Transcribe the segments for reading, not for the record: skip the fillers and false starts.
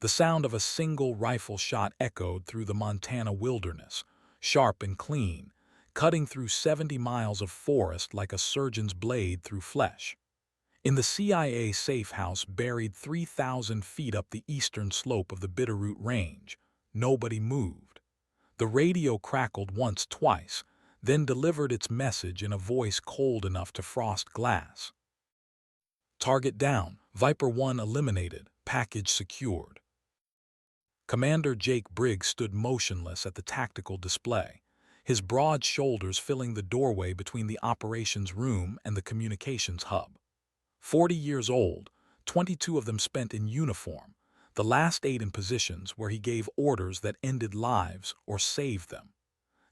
The sound of a single rifle shot echoed through the Montana wilderness, sharp and clean, cutting through 70 miles of forest like a surgeon's blade through flesh. In the CIA safe house buried 3,000 feet up the eastern slope of the Bitterroot Range, nobody moved. The radio crackled once, twice, then delivered its message in a voice cold enough to frost glass. Target down, Viper 1 eliminated, package secured. Commander Jake Briggs stood motionless at the tactical display, his broad shoulders filling the doorway between the operations room and the communications hub. 40 years old, 22 of them spent in uniform, the last 8 in positions where he gave orders that ended lives or saved them.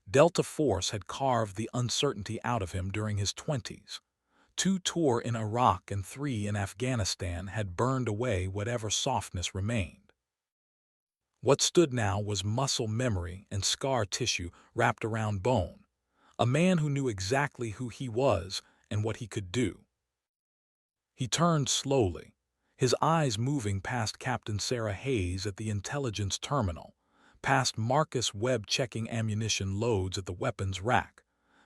Delta Force had carved the uncertainty out of him during his 20s. 2 tours in Iraq and 3 in Afghanistan had burned away whatever softness remained. What stood now was muscle memory and scar tissue wrapped around bone, a man who knew exactly who he was and what he could do. He turned slowly, his eyes moving past Captain Sarah Hayes at the intelligence terminal, past Marcus Webb checking ammunition loads at the weapons rack,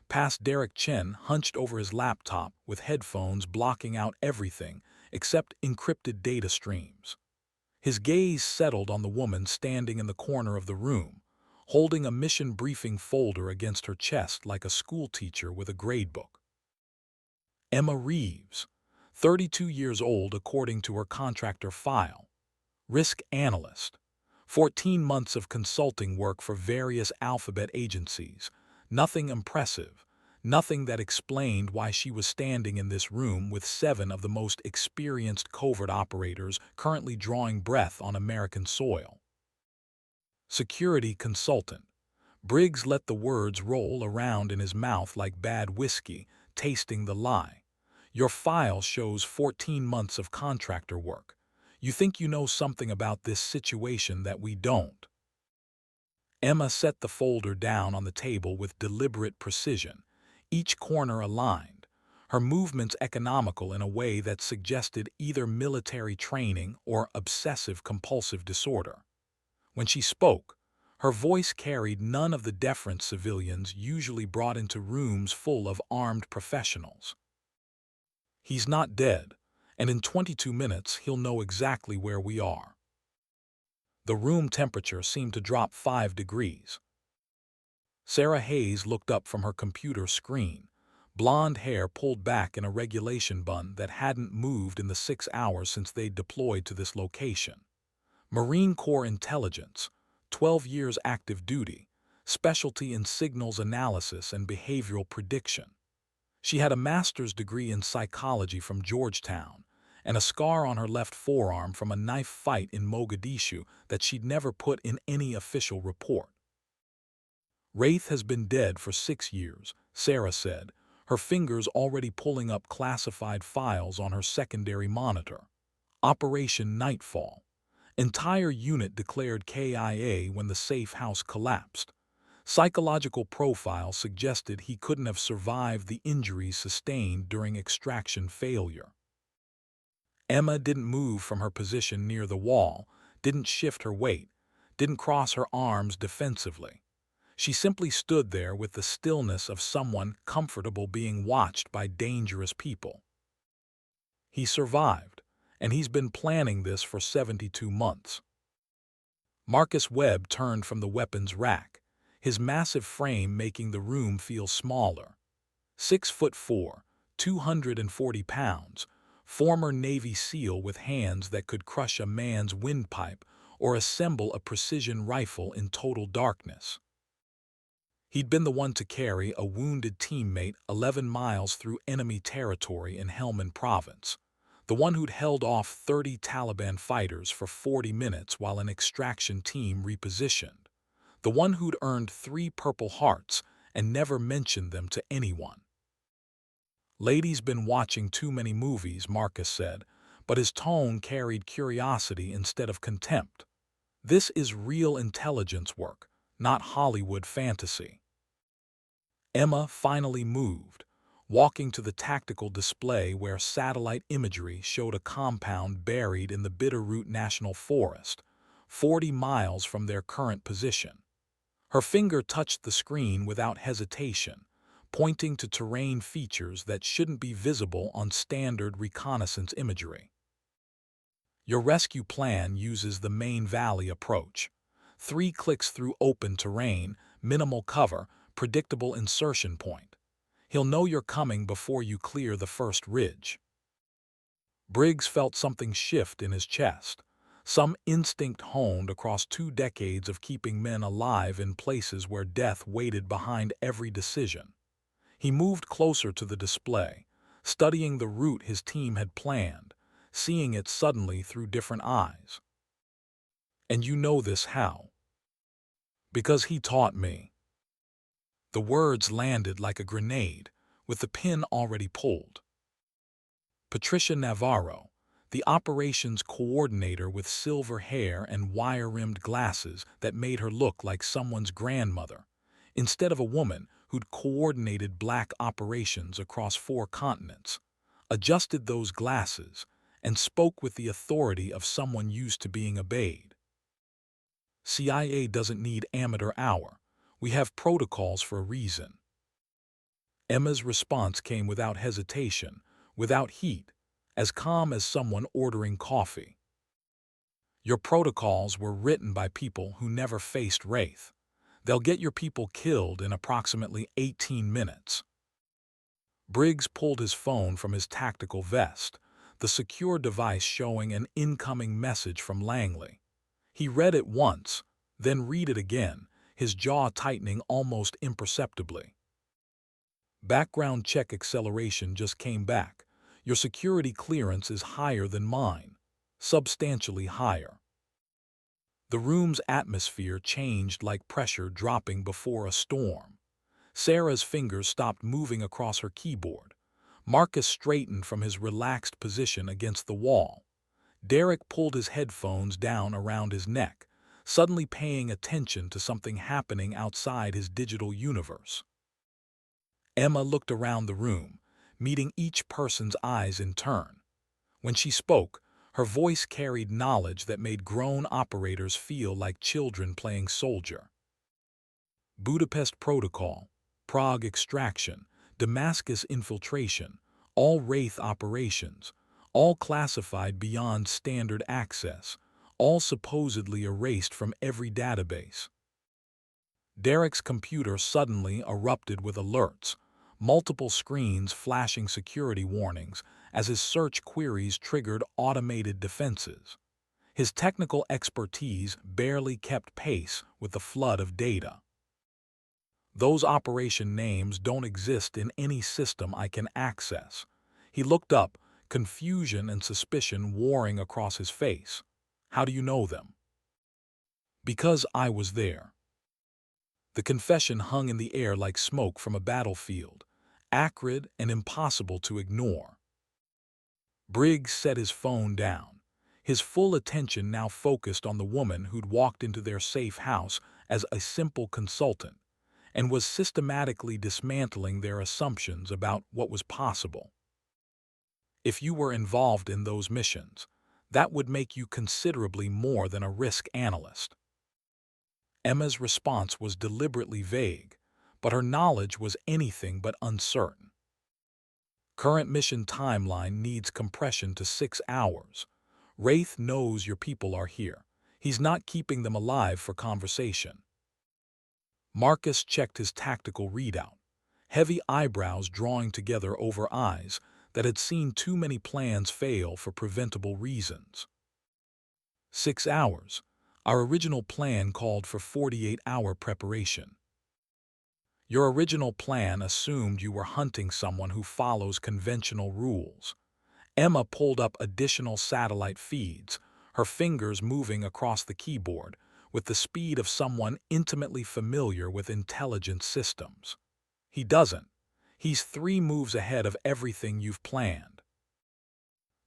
past Derek Chen hunched over his laptop with headphones blocking out everything except encrypted data streams. His gaze settled on the woman standing in the corner of the room, holding a mission briefing folder against her chest like a schoolteacher with a gradebook. Emma Reeves, 32 years old according to her contractor file, risk analyst, 14 months of consulting work for various alphabet agencies, nothing impressive, nothing that explained why she was standing in this room with 7 of the most experienced covert operators currently drawing breath on American soil. Security consultant. Briggs let the words roll around in his mouth like bad whiskey, tasting the lie. Your file shows 14 months of contractor work. You think you know something about this situation that we don't. Emma set the folder down on the table with deliberate precision, each corner aligned, her movements economical in a way that suggested either military training or obsessive-compulsive disorder. When she spoke, her voice carried none of the deference civilians usually brought into rooms full of armed professionals. He's not dead, and in 22 minutes he'll know exactly where we are. The room temperature seemed to drop 5 degrees. Sarah Hayes looked up from her computer screen, blonde hair pulled back in a regulation bun that hadn't moved in the 6 hours since they'd deployed to this location. Marine Corps intelligence, 12 years active duty, specialty in signals analysis and behavioral prediction. She had a master's degree in psychology from Georgetown and a scar on her left forearm from a knife fight in Mogadishu that she'd never put in any official report. Wraith has been dead for 6 years, Sarah said, her fingers already pulling up classified files on her secondary monitor. Operation Nightfall. Entire unit declared KIA when the safe house collapsed. Psychological profile suggested he couldn't have survived the injuries sustained during extraction failure. Emma didn't move from her position near the wall, didn't shift her weight, didn't cross her arms defensively. She simply stood there with the stillness of someone comfortable being watched by dangerous people. He survived, and he's been planning this for 72 months. Marcus Webb turned from the weapons rack, his massive frame making the room feel smaller. 6'4", 240 pounds, former Navy SEAL with hands that could crush a man's windpipe or assemble a precision rifle in total darkness. He'd been the one to carry a wounded teammate 11 miles through enemy territory in Helmand Province, the one who'd held off 30 Taliban fighters for 40 minutes while an extraction team repositioned, the one who'd earned 3 Purple Hearts and never mentioned them to anyone. Lady's been watching too many movies, Marcus said, but his tone carried curiosity instead of contempt. This is real intelligence work, not Hollywood fantasy. Emma finally moved, walking to the tactical display where satellite imagery showed a compound buried in the Bitterroot National Forest, 40 miles from their current position. Her finger touched the screen without hesitation, pointing to terrain features that shouldn't be visible on standard reconnaissance imagery. Your rescue plan uses the main valley approach. 3 clicks through open terrain, minimal cover, predictable insertion point. He'll know you're coming before you clear the first ridge. Briggs felt something shift in his chest, some instinct honed across 2 decades of keeping men alive in places where death waited behind every decision. He moved closer to the display, studying the route his team had planned, seeing it suddenly through different eyes. And you know this how? Because he taught me. The words landed like a grenade, with the pin already pulled. Patricia Navarro, the operations coordinator with silver hair and wire-rimmed glasses that made her look like someone's grandmother, instead of a woman who'd coordinated black operations across 4 continents, adjusted those glasses and spoke with the authority of someone used to being obeyed. CIA doesn't need amateur hour. We have protocols for a reason. Emma's response came without hesitation, without heat, as calm as someone ordering coffee. Your protocols were written by people who never faced Wraith. They'll get your people killed in approximately 18 minutes. Briggs pulled his phone from his tactical vest, the secure device showing an incoming message from Langley. He read it once, then read it again, his jaw tightening almost imperceptibly. Background check acceleration just came back. Your security clearance is higher than mine, substantially higher. The room's atmosphere changed like pressure dropping before a storm. Sarah's fingers stopped moving across her keyboard. Marcus straightened from his relaxed position against the wall. Derek pulled his headphones down around his neck, suddenly paying attention to something happening outside his digital universe. Emma looked around the room, meeting each person's eyes in turn. When she spoke, her voice carried knowledge that made grown operators feel like children playing soldier. Budapest Protocol, Prague Extraction, Damascus Infiltration, all Wraith operations, all classified beyond standard access, all supposedly erased from every database. Derek's computer suddenly erupted with alerts, multiple screens flashing security warnings as his search queries triggered automated defenses. His technical expertise barely kept pace with the flood of data. Those operation names don't exist in any system I can access. He looked up, confusion and suspicion warring across his face. How do you know them? Because I was there. The confession hung in the air like smoke from a battlefield, acrid and impossible to ignore. Briggs set his phone down, his full attention now focused on the woman who'd walked into their safe house as a simple consultant and was systematically dismantling their assumptions about what was possible. If you were involved in those missions, that would make you considerably more than a risk analyst. Emma's response was deliberately vague, but her knowledge was anything but uncertain. Current mission timeline needs compression to 6 hours. Wraith knows your people are here. He's not keeping them alive for conversation. Marcus checked his tactical readout, heavy eyebrows drawing together over eyes that had seen too many plans fail for preventable reasons. 6 hours. Our original plan called for 48-hour preparation. Your original plan assumed you were hunting someone who follows conventional rules. Emma pulled up additional satellite feeds, her fingers moving across the keyboard with the speed of someone intimately familiar with intelligence systems. He doesn't. He's 3 moves ahead of everything you've planned.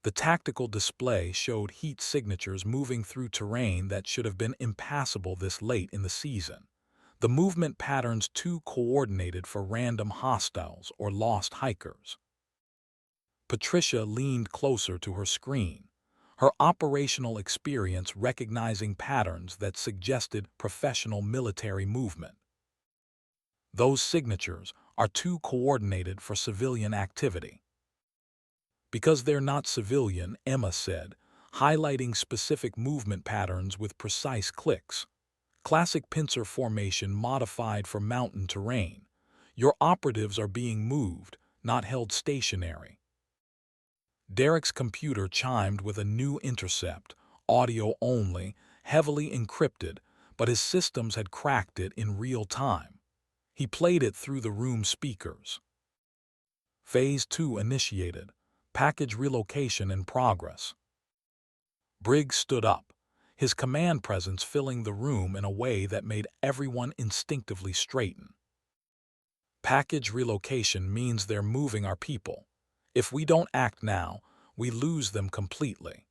The tactical display showed heat signatures moving through terrain that should have been impassable this late in the season. The movement patterns too coordinated for random hostiles or lost hikers. Patricia leaned closer to her screen, her operational experience recognizing patterns that suggested professional military movement. Those signatures are too coordinated for civilian activity. Because they're not civilian, Emma said, highlighting specific movement patterns with precise clicks. Classic pincer formation modified for mountain terrain. Your operatives are being moved, not held stationary. Derek's computer chimed with a new intercept, audio only, heavily encrypted, but his systems had cracked it in real time. He played it through the room speakers. Phase 2 initiated. Package relocation in progress. Briggs stood up, his command presence filling the room in a way that made everyone instinctively straighten. Package relocation means they're moving our people. If we don't act now, we lose them completely.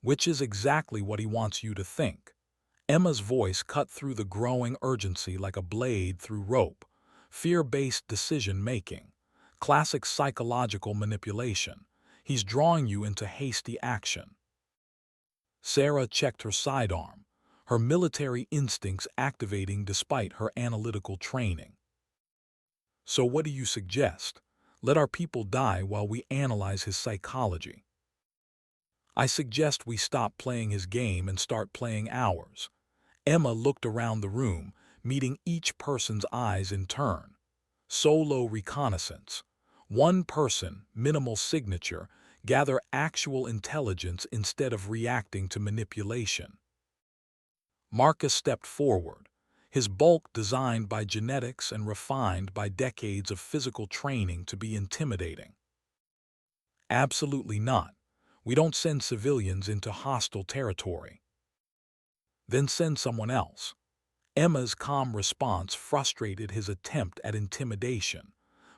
Which is exactly what he wants you to think. Emma's voice cut through the growing urgency like a blade through rope. Fear-based decision-making. Classic psychological manipulation. He's drawing you into hasty action. Sarah checked her sidearm, her military instincts activating despite her analytical training. So what do you suggest? Let our people die while we analyze his psychology. I suggest we stop playing his game and start playing ours. Emma looked around the room, meeting each person's eyes in turn. Solo reconnaissance. One person, minimal signature, gather actual intelligence instead of reacting to manipulation. Marcus stepped forward, his bulk designed by genetics and refined by decades of physical training to be intimidating. Absolutely not. We don't send civilians into hostile territory. Then send someone else. Emma's calm response frustrated his attempt at intimidation.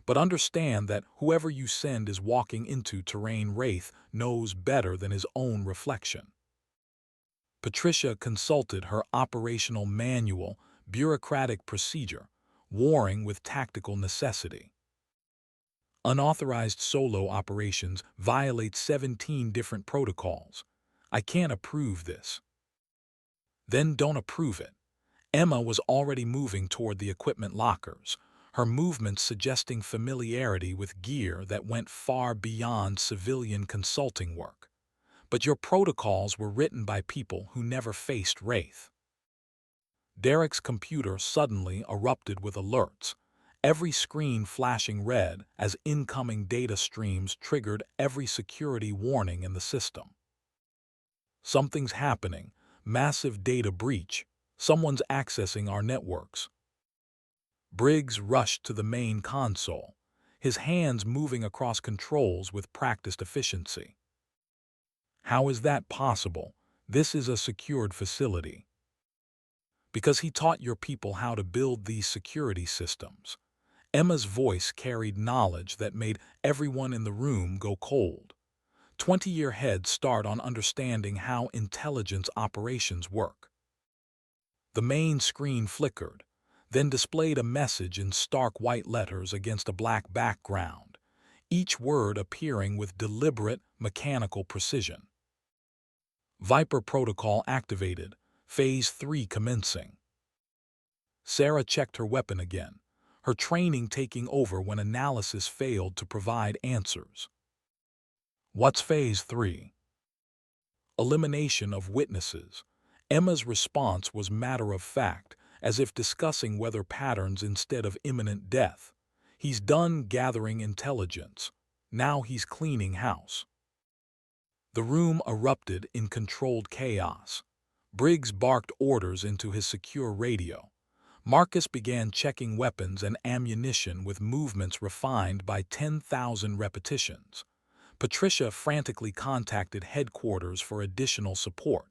But understand that whoever you send is walking into terrain Wraith knows better than his own reflection. Patricia consulted her operational manual, bureaucratic procedure, warring with tactical necessity. Unauthorized solo operations violate 17 different protocols. I can't approve this. Then don't approve it. Emma was already moving toward the equipment lockers, her movements suggesting familiarity with gear that went far beyond civilian consulting work. But your protocols were written by people who never faced Wraith. Derek's computer suddenly erupted with alerts, every screen flashing red as incoming data streams triggered every security warning in the system. Something's happening, massive data breach, someone's accessing our networks. Briggs rushed to the main console, his hands moving across controls with practiced efficiency. How is that possible? This is a secured facility. Because he taught your people how to build these security systems. Emma's voice carried knowledge that made everyone in the room go cold. 20-year head start on understanding how intelligence operations work. The main screen flickered, then displayed a message in stark white letters against a black background, each word appearing with deliberate, mechanical precision. Viper Protocol activated, Phase 3 commencing. Sarah checked her weapon again, her training taking over when analysis failed to provide answers. What's Phase 3? Elimination of witnesses. Emma's response was matter-of-fact, as if discussing weather patterns instead of imminent death. He's done gathering intelligence. Now he's cleaning house. The room erupted in controlled chaos. Briggs barked orders into his secure radio. Marcus began checking weapons and ammunition with movements refined by 10,000 repetitions. Patricia frantically contacted headquarters for additional support.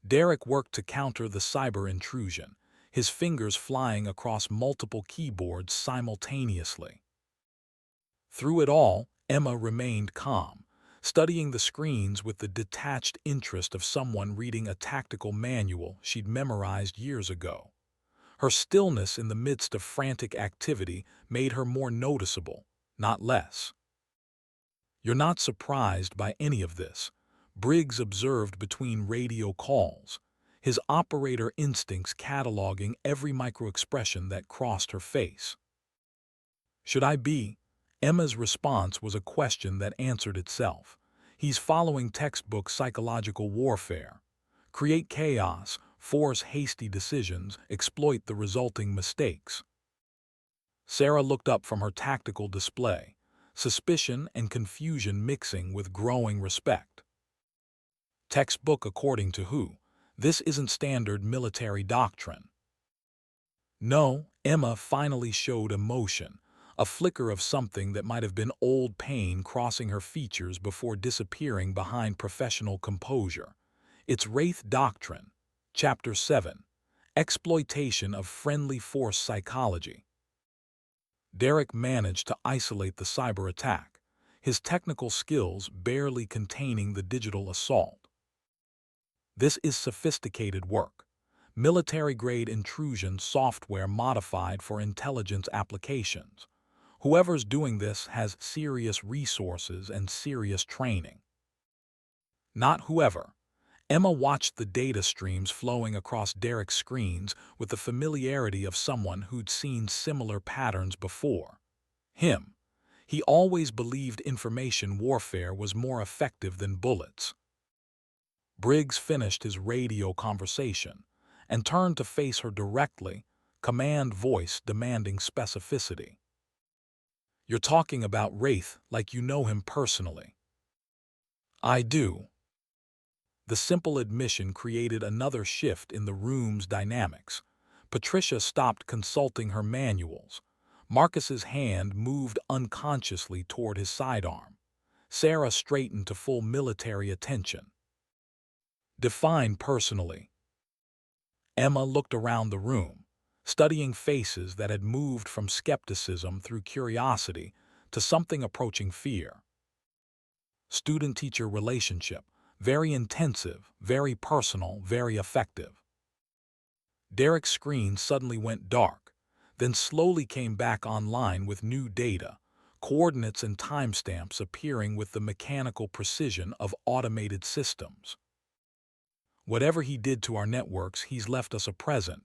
Derek worked to counter the cyber intrusion, his fingers flying across multiple keyboards simultaneously. Through it all, Emma remained calm, studying the screens with the detached interest of someone reading a tactical manual she'd memorized years ago. Her stillness in the midst of frantic activity made her more noticeable, not less. You're not surprised by any of this. Briggs observed between radio calls, his operator instincts cataloging every microexpression that crossed her face. Should I be? Emma's response was a question that answered itself. He's following textbook psychological warfare. Create chaos, force hasty decisions, exploit the resulting mistakes. Sarah looked up from her tactical display, suspicion and confusion mixing with growing respect. Textbook according to who? This isn't standard military doctrine. No, Emma finally showed emotion, a flicker of something that might have been old pain crossing her features before disappearing behind professional composure. It's Wraith Doctrine, Chapter 7, Exploitation of Friendly Force Psychology. Derek managed to isolate the cyber attack, his technical skills barely containing the digital assault. This is sophisticated work, military-grade intrusion software modified for intelligence applications. Whoever's doing this has serious resources and serious training. Not whoever. Emma watched the data streams flowing across Derek's screens with the familiarity of someone who'd seen similar patterns before. Him. He always believed information warfare was more effective than bullets. Briggs finished his radio conversation and turned to face her directly, command voice demanding specificity. You're talking about Wraith like you know him personally. I do. The simple admission created another shift in the room's dynamics. Patricia stopped consulting her manuals. Marcus's hand moved unconsciously toward his sidearm. Sarah straightened to full military attention. Define personally. Emma looked around the room, studying faces that had moved from skepticism through curiosity to something approaching fear. Student-teacher relationship, very intensive, very personal, very effective. Derek's screen suddenly went dark, then slowly came back online with new data, coordinates and timestamps appearing with the mechanical precision of automated systems. Whatever he did to our networks, he's left us a present.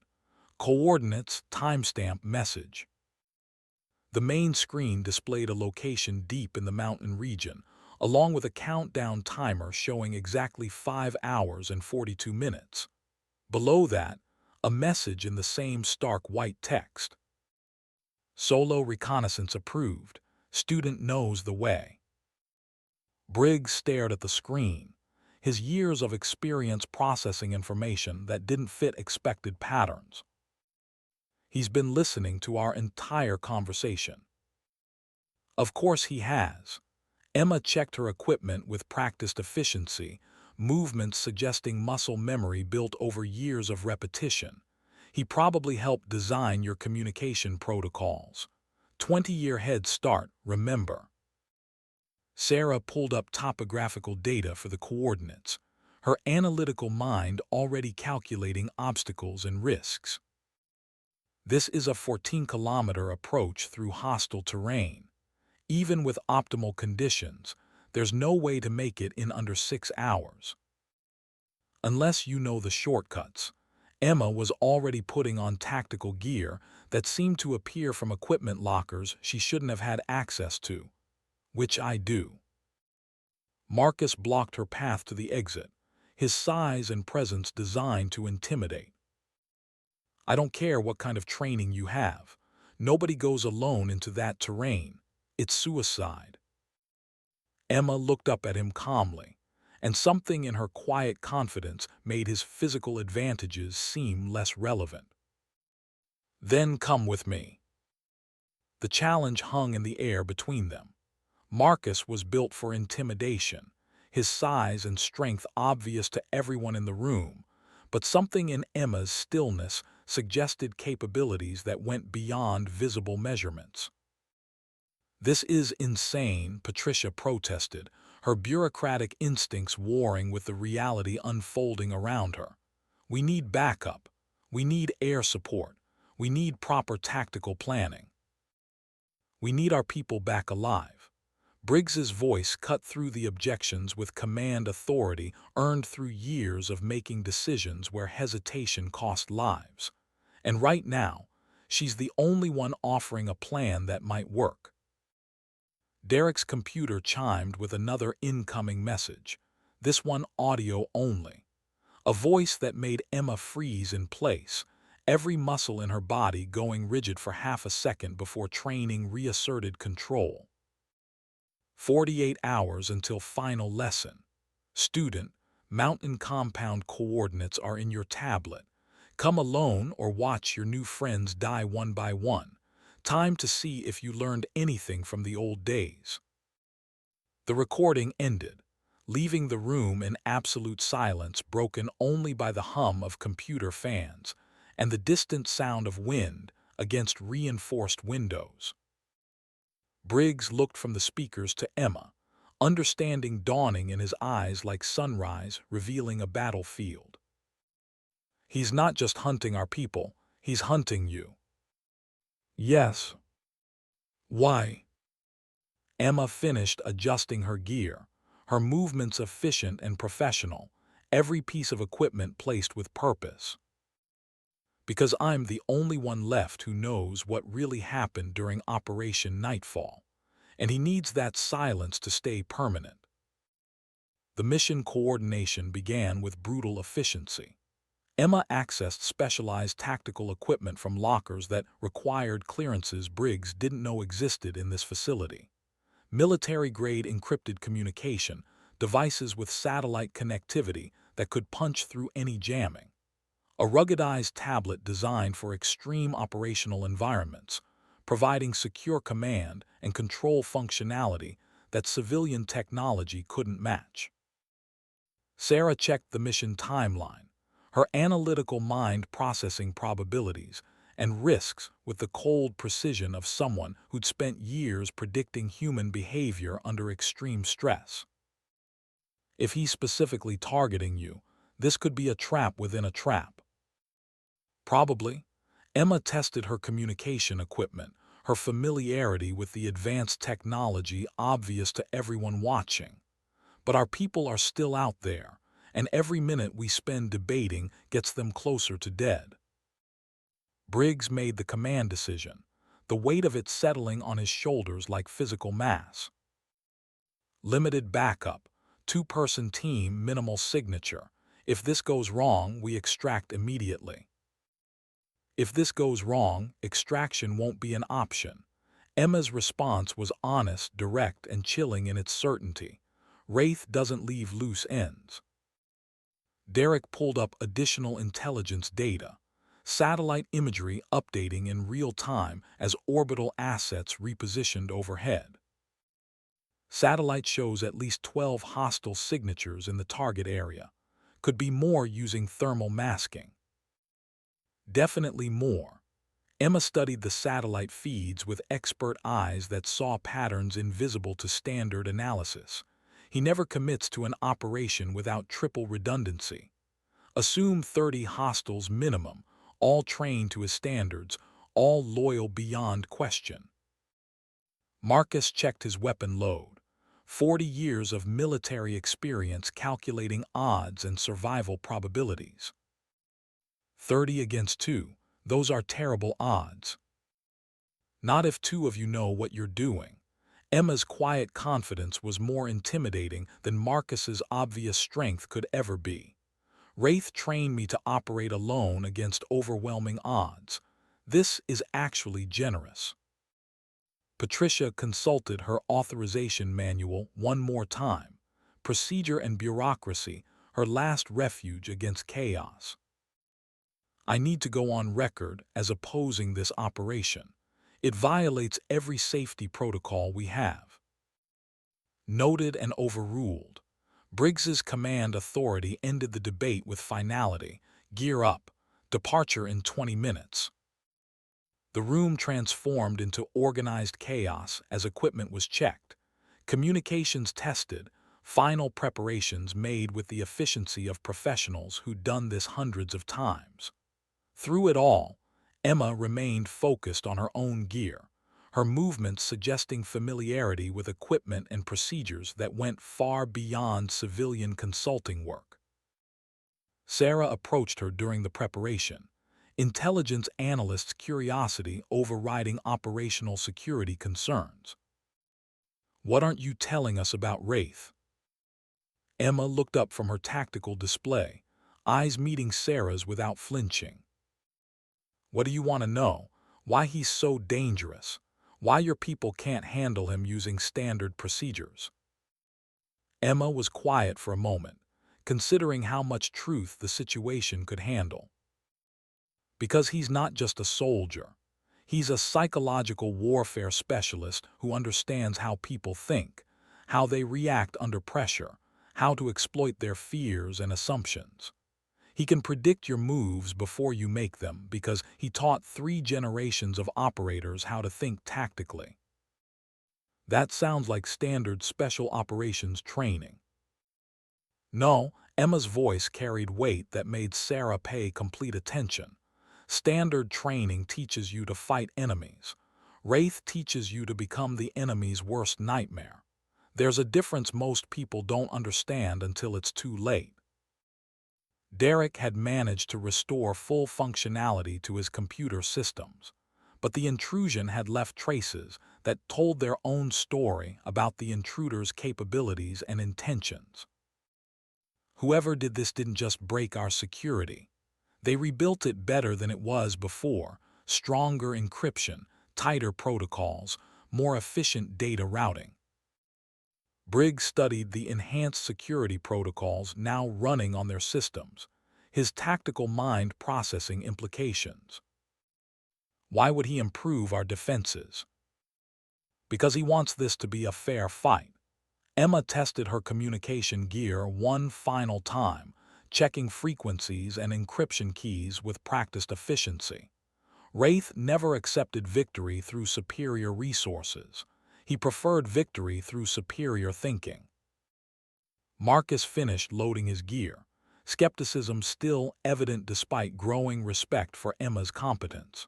Coordinates, timestamp, message. The main screen displayed a location deep in the mountain region, along with a countdown timer showing exactly 5 hours and 42 minutes. Below that, a message in the same stark white text. Solo reconnaissance approved. Student knows the way. Briggs stared at the screen, his years of experience processing information that didn't fit expected patterns. He's been listening to our entire conversation. Of course he has. Emma checked her equipment with practiced efficiency, movements suggesting muscle memory built over years of repetition. He probably helped design your communication protocols. 20-year head start, remember. Sarah pulled up topographical data for the coordinates, her analytical mind already calculating obstacles and risks. This is a 14-kilometer approach through hostile terrain. Even with optimal conditions, there's no way to make it in under 6 hours. Unless you know the shortcuts. Emma was already putting on tactical gear that seemed to appear from equipment lockers she shouldn't have had access to. Which I do. Marcus blocked her path to the exit, his size and presence designed to intimidate. I don't care what kind of training you have. Nobody goes alone into that terrain. It's suicide. Emma looked up at him calmly, and something in her quiet confidence made his physical advantages seem less relevant. Then come with me. The challenge hung in the air between them. Marcus was built for intimidation, his size and strength obvious to everyone in the room, but something in Emma's stillness suggested capabilities that went beyond visible measurements. This is insane, Patricia protested, her bureaucratic instincts warring with the reality unfolding around her. We need backup. We need air support. We need proper tactical planning. We need our people back alive. Briggs's voice cut through the objections with command authority earned through years of making decisions where hesitation cost lives. And right now, she's the only one offering a plan that might work. Derek's computer chimed with another incoming message, this one audio only. A voice that made Emma freeze in place, every muscle in her body going rigid for half a second before training reasserted control. 48 hours until final lesson. Student, mountain compound coordinates are in your tablet. Come alone or watch your new friends die one by one. Time to see if you learned anything from the old days. The recording ended, leaving the room in absolute silence broken only by the hum of computer fans and the distant sound of wind against reinforced windows. Briggs looked from the speakers to Emma, understanding dawning in his eyes like sunrise revealing a battlefield. He's not just hunting our people, he's hunting you. Yes. Why? Emma finished adjusting her gear, her movements efficient and professional, every piece of equipment placed with purpose. Because I'm the only one left who knows what really happened during Operation Nightfall, and he needs that silence to stay permanent. The mission coordination began with brutal efficiency. Emma accessed specialized tactical equipment from lockers that required clearances Briggs didn't know existed in this facility. Military-grade encrypted communication, devices with satellite connectivity that could punch through any jamming. A ruggedized tablet designed for extreme operational environments, providing secure command and control functionality that civilian technology couldn't match. Sarah checked the mission timeline, her analytical mind processing probabilities and risks with the cold precision of someone who'd spent years predicting human behavior under extreme stress. If he's specifically targeting you, this could be a trap within a trap. Probably. Emma tested her communication equipment, her familiarity with the advanced technology obvious to everyone watching. But our people are still out there, and every minute we spend debating gets them closer to dead. Briggs made the command decision, the weight of it settling on his shoulders like physical mass. Limited backup, two-person team, minimal signature. If this goes wrong, we extract immediately. If this goes wrong, extraction won't be an option. Emma's response was honest, direct, and chilling in its certainty. Wraith doesn't leave loose ends. Derek pulled up additional intelligence data, satellite imagery updating in real time as orbital assets repositioned overhead. Satellite shows at least 12 hostile signatures in the target area. Could be more using thermal masking. Definitely more. Emma studied the satellite feeds with expert eyes that saw patterns invisible to standard analysis. He never commits to an operation without triple redundancy. Assume 30 hostiles minimum, all trained to his standards, all loyal beyond question. Marcus checked his weapon load. 40 years of military experience calculating odds and survival probabilities. 30 against 2, those are terrible odds. Not if two of you know what you're doing. Emma's quiet confidence was more intimidating than Marcus's obvious strength could ever be. Wraith trained me to operate alone against overwhelming odds. This is actually generous. Patricia consulted her authorization manual one more time. Procedure and bureaucracy, her last refuge against chaos. I need to go on record as opposing this operation. It violates every safety protocol we have. Noted and overruled. Briggs's command authority ended the debate with finality. Gear up. Departure in 20 minutes. The room transformed into organized chaos as equipment was checked, communications tested, final preparations made with the efficiency of professionals who'd done this hundreds of times. Through it all, Emma remained focused on her own gear, her movements suggesting familiarity with equipment and procedures that went far beyond civilian consulting work. Sarah approached her during the preparation, intelligence analyst's curiosity overriding operational security concerns. "What aren't you telling us about Wraith?" Emma looked up from her tactical display, eyes meeting Sarah's without flinching. "What do you want to know? Why he's so dangerous? Why your people can't handle him using standard procedures?" Emma was quiet for a moment, considering how much truth the situation could handle. "Because he's not just a soldier. He's a psychological warfare specialist who understands how people think, how they react under pressure, how to exploit their fears and assumptions. He can predict your moves before you make them because he taught 3 generations of operators how to think tactically." That sounds like standard special operations training. No, Emma's voice carried weight that made Sarah pay complete attention. Standard training teaches you to fight enemies. Wraith teaches you to become the enemy's worst nightmare. There's a difference most people don't understand until it's too late. Derek had managed to restore full functionality to his computer systems, but the intrusion had left traces that told their own story about the intruder's capabilities and intentions. "Whoever did this didn't just break our security. They rebuilt it better than it was before, stronger encryption, tighter protocols, more efficient data routing." Briggs studied the enhanced security protocols now running on their systems, his tactical mind processing implications. "Why would he improve our defenses?" "Because he wants this to be a fair fight." Emma tested her communication gear one final time, checking frequencies and encryption keys with practiced efficiency. Wraith never accepted victory through superior resources. He preferred victory through superior thinking. Marcus finished loading his gear, skepticism still evident despite growing respect for Emma's competence.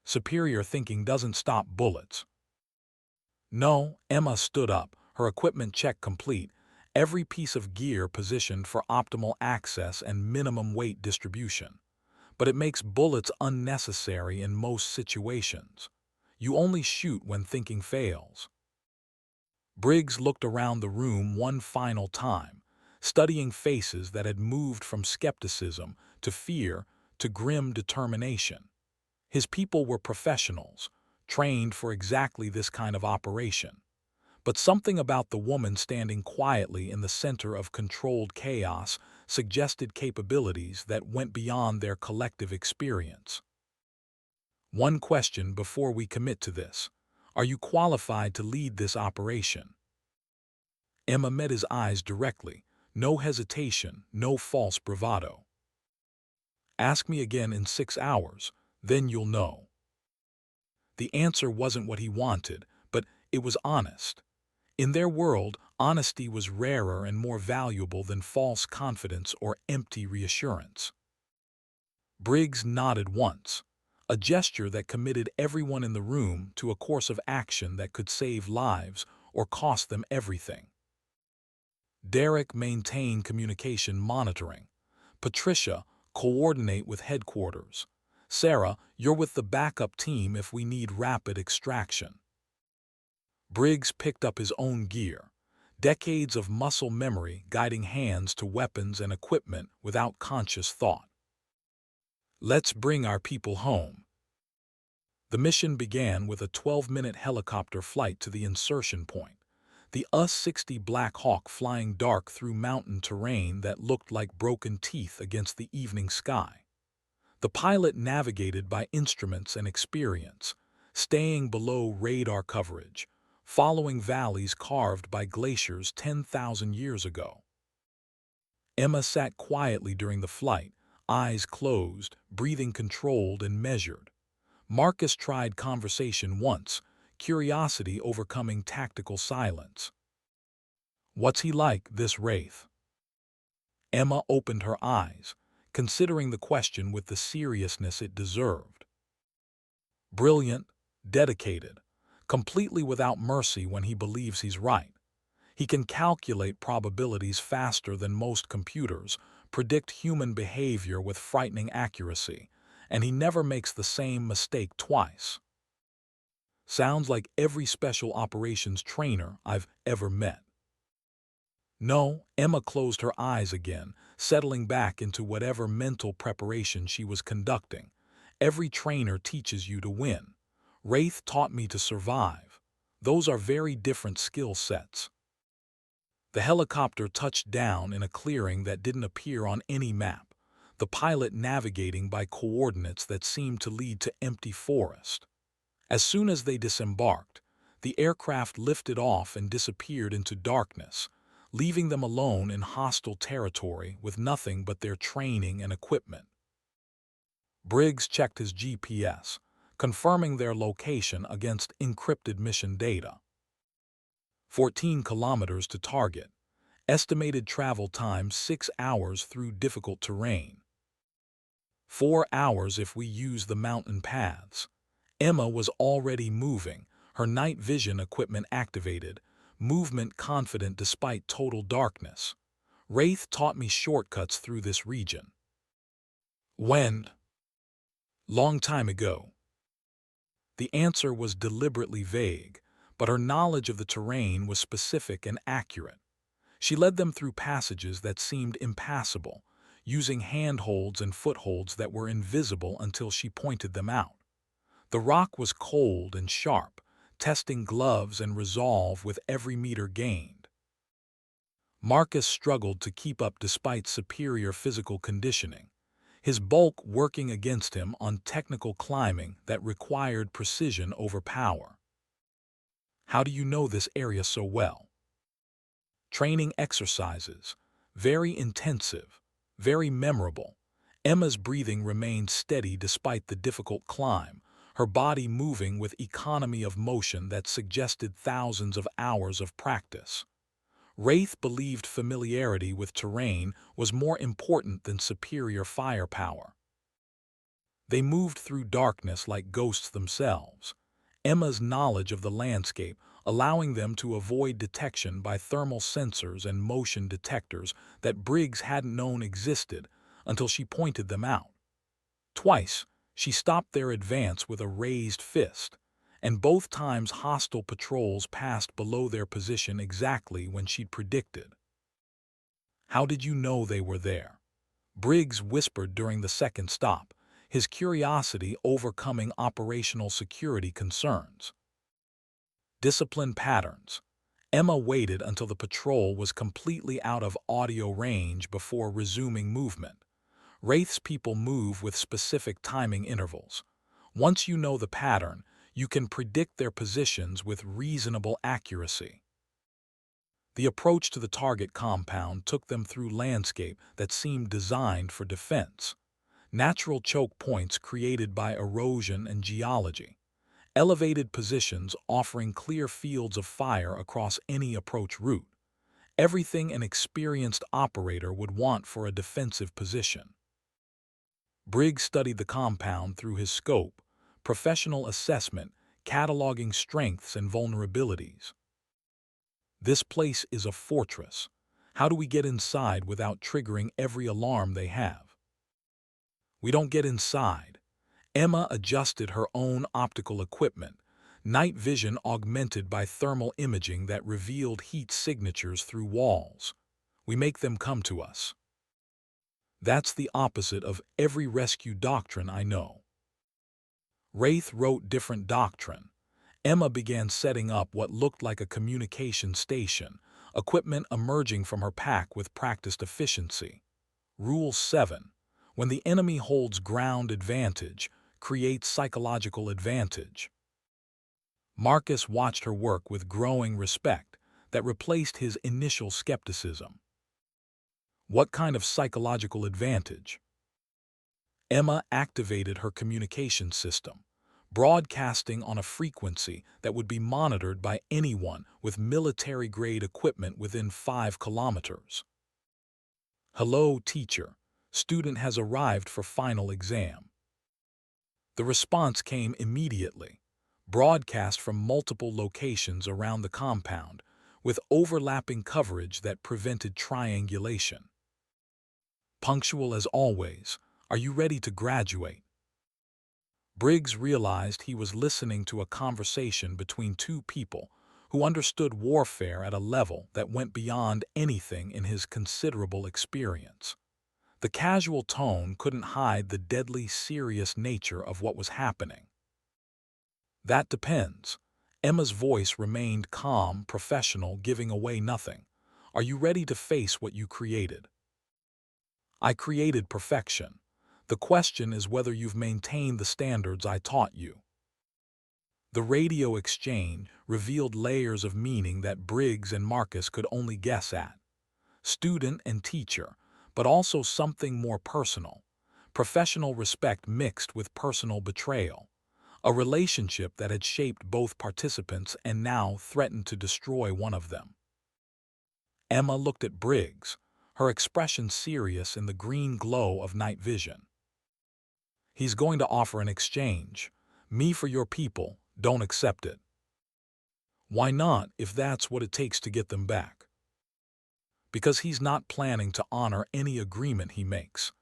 "Superior thinking doesn't stop bullets." No, Emma stood up, her equipment check complete, every piece of gear positioned for optimal access and minimum weight distribution. "But it makes bullets unnecessary in most situations. You only shoot when thinking fails." Briggs looked around the room one final time, studying faces that had moved from skepticism to fear to grim determination. His people were professionals, trained for exactly this kind of operation. But something about the woman standing quietly in the center of controlled chaos suggested capabilities that went beyond their collective experience. "One question before we commit to this. Are you qualified to lead this operation?" Emma met his eyes directly, no hesitation, no false bravado. "Ask me again in 6 hours, then you'll know." The answer wasn't what he wanted, but it was honest. In their world, honesty was rarer and more valuable than false confidence or empty reassurance. Briggs nodded once, a gesture that committed everyone in the room to a course of action that could save lives or cost them everything. Derek maintained communication monitoring. "Patricia, coordinate with headquarters. Sarah, you're with the backup team if we need rapid extraction." Briggs picked up his own gear, decades of muscle memory guiding hands to weapons and equipment without conscious thought. "Let's bring our people home." The mission began with a 12-minute helicopter flight to the insertion point, the US-60 Black Hawk flying dark through mountain terrain that looked like broken teeth against the evening sky. The pilot navigated by instruments and experience, staying below radar coverage, following valleys carved by glaciers 10,000 years ago. Emma sat quietly during the flight, eyes closed, breathing controlled and measured. Marcus tried conversation once, curiosity overcoming tactical silence. "What's he like, this Wraith?" Emma opened her eyes, considering the question with the seriousness it deserved. "Brilliant, dedicated, completely without mercy when he believes he's right. He can calculate probabilities faster than most computers, predict human behavior with frightening accuracy, and he never makes the same mistake twice. Sounds like every special operations trainer I've ever met. No, Emma closed her eyes again, settling back into whatever mental preparation she was conducting. Every trainer teaches you to win. Wraith taught me to survive. Those are very different skill sets. The helicopter touched down in a clearing that didn't appear on any map, the pilot navigating by coordinates that seemed to lead to empty forest. As soon as they disembarked, the aircraft lifted off and disappeared into darkness, leaving them alone in hostile territory with nothing but their training and equipment. Briggs checked his GPS, confirming their location against encrypted mission data. 14 kilometers to target. Estimated travel time 6 hours through difficult terrain. 4 hours if we use the mountain paths. Emma was already moving, her night vision equipment activated, movement confident despite total darkness. Wraith taught me shortcuts through this region. When? Long time ago. The answer was deliberately vague, but her knowledge of the terrain was specific and accurate. She led them through passages that seemed impassable, using handholds and footholds that were invisible until she pointed them out. The rock was cold and sharp, testing gloves and resolve with every meter gained. Marcus struggled to keep up despite superior physical conditioning, his bulk working against him on technical climbing that required precision over power. How do you know this area so well? Training exercises, very intensive, very memorable. Emma's breathing remained steady despite the difficult climb, her body moving with economy of motion that suggested thousands of hours of practice. Wraith believed familiarity with terrain was more important than superior firepower. They moved through darkness like ghosts themselves, Emma's knowledge of the landscape allowing them to avoid detection by thermal sensors and motion detectors that Briggs hadn't known existed until she pointed them out. Twice, she stopped their advance with a raised fist, and both times hostile patrols passed below their position exactly when she'd predicted. How did you know they were there? Briggs whispered during the second stop, his curiosity overcoming operational security concerns. Discipline patterns. Emma waited until the patrol was completely out of audio range before resuming movement. Wraith's people move with specific timing intervals. Once you know the pattern, you can predict their positions with reasonable accuracy. The approach to the target compound took them through landscape that seemed designed for defense. Natural choke points created by erosion and geology. Elevated positions offering clear fields of fire across any approach route. Everything an experienced operator would want for a defensive position. Briggs studied the compound through his scope, professional assessment, cataloging strengths and vulnerabilities. This place is a fortress. How do we get inside without triggering every alarm they have? We don't get inside. Emma adjusted her own optical equipment, night vision augmented by thermal imaging that revealed heat signatures through walls. We make them come to us. That's the opposite of every rescue doctrine I know. Wraith wrote different doctrine. Emma began setting up what looked like a communication station, equipment emerging from her pack with practiced efficiency. Rule 7. When the enemy holds ground advantage, create psychological advantage. Marcus watched her work with growing respect that replaced his initial skepticism. What kind of psychological advantage? Emma activated her communication system, broadcasting on a frequency that would be monitored by anyone with military-grade equipment within 5 kilometers. Hello, teacher. Student has arrived for final exam. The response came immediately. broadcast from multiple locations around the compound, with overlapping coverage that prevented triangulation. Punctual as always, are you ready to graduate? Briggs realized he was listening to a conversation between two people who understood warfare at a level that went beyond anything in his considerable experience. The casual tone couldn't hide the deadly serious nature of what was happening. That depends. Emma's voice remained calm, professional, giving away nothing. Are you ready to face what you created? I created perfection. The question is whether you've maintained the standards I taught you. The radio exchange revealed layers of meaning that Briggs and Marcus could only guess at. Student and teacher, but also something more personal. Professional respect mixed with personal betrayal. A relationship that had shaped both participants and now threatened to destroy one of them. Emma looked at Briggs, her expression serious in the green glow of night vision. He's going to offer an exchange. Me for your people, don't accept it. Why not, if that's what it takes to get them back? Because he's not planning to honor any agreement he makes.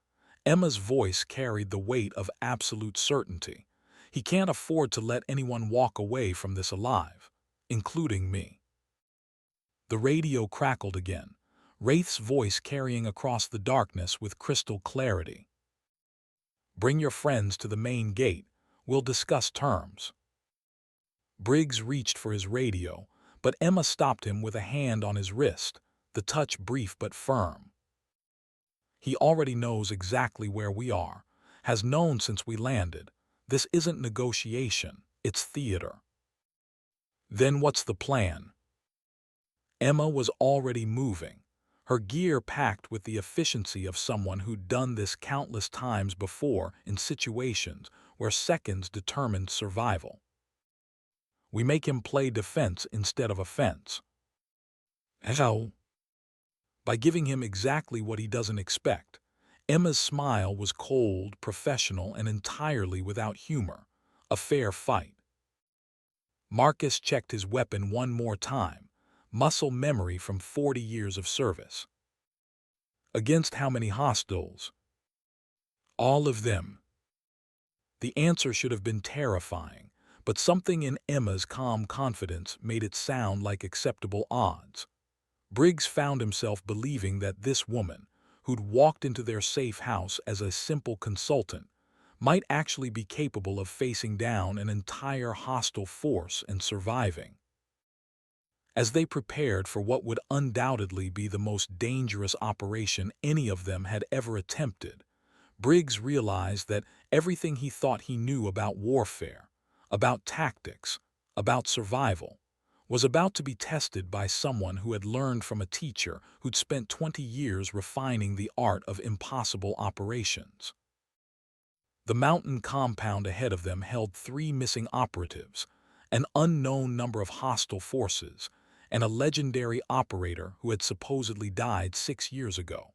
Emma's voice carried the weight of absolute certainty. He can't afford to let anyone walk away from this alive, including me. The radio crackled again, Wraith's voice carrying across the darkness with crystal clarity. Bring your friends to the main gate. We'll discuss terms. Briggs reached for his radio, but Emma stopped him with a hand on his wrist, the touch brief but firm. He already knows exactly where we are, has known since we landed. This isn't negotiation, it's theater. Then what's the plan? Emma was already moving, her gear packed with the efficiency of someone who'd done this countless times before in situations where seconds determined survival. We make him play defense instead of offense. How? By giving him exactly what he doesn't expect. Emma's smile was cold, professional, and entirely without humor. A fair fight. Marcus checked his weapon one more time, muscle memory from 40 years of service. Against how many hostiles? All of them. The answer should have been terrifying, but something in Emma's calm confidence made it sound like acceptable odds. Briggs found himself believing that this woman, who'd walked into their safe house as a simple consultant, might actually be capable of facing down an entire hostile force and surviving. As they prepared for what would undoubtedly be the most dangerous operation any of them had ever attempted, Briggs realized that everything he thought he knew about warfare, about tactics, about survival, was about to be tested by someone who had learned from a teacher who'd spent 20 years refining the art of impossible operations. The mountain compound ahead of them held 3 missing operatives, an unknown number of hostile forces, and a legendary operator who had supposedly died 6 years ago.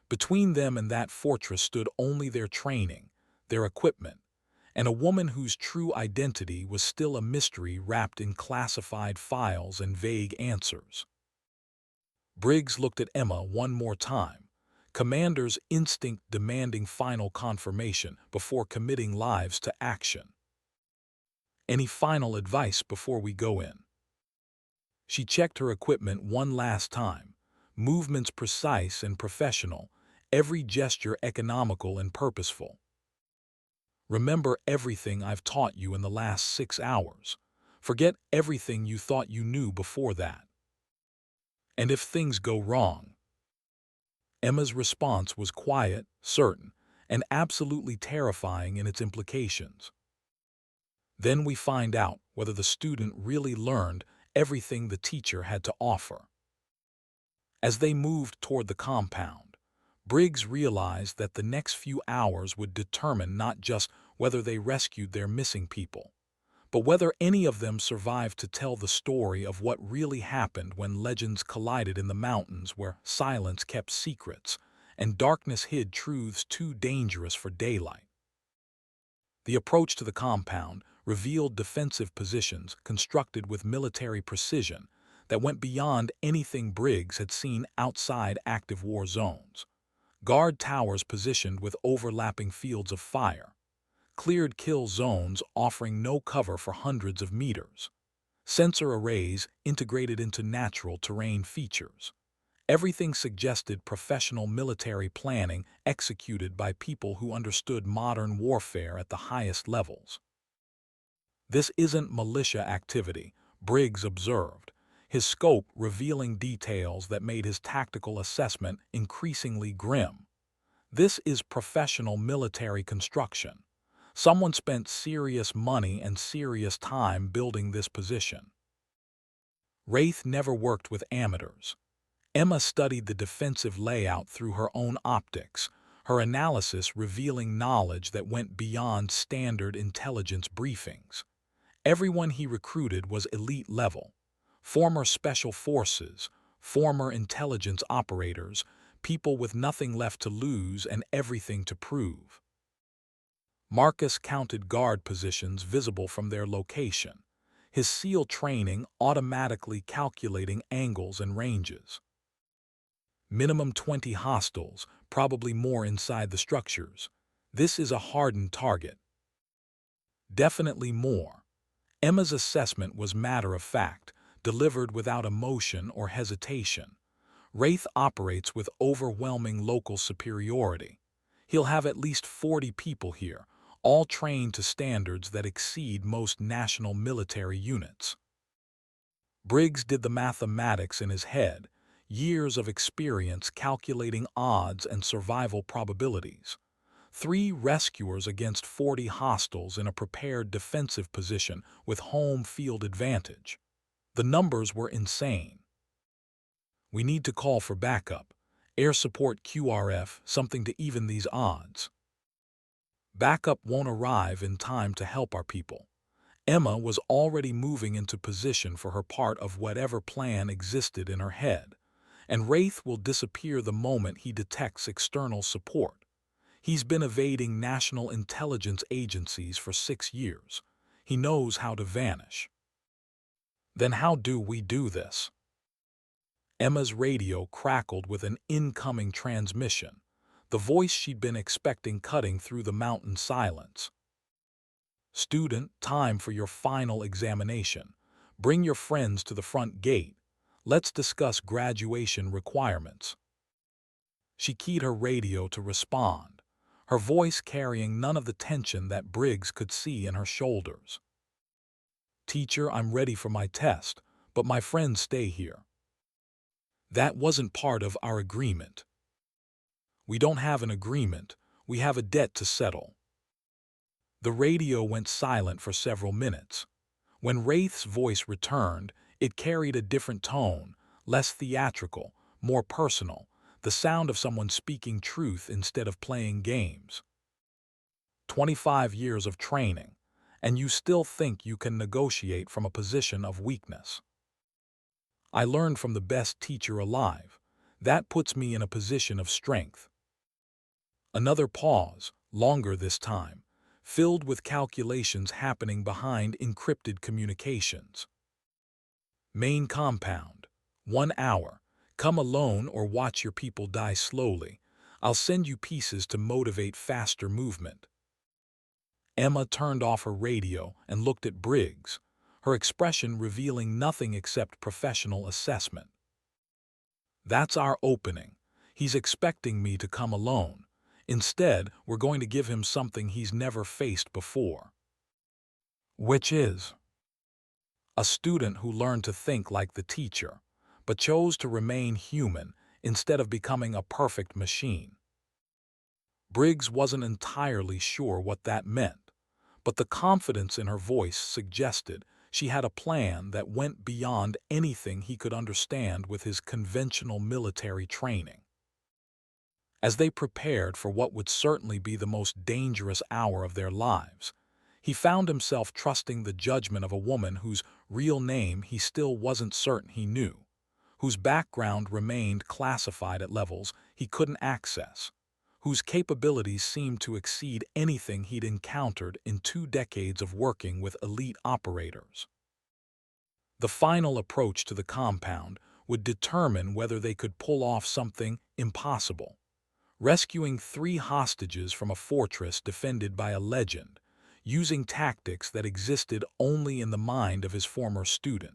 Between them and that fortress stood only their training, their equipment, and a woman whose true identity was still a mystery wrapped in classified files and vague answers. Briggs looked at Emma one more time, commander's instinct demanding final confirmation before committing lives to action. Any final advice before we go in? She checked her equipment one last time, movements precise and professional, every gesture economical and purposeful. Remember everything I've taught you in the last 6 hours. Forget everything you thought you knew before that. And if things go wrong? Emma's response was quiet, certain, and absolutely terrifying in its implications. Then we find out whether the student really learned everything the teacher had to offer. As they moved toward the compound, Briggs realized that the next few hours would determine not just whether they rescued their missing people, but whether any of them survived to tell the story of what really happened when legends collided in the mountains where silence kept secrets and darkness hid truths too dangerous for daylight. The approach to the compound revealed defensive positions constructed with military precision that went beyond anything Briggs had seen outside active war zones. Guard towers positioned with overlapping fields of fire, cleared kill zones offering no cover for hundreds of meters, sensor arrays integrated into natural terrain features. Everything suggested professional military planning executed by people who understood modern warfare at the highest levels. This isn't militia activity, Briggs observed, his scope revealing details that made his tactical assessment increasingly grim. This is professional military construction. Someone spent serious money and serious time building this position. Wraith never worked with amateurs. Emma studied the defensive layout through her own optics, her analysis revealing knowledge that went beyond standard intelligence briefings. Everyone he recruited was elite level. Former special forces, former intelligence operators, people with nothing left to lose and everything to prove. Marcus counted guard positions visible from their location, his SEAL training automatically calculating angles and ranges. Minimum 20 hostiles, probably more inside the structures. This is a hardened target. Definitely more. Emma's assessment was matter of fact, delivered without emotion or hesitation. Wraith operates with overwhelming local superiority. He'll have at least 40 people here, all trained to standards that exceed most national military units. Briggs did the mathematics in his head, years of experience calculating odds and survival probabilities. 3 rescuers against 40 hostiles in a prepared defensive position with home field advantage. The numbers were insane. We need to call for backup. Air support QRF, something to even these odds. Backup won't arrive in time to help our people. Emma was already moving into position for her part of whatever plan existed in her head, and Wraith will disappear the moment he detects external support. He's been evading national intelligence agencies for 6 years. He knows how to vanish. Then how do we do this? Emma's radio crackled with an incoming transmission, the voice she'd been expecting cutting through the mountain silence. Student, time for your final examination. Bring your friends to the front gate. Let's discuss graduation requirements. She keyed her radio to respond, her voice carrying none of the tension that Briggs could see in her shoulders. Teacher, I'm ready for my test, but my friends stay here. That wasn't part of our agreement. We don't have an agreement, we have a debt to settle. The radio went silent for several minutes. When Wraith's voice returned, it carried a different tone, less theatrical, more personal, the sound of someone speaking truth instead of playing games. 25 years of training, and you still think you can negotiate from a position of weakness. I learned from the best teacher alive. That puts me in a position of strength. Another pause, longer this time, filled with calculations happening behind encrypted communications. Main compound. 1 hour. Come alone or watch your people die slowly. I'll send you pieces to motivate faster movement. Emma turned off her radio and looked at Briggs, her expression revealing nothing except professional assessment. That's our opening. He's expecting me to come alone. Instead, we're going to give him something he's never faced before. Which is a student who learned to think like the teacher, but chose to remain human instead of becoming a perfect machine. Briggs wasn't entirely sure what that meant, but the confidence in her voice suggested she had a plan that went beyond anything he could understand with his conventional military training. As they prepared for what would certainly be the most dangerous hour of their lives, he found himself trusting the judgment of a woman whose real name he still wasn't certain he knew, whose background remained classified at levels he couldn't access, whose capabilities seemed to exceed anything he'd encountered in 2 decades of working with elite operators. The final approach to the compound would determine whether they could pull off something impossible: rescuing 3 hostages from a fortress defended by a legend, using tactics that existed only in the mind of his former student.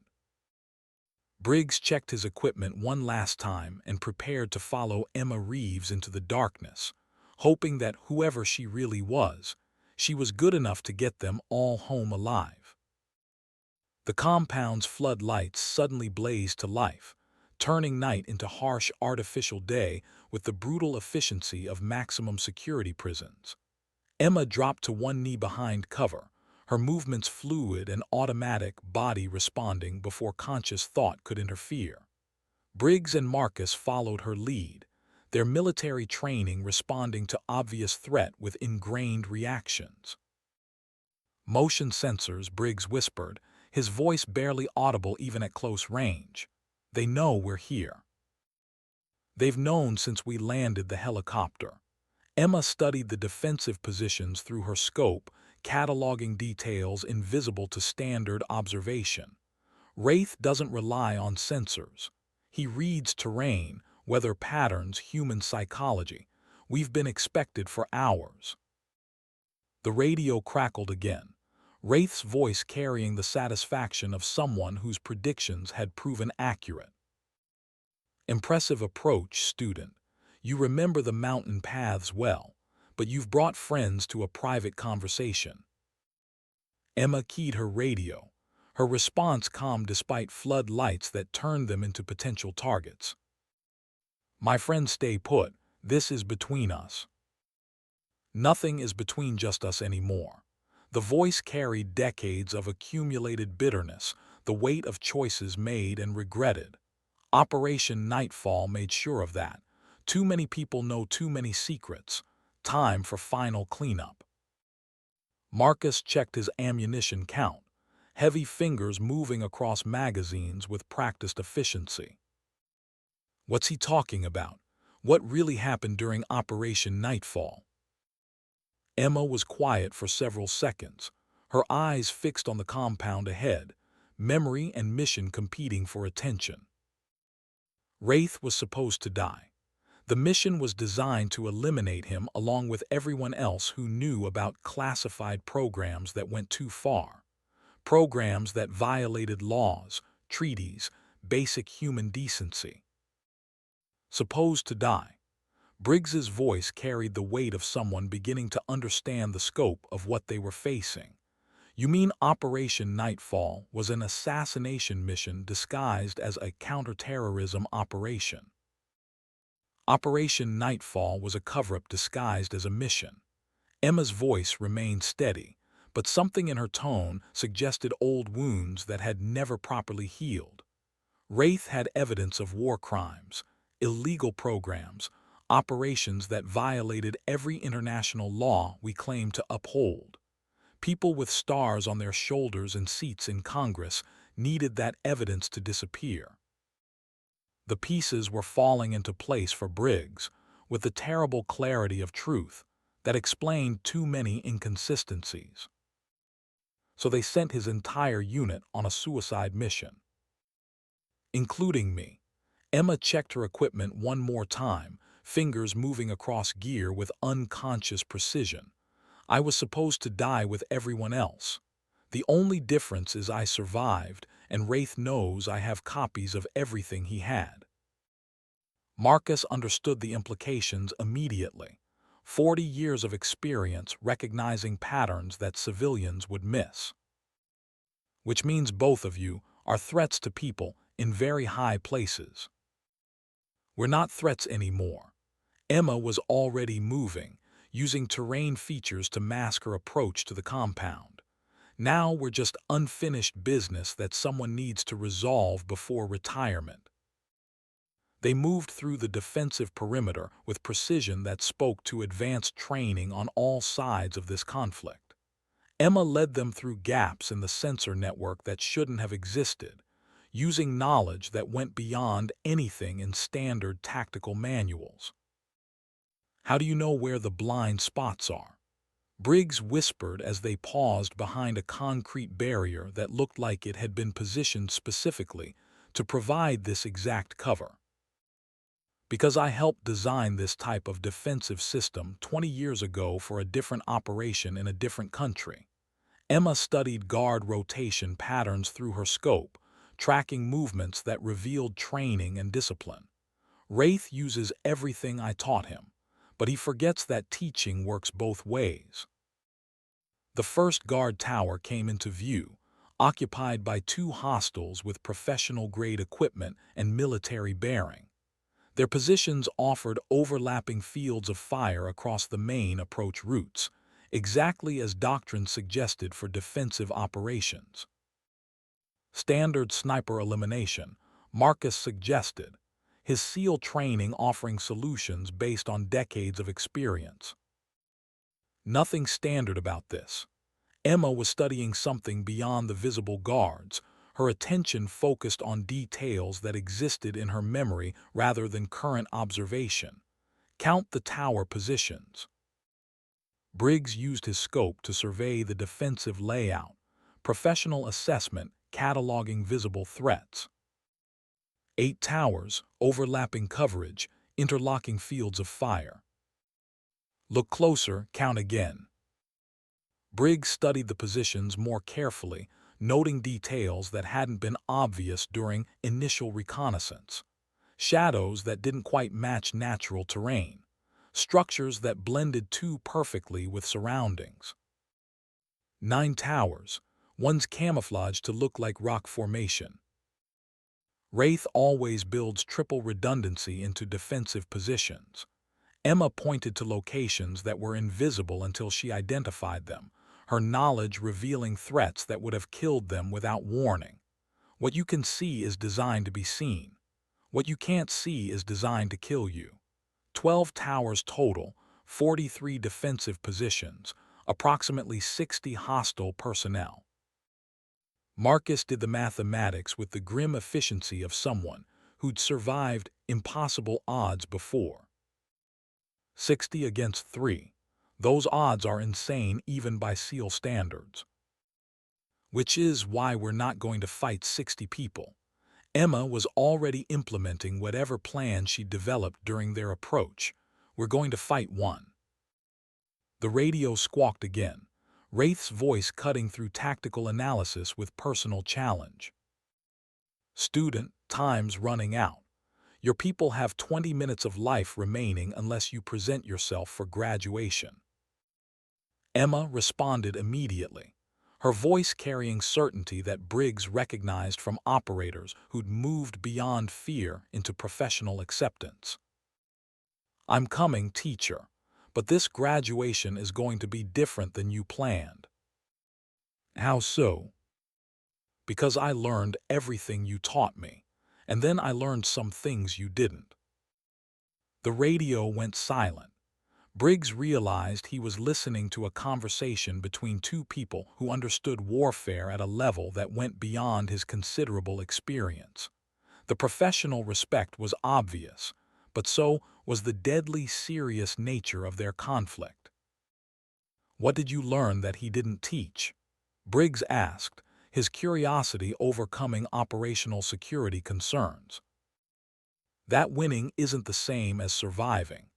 Briggs checked his equipment one last time and prepared to follow Emma Reeves into the darkness, hoping that whoever she really was, she was good enough to get them all home alive. The compound's floodlights suddenly blazed to life, turning night into harsh artificial day with the brutal efficiency of maximum security prisons. Emma dropped to one knee behind cover, her movements fluid and automatic, body responding before conscious thought could interfere. Briggs and Marcus followed her lead, their military training responding to obvious threat with ingrained reactions. "Motion sensors," Briggs whispered, his voice barely audible even at close range. "They know we're here." "They've known since we landed the helicopter." Emma studied the defensive positions through her scope, cataloging details invisible to standard observation. Wraith doesn't rely on sensors. He reads terrain, weather patterns, human psychology. We've been expected for hours. The radio crackled again, Wraith's voice carrying the satisfaction of someone whose predictions had proven accurate. "Impressive approach, student. You remember the mountain paths well, but you've brought friends to a private conversation." Emma keyed her radio, her response calm despite flood lights that turned them into potential targets. "My friends, stay put. This is between us." "Nothing is between just us anymore." The voice carried decades of accumulated bitterness, the weight of choices made and regretted. Operation Nightfall made sure of that. Too many people know too many secrets. Time for final cleanup. Marcus checked his ammunition count, heavy fingers moving across magazines with practiced efficiency. What's he talking about? What really happened during Operation Nightfall? Emma was quiet for several seconds, her eyes fixed on the compound ahead, memory and mission competing for attention. Wraith was supposed to die. The mission was designed to eliminate him along with everyone else who knew about classified programs that went too far. Programs that violated laws, treaties, basic human decency. Supposed to die. Briggs's voice carried the weight of someone beginning to understand the scope of what they were facing. "You mean Operation Nightfall was an assassination mission disguised as a counterterrorism operation?" Operation Nightfall was a cover-up disguised as a mission. Emma's voice remained steady, but something in her tone suggested old wounds that had never properly healed. Wraith had evidence of war crimes, illegal programs, operations that violated every international law we claim to uphold. People with stars on their shoulders and seats in Congress needed that evidence to disappear. The pieces were falling into place for Briggs, with the terrible clarity of truth that explained too many inconsistencies. So they sent his entire unit on a suicide mission. Including me. Emma checked her equipment one more time, fingers moving across gear with unconscious precision. "I was supposed to die with everyone else. The only difference is I survived, and Wraith knows I have copies of everything he had." Marcus understood the implications immediately. 40 years of experience recognizing patterns that civilians would miss. "Which means both of you are threats to people in very high places." "We're not threats anymore." Emma was already moving, using terrain features to mask her approach to the compound. "Now we're just unfinished business that someone needs to resolve before retirement." They moved through the defensive perimeter with precision that spoke to advanced training on all sides of this conflict. Emma led them through gaps in the sensor network that shouldn't have existed, using knowledge that went beyond anything in standard tactical manuals. How do you know where the blind spots are? Briggs whispered as they paused behind a concrete barrier that looked like it had been positioned specifically to provide this exact cover. Because I helped design this type of defensive system 20 years ago for a different operation in a different country. Emma studied guard rotation patterns through her scope, tracking movements that revealed training and discipline. Wraith uses everything I taught him, but he forgets that teaching works both ways. The first guard tower came into view, occupied by two hostiles with professional-grade equipment and military bearing. Their positions offered overlapping fields of fire across the main approach routes, exactly as doctrine suggested for defensive operations. Standard sniper elimination, Marcus suggested, his SEAL training offering solutions based on decades of experience. Nothing standard about this. Emma was studying something beyond the visible guards, her attention focused on details that existed in her memory rather than current observation. Count the tower positions. Briggs used his scope to survey the defensive layout, professional assessment cataloging visible threats. 8 towers, overlapping coverage, interlocking fields of fire. Look closer, count again. Briggs studied the positions more carefully, noting details that hadn't been obvious during initial reconnaissance. Shadows that didn't quite match natural terrain. Structures that blended too perfectly with surroundings. 9 towers, one's camouflaged to look like rock formation. Wraith always builds triple redundancy into defensive positions. Emma pointed to locations that were invisible until she identified them, her knowledge revealing threats that would have killed them without warning. What you can see is designed to be seen. What you can't see is designed to kill you. 12 towers total, 43 defensive positions, approximately 60 hostile personnel. Marcus did the mathematics with the grim efficiency of someone who'd survived impossible odds before. 60 against 3. Those odds are insane even by SEAL standards. Which is why we're not going to fight 60 people. Emma was already implementing whatever plan she developed during their approach. We're going to fight one. The radio squawked again, Wraith's voice cutting through tactical analysis with personal challenge. Student, time's running out. Your people have 20 minutes of life remaining unless you present yourself for graduation. Emma responded immediately, her voice carrying certainty that Briggs recognized from operators who'd moved beyond fear into professional acceptance. I'm coming, teacher, but this graduation is going to be different than you planned. How so? Because I learned everything you taught me, and then I learned some things you didn't. The radio went silent. Briggs realized he was listening to a conversation between two people who understood warfare at a level that went beyond his considerable experience. The professional respect was obvious, but so was the deadly serious nature of their conflict. What did you learn that he didn't teach? Briggs asked, his curiosity overcoming operational security concerns. That winning isn't the same as surviving.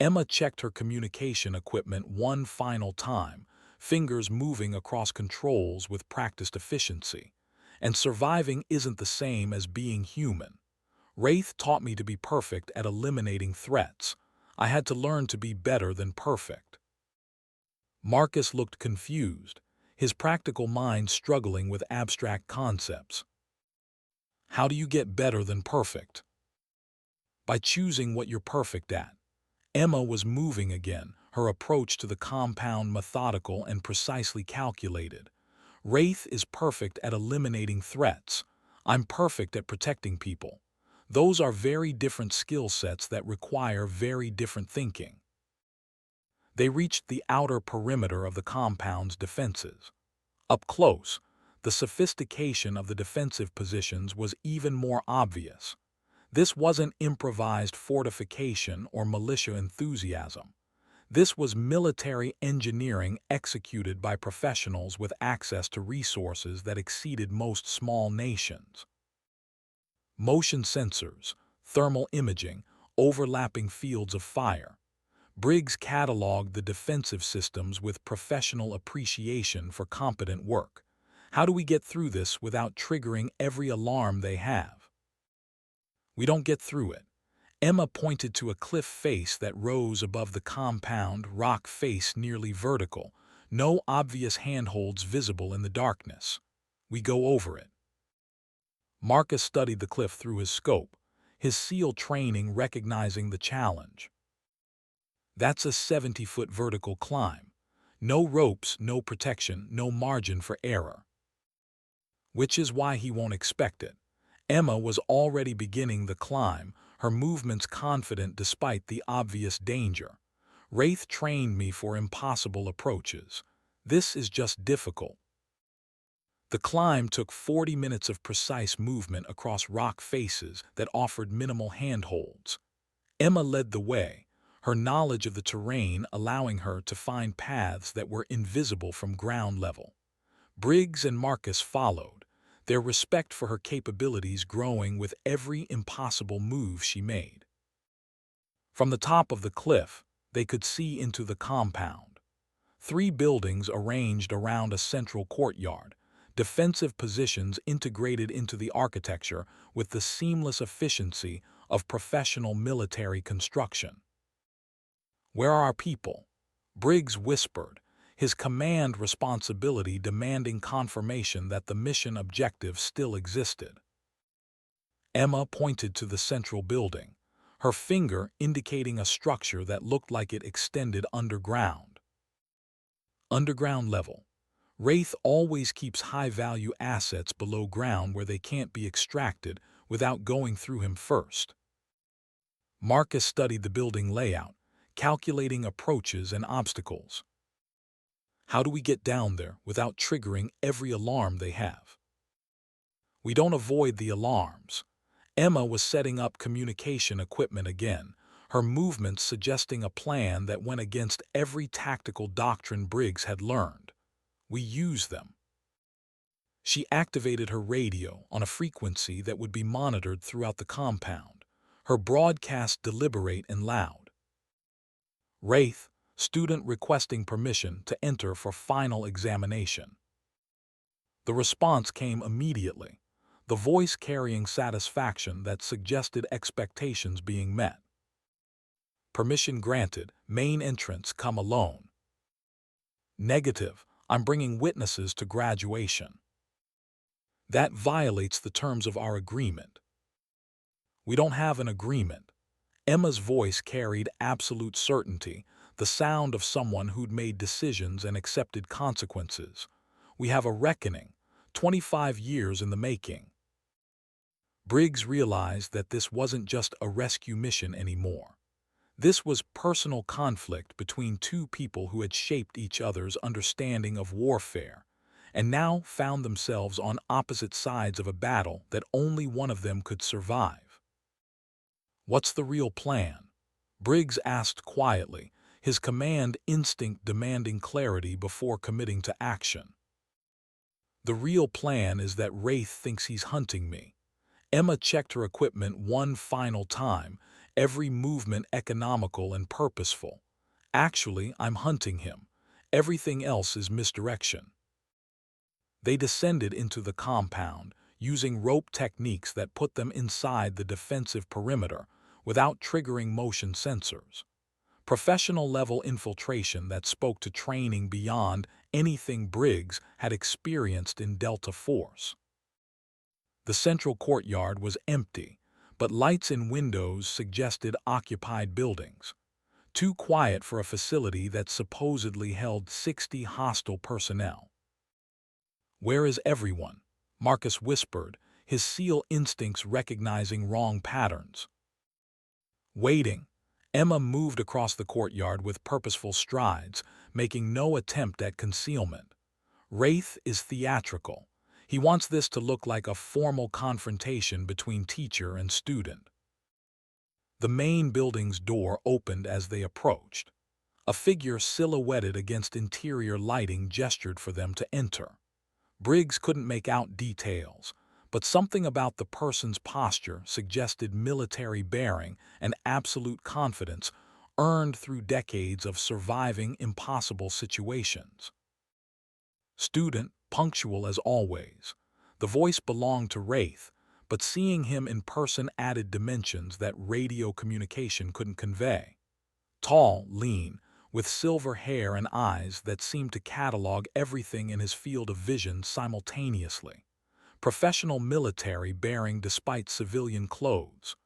Emma checked her communication equipment one final time, fingers moving across controls with practiced efficiency. And surviving isn't the same as being human. Wraith taught me to be perfect at eliminating threats. I had to learn to be better than perfect. Marcus looked confused, his practical mind struggling with abstract concepts. How do you get better than perfect? By choosing what you're perfect at. Emma was moving again, her approach to the compound methodical and precisely calculated. Wraith is perfect at eliminating threats. I'm perfect at protecting people. Those are very different skill sets that require very different thinking. They reached the outer perimeter of the compound's defenses. Up close, the sophistication of the defensive positions was even more obvious. This wasn't improvised fortification or militia enthusiasm. This was military engineering executed by professionals with access to resources that exceeded most small nations. Motion sensors, thermal imaging, overlapping fields of fire. Briggs cataloged the defensive systems with professional appreciation for competent work. How do we get through this without triggering every alarm they have? We don't get through it. Emma pointed to a cliff face that rose above the compound, rock face nearly vertical, no obvious handholds visible in the darkness. We go over it. Marcus studied the cliff through his scope, his SEAL training recognizing the challenge. That's a 70-foot vertical climb. No ropes, no protection, no margin for error. Which is why he won't expect it. Emma was already beginning the climb, her movements confident despite the obvious danger. Wraith trained me for impossible approaches. This is just difficult. The climb took 40 minutes of precise movement across rock faces that offered minimal handholds. Emma led the way, her knowledge of the terrain allowing her to find paths that were invisible from ground level. Briggs and Marcus followed, their respect for her capabilities growing with every impossible move she made. From the top of the cliff, they could see into the compound. 3 buildings arranged around a central courtyard, defensive positions integrated into the architecture with the seamless efficiency of professional military construction. "Where are our people?" Briggs whispered, his command responsibility demanding confirmation that the mission objective still existed. Emma pointed to the central building, her finger indicating a structure that looked like it extended underground. Underground level. Wraith always keeps high-value assets below ground where they can't be extracted without going through him first. Marcus studied the building layout, calculating approaches and obstacles. How do we get down there without triggering every alarm they have? We don't avoid the alarms. Emma was setting up communication equipment again, her movements suggesting a plan that went against every tactical doctrine Briggs had learned. We use them. She activated her radio on a frequency that would be monitored throughout the compound, her broadcast deliberate and loud. Wraith, student requesting permission to enter for final examination. The response came immediately, the voice carrying satisfaction that suggested expectations being met. Permission granted, main entrance come alone. Negative, I'm bringing witnesses to graduation. That violates the terms of our agreement. We don't have an agreement. Emma's voice carried absolute certainty, the sound of someone who'd made decisions and accepted consequences. We have a reckoning, 25 years in the making. Briggs realized that this wasn't just a rescue mission anymore. This was personal conflict between 2 people who had shaped each other's understanding of warfare, and now found themselves on opposite sides of a battle that only one of them could survive. What's the real plan? Briggs asked quietly, his command instinct demanding clarity before committing to action. The real plan is that Wraith thinks he's hunting me. Emma checked her equipment one final time, every movement economical and purposeful. Actually, I'm hunting him. Everything else is misdirection. They descended into the compound, using rope techniques that put them inside the defensive perimeter without triggering motion sensors. Professional-level infiltration that spoke to training beyond anything Briggs had experienced in Delta Force. The central courtyard was empty, but lights in windows suggested occupied buildings. Too quiet for a facility that supposedly held 60 hostile personnel. "Where is everyone?" Marcus whispered, his SEAL instincts recognizing wrong patterns. "Waiting." Emma moved across the courtyard with purposeful strides, making no attempt at concealment. Wraith is theatrical. He wants this to look like a formal confrontation between teacher and student. The main building's door opened as they approached. A figure silhouetted against interior lighting gestured for them to enter. Briggs couldn't make out details, but something about the person's posture suggested military bearing and absolute confidence earned through decades of surviving impossible situations. Student, punctual as always. The voice belonged to Wraith, but seeing him in person added dimensions that radio communication couldn't convey. Tall, lean, with silver hair and eyes that seemed to catalog everything in his field of vision simultaneously. Professional military bearing despite civilian clothes.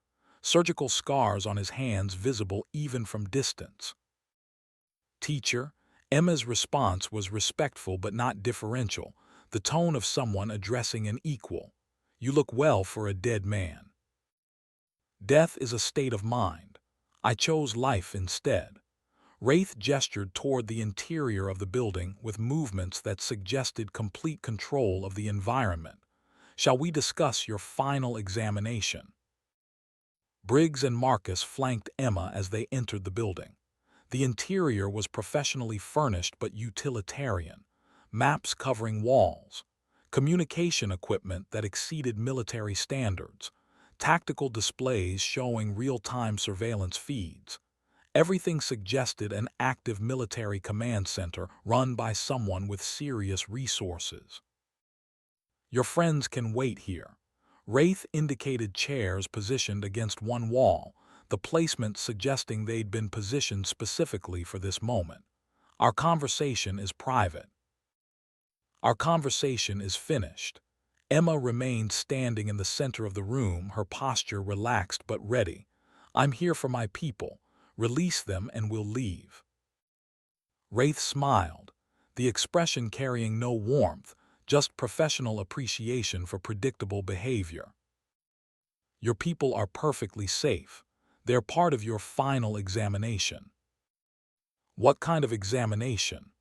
Surgical scars on his hands visible even from distance. Teacher, Emma's response was respectful but not differential, the tone of someone addressing an equal. You look well for a dead man. Death is a state of mind. I chose life instead. Wraith gestured toward the interior of the building with movements that suggested complete control of the environment. Shall we discuss your final examination? Briggs and Marcus flanked Emma as they entered the building. The interior was professionally furnished but utilitarian. Maps covering walls. Communication equipment that exceeded military standards. Tactical displays showing real-time surveillance feeds. Everything suggested an active military command center run by someone with serious resources. Your friends can wait here. Wraith indicated chairs positioned against one wall, the placement suggesting they'd been positioned specifically for this moment. Our conversation is private. Our conversation is finished. Emma remained standing in the center of the room, her posture relaxed but ready. I'm here for my people. Release them and we'll leave. Wraith smiled, the expression carrying no warmth, just professional appreciation for predictable behavior. Your people are perfectly safe. They're part of your final examination. What kind of examination?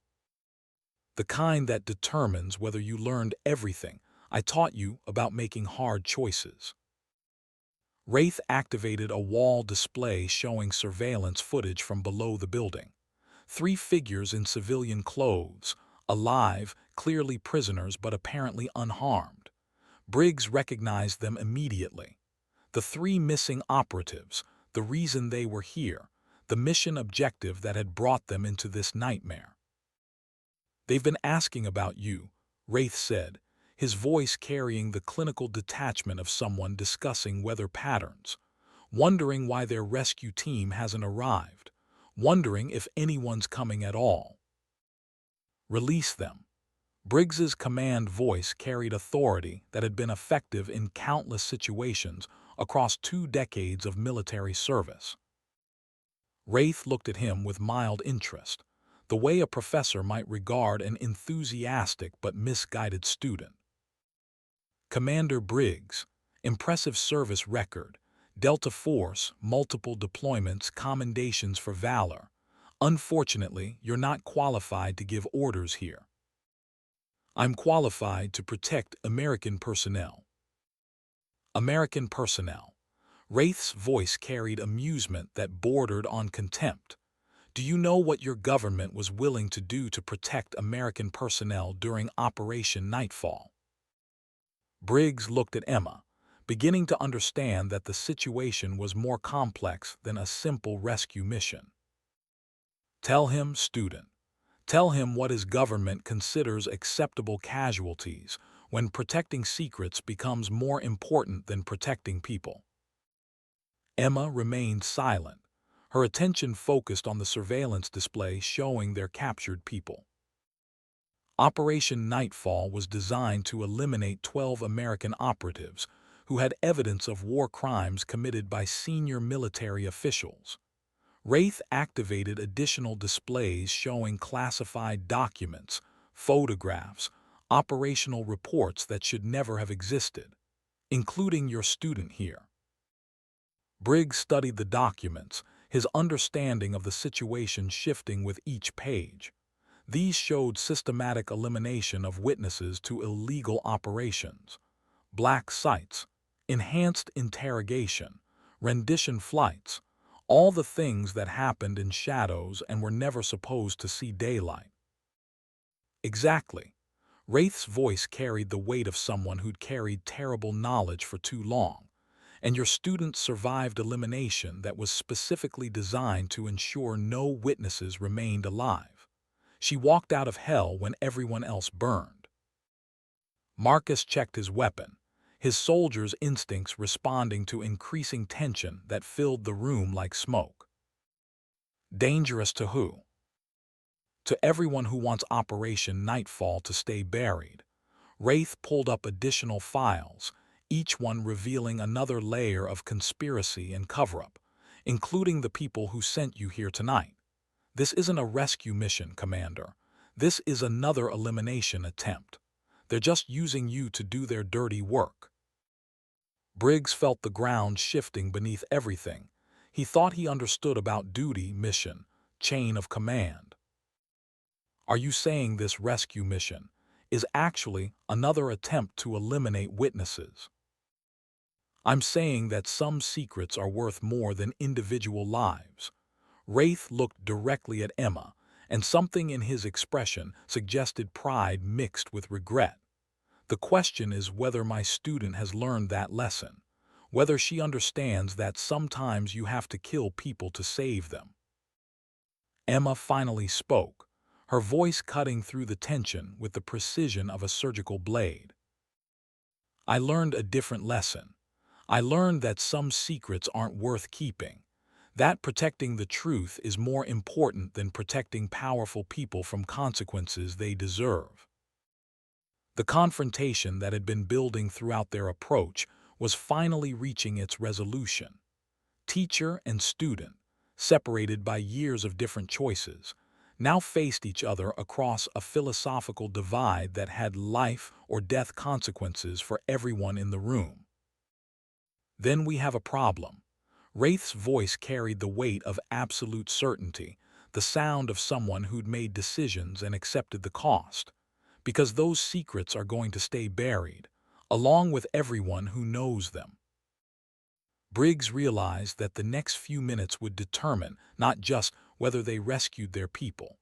The kind that determines whether you learned everything I taught you about making hard choices. Wraith activated a wall display showing surveillance footage from below the building. 3 figures in civilian clothes, alive, clearly prisoners but apparently unharmed. Briggs recognized them immediately. The 3 missing operatives, the reason they were here, the mission objective that had brought them into this nightmare. They've been asking about you, Wraith said, his voice carrying the clinical detachment of someone discussing weather patterns, wondering why their rescue team hasn't arrived, wondering if anyone's coming at all. Release them. Briggs's command voice carried authority that had been effective in countless situations across 2 decades of military service. Wraith looked at him with mild interest, the way a professor might regard an enthusiastic but misguided student. Commander Briggs, impressive service record, Delta Force, multiple deployments, commendations for valor. Unfortunately, you're not qualified to give orders here. I'm qualified to protect American personnel. American personnel. Wraith's voice carried amusement that bordered on contempt. Do you know what your government was willing to do to protect American personnel during Operation Nightfall? Briggs looked at Emma, beginning to understand that the situation was more complex than a simple rescue mission. Tell him, student. Tell him what his government considers acceptable casualties when protecting secrets becomes more important than protecting people. Emma remained silent, her attention focused on the surveillance display showing their captured people. Operation Nightfall was designed to eliminate 12 American operatives who had evidence of war crimes committed by senior military officials. Wraith activated additional displays showing classified documents, photographs, operational reports that should never have existed, including your student here. Briggs studied the documents, his understanding of the situation shifting with each page. These showed systematic elimination of witnesses to illegal operations, black sites, enhanced interrogation, rendition flights, all the things that happened in shadows and were never supposed to see daylight. Exactly. Wraith's voice carried the weight of someone who'd carried terrible knowledge for too long, and your student survived elimination that was specifically designed to ensure no witnesses remained alive. She walked out of hell when everyone else burned. Marcus checked his weapon, his soldier's instincts responding to increasing tension that filled the room like smoke. Dangerous to who? To everyone who wants Operation Nightfall to stay buried. Wraith pulled up additional files, each one revealing another layer of conspiracy and cover-up, including the people who sent you here tonight. This isn't a rescue mission, Commander. This is another elimination attempt. They're just using you to do their dirty work. Briggs felt the ground shifting beneath everything. He thought he understood about duty, mission, chain of command. Are you saying this rescue mission is actually another attempt to eliminate witnesses? I'm saying that some secrets are worth more than individual lives. Wraith looked directly at Emma, and something in his expression suggested pride mixed with regret. The question is whether my student has learned that lesson, whether she understands that sometimes you have to kill people to save them. Emma finally spoke, her voice cutting through the tension with the precision of a surgical blade. I learned a different lesson. I learned that some secrets aren't worth keeping, that protecting the truth is more important than protecting powerful people from consequences they deserve. The confrontation that had been building throughout their approach was finally reaching its resolution. Teacher and student, separated by years of different choices, now faced each other across a philosophical divide that had life or death consequences for everyone in the room. Then we have a problem. Wraith's voice carried the weight of absolute certainty, the sound of someone who'd made decisions and accepted the cost. Because those secrets are going to stay buried, along with everyone who knows them. Briggs realized that the next few minutes would determine not just whether they rescued their people,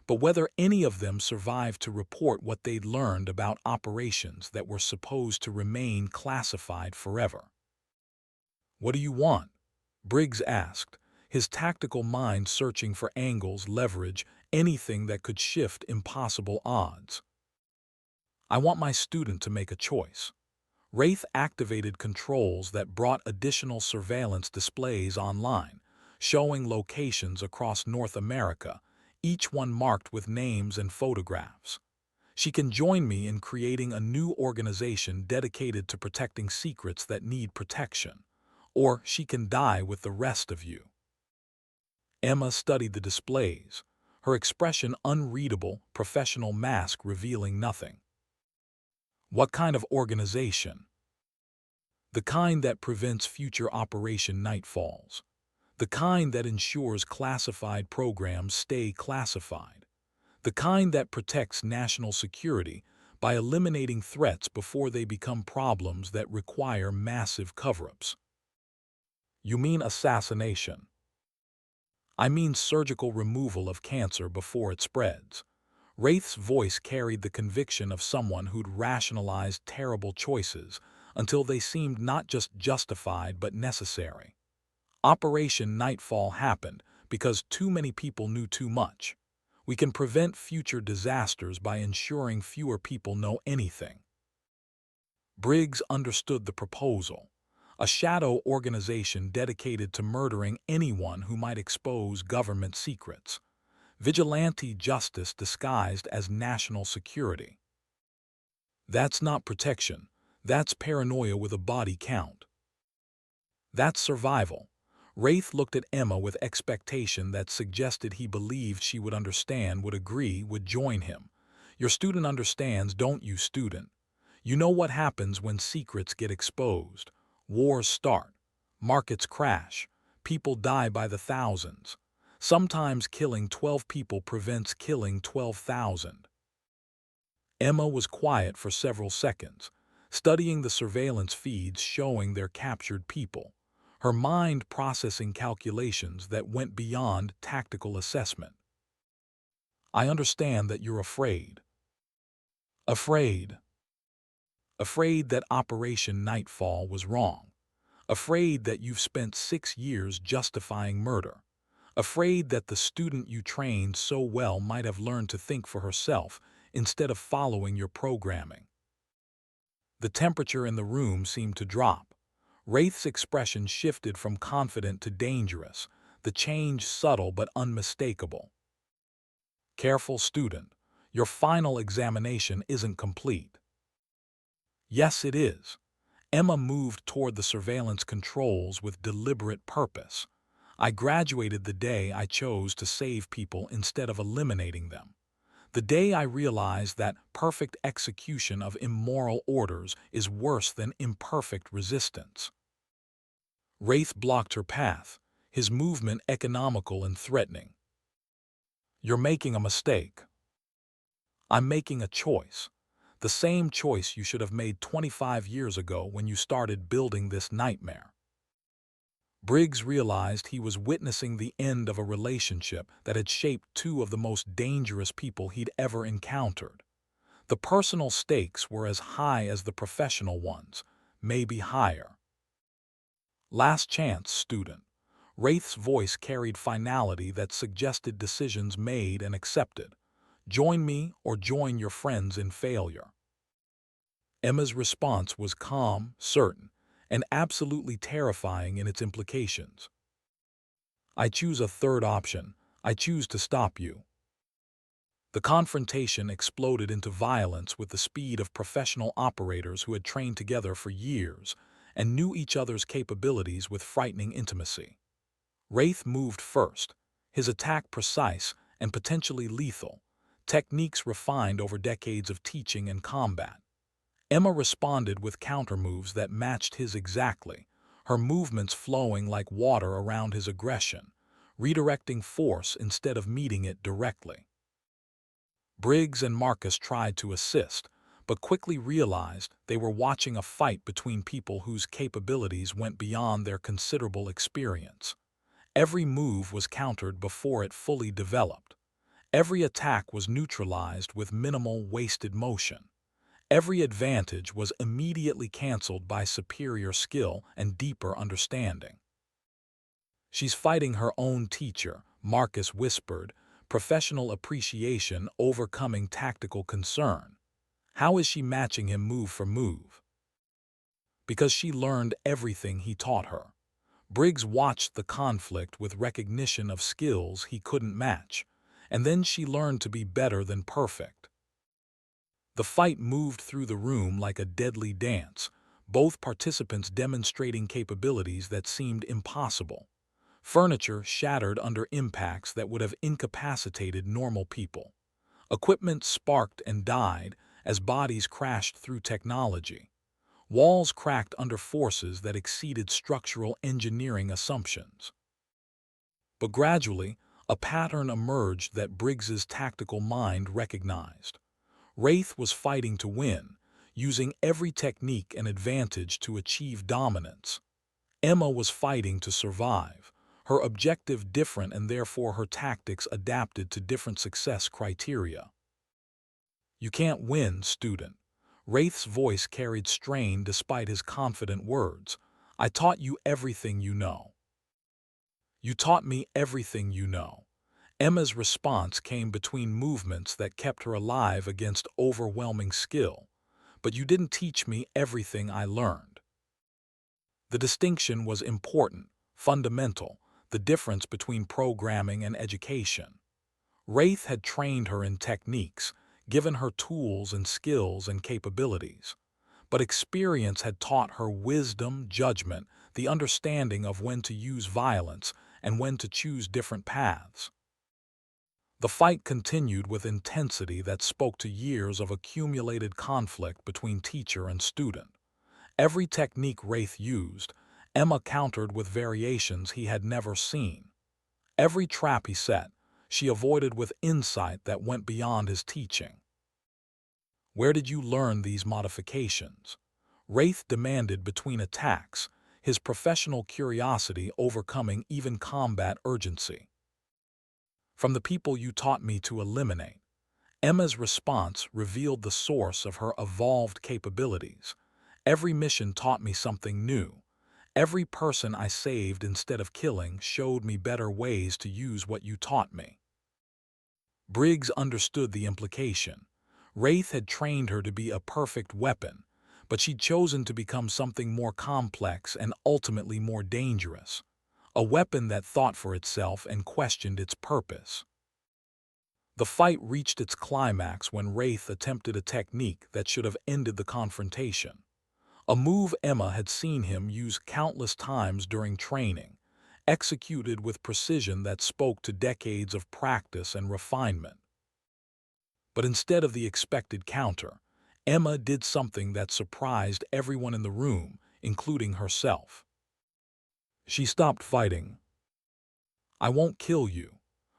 but whether any of them survived to report what they'd learned about operations that were supposed to remain classified forever. What do you want? Briggs asked, his tactical mind searching for angles, leverage, anything that could shift impossible odds. I want my student to make a choice. Wraith activated controls that brought additional surveillance displays online, showing locations across North America, each one marked with names and photographs. She can join me in creating a new organization dedicated to protecting secrets that need protection, or she can die with the rest of you. Emma studied the displays, her expression unreadable, professional mask revealing nothing. What kind of organization? The kind that prevents future Operation Nightfalls. The kind that ensures classified programs stay classified. The kind that protects national security by eliminating threats before they become problems that require massive cover-ups. You mean assassination? I mean surgical removal of cancer before it spreads. Wraith's voice carried the conviction of someone who'd rationalized terrible choices until they seemed not just justified but necessary. Operation Nightfall happened because too many people knew too much. We can prevent future disasters by ensuring fewer people know anything. Briggs understood the proposal. A shadow organization dedicated to murdering anyone who might expose government secrets. Vigilante justice disguised as national security. That's not protection. That's paranoia with a body count. That's survival. Wraith looked at Emma with expectation that suggested he believed she would understand, would agree, would join him. Your student understands, don't you, student? You know what happens when secrets get exposed. Wars start. Markets crash. People die by the thousands. Sometimes killing 12 people prevents killing 12,000. Emma was quiet for several seconds, studying the surveillance feeds showing their captured people. her mind processing calculations that went beyond tactical assessment. I understand that you're afraid. Afraid. Afraid that Operation Nightfall was wrong. Afraid that you've spent 6 years justifying murder. Afraid that the student you trained so well might have learned to think for herself instead of following your programming. The temperature in the room seemed to drop. Wraith's expression shifted from confident to dangerous, the change subtle but unmistakable. Careful student, your final examination isn't complete. Yes, it is. Emma moved toward the surveillance controls with deliberate purpose. I graduated the day I chose to save people instead of eliminating them. The day I realized that perfect execution of immoral orders is worse than imperfect resistance. Wraith blocked her path, his movement economical and threatening. You're making a mistake. I'm making a choice. The same choice you should have made 25 years ago when you started building this nightmare. Briggs realized he was witnessing the end of a relationship that had shaped two of the most dangerous people he'd ever encountered. The personal stakes were as high as the professional ones, maybe higher. Last chance, student. Wraith's voice carried finality that suggested decisions made and accepted. Join me or join your friends in failure. Emma's response was calm, certain, and absolutely terrifying in its implications. I choose a third option. I choose to stop you. The confrontation exploded into violence with the speed of professional operators who had trained together for years and knew each other's capabilities with frightening intimacy. Wraith moved first, his attack precise and potentially lethal, techniques refined over decades of teaching and combat. Emma responded with countermoves that matched his exactly, her movements flowing like water around his aggression, redirecting force instead of meeting it directly. Briggs and Marcus tried to assist, but quickly realized they were watching a fight between people whose capabilities went beyond their considerable experience. Every move was countered before it fully developed. Every attack was neutralized with minimal wasted motion. Every advantage was immediately canceled by superior skill and deeper understanding. She's fighting her own teacher, Marcus whispered, professional appreciation overcoming tactical concern. How is she matching him move for move? Because she learned everything he taught her. Briggs watched the conflict with recognition of skills he couldn't match, and then she learned to be better than perfect. The fight moved through the room like a deadly dance, both participants demonstrating capabilities that seemed impossible. Furniture shattered under impacts that would have incapacitated normal people. Equipment sparked and died as bodies crashed through technology. Walls cracked under forces that exceeded structural engineering assumptions. But gradually, a pattern emerged that Briggs's tactical mind recognized. Wraith was fighting to win, using every technique and advantage to achieve dominance. Emma was fighting to survive, her objective different and therefore her tactics adapted to different success criteria. You can't win, student. Wraith's voice carried strain despite his confident words. I taught you everything you know. You taught me everything you know. Emma's response came between movements that kept her alive against overwhelming skill. But you didn't teach me everything I learned. The distinction was important, fundamental, the difference between programming and education. Wraith had trained her in techniques, given her tools and skills and capabilities. But experience had taught her wisdom, judgment, the understanding of when to use violence and when to choose different paths. The fight continued with intensity that spoke to years of accumulated conflict between teacher and student. Every technique Wraith used, Emma countered with variations he had never seen. Every trap he set, she avoided with insight that went beyond his teaching. Where did you learn these modifications? Wraith demanded between attacks, his professional curiosity overcoming even combat urgency. From the people you taught me to eliminate. Emma's response revealed the source of her evolved capabilities. Every mission taught me something new. Every person I saved instead of killing showed me better ways to use what you taught me. Briggs understood the implication. Wraith had trained her to be a perfect weapon, but she'd chosen to become something more complex and ultimately more dangerous. A weapon that thought for itself and questioned its purpose. The fight reached its climax when Wraith attempted a technique that should have ended the confrontation. A move Emma had seen him use countless times during training, executed with precision that spoke to decades of practice and refinement. But instead of the expected counter, Emma did something that surprised everyone in the room, including herself. She stopped fighting. "I won't kill you."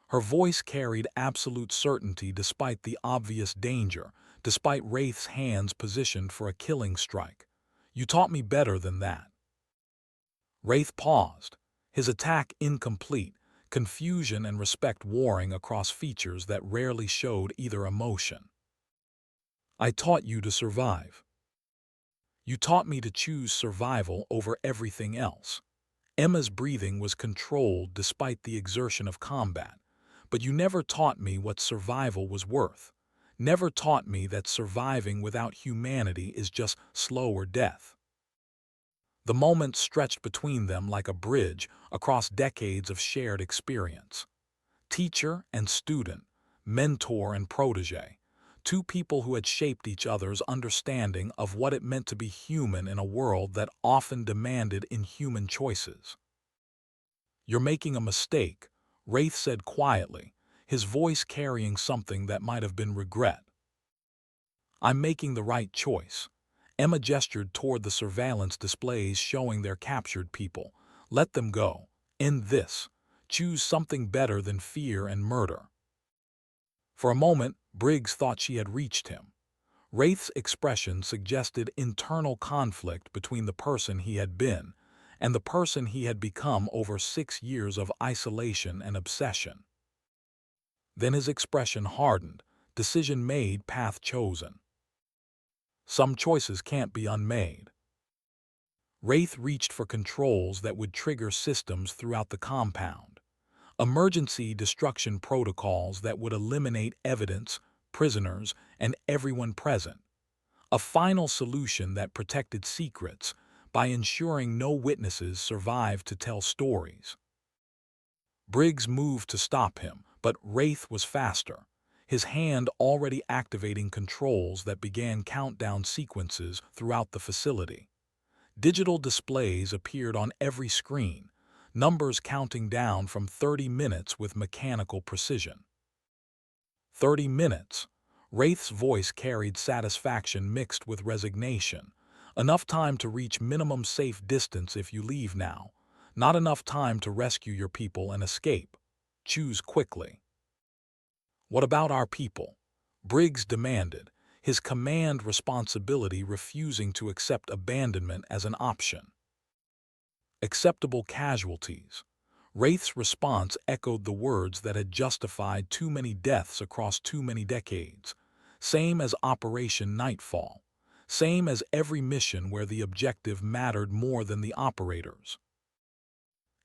Her voice carried absolute certainty despite the obvious danger, despite Wraith's hands positioned for a killing strike. "You taught me better than that." Wraith paused, his attack incomplete, confusion and respect warring across features that rarely showed either emotion. "I taught you to survive. You taught me to choose survival over everything else." Emma's breathing was controlled despite the exertion of combat. "But you never taught me what survival was worth. Never taught me that surviving without humanity is just slower death." The moment stretched between them like a bridge across decades of shared experience. Teacher and student, mentor and protege, two people who had shaped each other's understanding of what it meant to be human in a world that often demanded inhuman choices. "You're making a mistake," Wraith said quietly, his voice carrying something that might have been regret. "I'm making the right choice." Emma gestured toward the surveillance displays showing their captured people. "Let them go. End this. Choose something better than fear and murder." For a moment, Briggs thought she had reached him. Wraith's expression suggested internal conflict between the person he had been and the person he had become over 6 years of isolation and obsession. Then his expression hardened, decision made, path chosen. Some choices can't be unmade. Wraith reached for controls that would trigger systems throughout the compound. Emergency destruction protocols that would eliminate evidence, prisoners, and everyone present. A final solution that protected secrets by ensuring no witnesses survived to tell stories. Briggs moved to stop him, but Wraith was faster, his hand already activating controls that began countdown sequences throughout the facility. Digital displays appeared on every screen, numbers counting down from 30 minutes with mechanical precision. 30 minutes. Wraith's voice carried satisfaction mixed with resignation. Enough time to reach minimum safe distance if you leave now. Not enough time to rescue your people and escape. Choose quickly. "What about our people?" Briggs demanded, his command responsibility refusing to accept abandonment as an option. "Acceptable casualties." Wraith's response echoed the words that had justified too many deaths across too many decades. Same as Operation Nightfall. Same as every mission where the objective mattered more than the operators.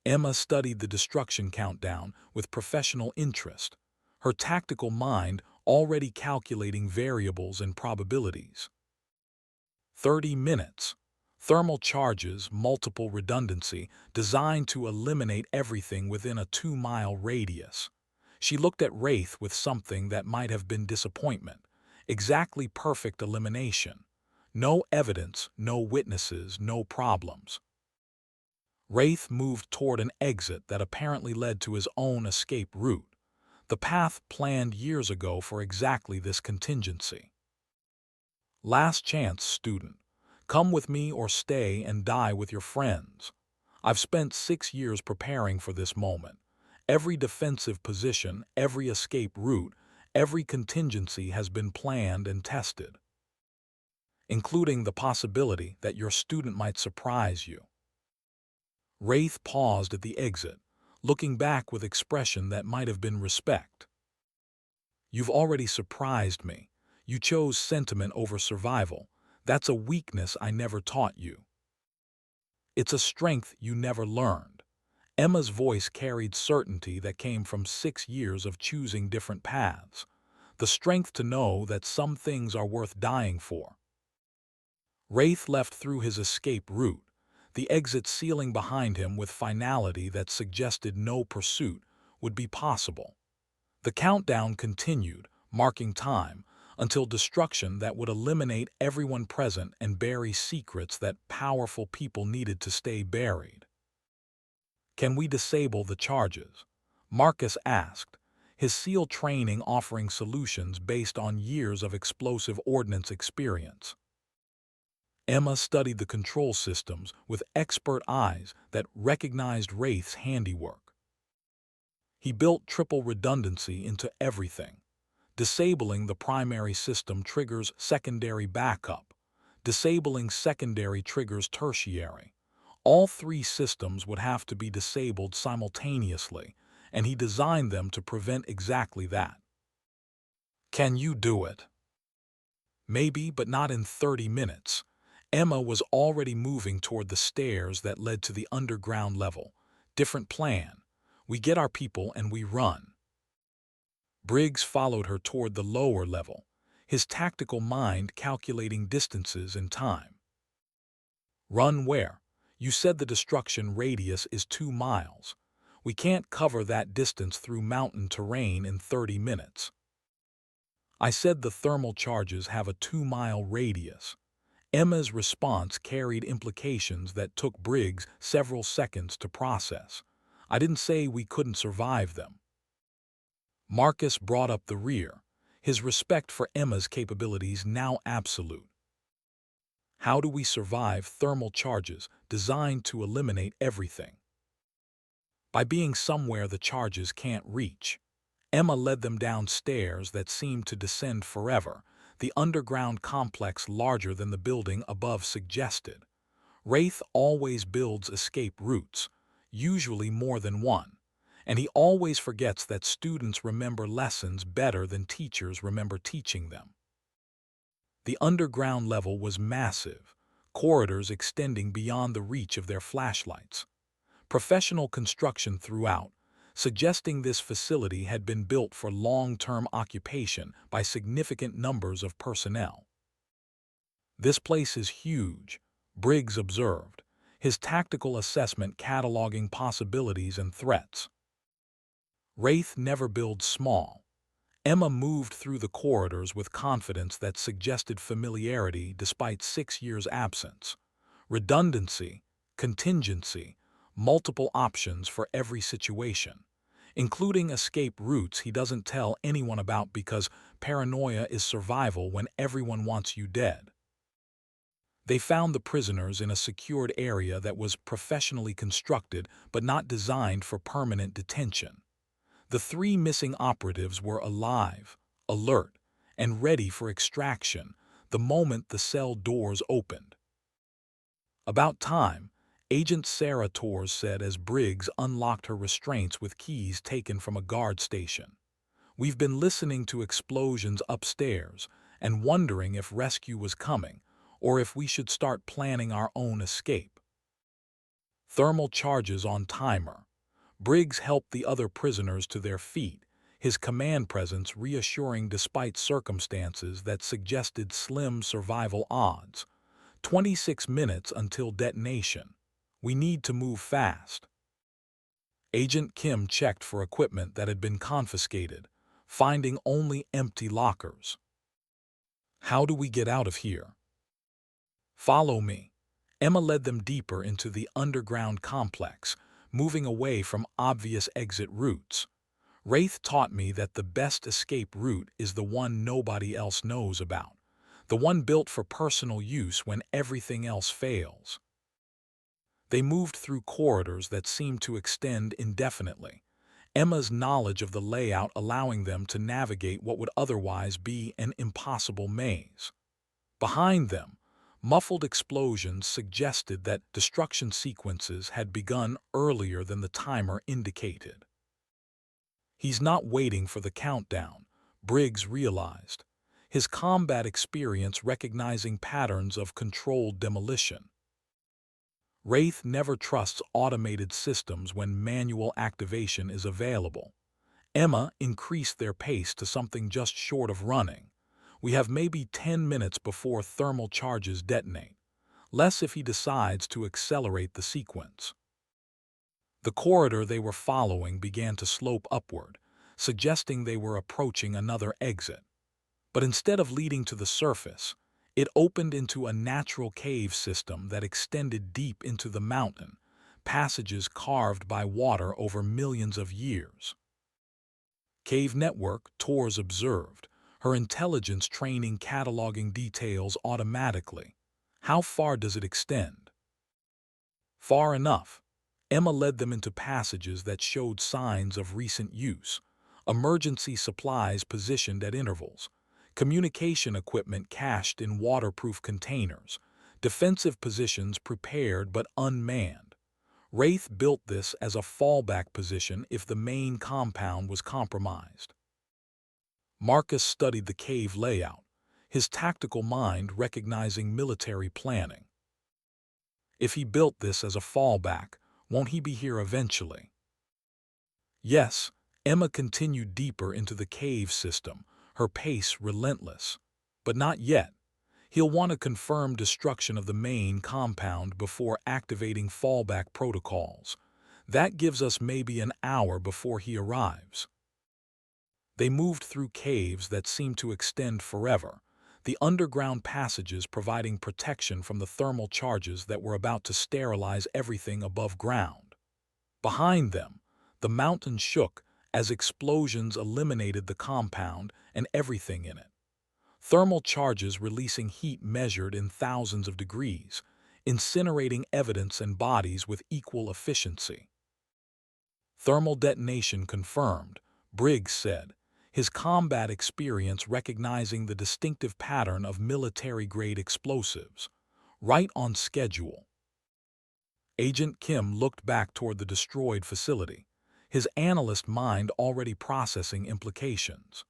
Emma studied the destruction countdown with professional interest, her tactical mind already calculating variables and probabilities. 30 minutes. Thermal charges, multiple redundancy, designed to eliminate everything within a 2-mile radius. She looked at Wraith with something that might have been disappointment. Exactly perfect elimination. No evidence, no witnesses, no problems. Wraith moved toward an exit that apparently led to his own escape route, the path planned years ago for exactly this contingency. "Last chance, student. Come with me or stay and die with your friends." I've spent 6 years preparing for this moment. Every defensive position, every escape route, every contingency has been planned and tested, including the possibility that your student might surprise you. Wraith paused at the exit, looking back with expression that might have been respect. You've already surprised me. You chose sentiment over survival. That's a weakness I never taught you. It's a strength you never learned. Emma's voice carried certainty that came from 6 years of choosing different paths. The strength to know that some things are worth dying for. Wraith left through his escape route, the exit sealing behind him with finality that suggested no pursuit would be possible. The countdown continued, marking time, until destruction that would eliminate everyone present and bury secrets that powerful people needed to stay buried. Can we disable the charges? Marcus asked, his SEAL training offering solutions based on years of explosive ordnance experience. Emma studied the control systems with expert eyes that recognized Wraith's handiwork. He built triple redundancy into everything. Disabling the primary system triggers secondary backup. Disabling secondary triggers tertiary. All three systems would have to be disabled simultaneously, and he designed them to prevent exactly that. Can you do it? Maybe, but not in 30 minutes. Emma was already moving toward the stairs that led to the underground level. Different plan. We get our people and we run. Briggs followed her toward the lower level, his tactical mind calculating distances and time. Run where? You said the destruction radius is 2 miles. We can't cover that distance through mountain terrain in 30 minutes. I said the thermal charges have a 2-mile radius. Emma's response carried implications that took Briggs several seconds to process. I didn't say we couldn't survive them. Marcus brought up the rear, his respect for Emma's capabilities now absolute. How do we survive thermal charges designed to eliminate everything? By being somewhere the charges can't reach. Emma led them down stairs that seemed to descend forever, the underground complex larger than the building above suggested. Wraith always builds escape routes, usually more than one, and he always forgets that students remember lessons better than teachers remember teaching them. The underground level was massive, corridors extending beyond the reach of their flashlights. Professional construction throughout, suggesting this facility had been built for long-term occupation by significant numbers of personnel. This place is huge, Briggs observed, his tactical assessment cataloging possibilities and threats. Wraith never builds small. Emma moved through the corridors with confidence that suggested familiarity despite 6 years' absence. Redundancy, contingency, multiple options for every situation, including escape routes he doesn't tell anyone about because paranoia is survival when everyone wants you dead. They found the prisoners in a secured area that was professionally constructed but not designed for permanent detention. The 3 missing operatives were alive, alert, and ready for extraction the moment the cell doors opened. About time, Agent Sarah Torres said as Briggs unlocked her restraints with keys taken from a guard station. We've been listening to explosions upstairs and wondering if rescue was coming or if we should start planning our own escape. Thermal charges on timer. Briggs helped the other prisoners to their feet, his command presence reassuring despite circumstances that suggested slim survival odds. 26 minutes until detonation. We need to move fast. Agent Kim checked for equipment that had been confiscated, finding only empty lockers. How do we get out of here? Follow me. Emma led them deeper into the underground complex, moving away from obvious exit routes. Wraith taught me that the best escape route is the one nobody else knows about, the one built for personal use when everything else fails. They moved through corridors that seemed to extend indefinitely, Emma's knowledge of the layout allowing them to navigate what would otherwise be an impossible maze. Behind them, Muffled explosions suggested that destruction sequences had begun earlier than the timer indicated. He's not waiting for the countdown, Briggs realized, his combat experience recognizing patterns of controlled demolition. Wraith never trusts automated systems when manual activation is available. Emma increased their pace to something just short of running. We have maybe 10 minutes before thermal charges detonate, less if he decides to accelerate the sequence. The corridor they were following began to slope upward, suggesting they were approaching another exit. But instead of leading to the surface, it opened into a natural cave system that extended deep into the mountain, passages carved by water over millions of years. Cave network, Tors observed, her intelligence training cataloging details automatically. How far does it extend? Far enough. Emma led them into passages that showed signs of recent use, emergency supplies positioned at intervals, communication equipment cached in waterproof containers, defensive positions prepared but unmanned. Wraith built this as a fallback position if the main compound was compromised. Marcus studied the cave layout, his tactical mind recognizing military planning. If he built this as a fallback, won't he be here eventually? Yes, Emma continued deeper into the cave system, her pace relentless. But not yet. He'll want to confirm destruction of the main compound before activating fallback protocols. That gives us maybe an hour before he arrives. They moved through caves that seemed to extend forever, the underground passages providing protection from the thermal charges that were about to sterilize everything above ground. Behind them, the mountain shook as explosions eliminated the compound and everything in it. Thermal charges releasing heat measured in thousands of degrees, incinerating evidence and bodies with equal efficiency. Thermal detonation confirmed, Briggs said, his combat experience recognizing the distinctive pattern of military-grade explosives. Right on schedule. Agent Kim looked back toward the destroyed facility, his analyst mind already processing implications.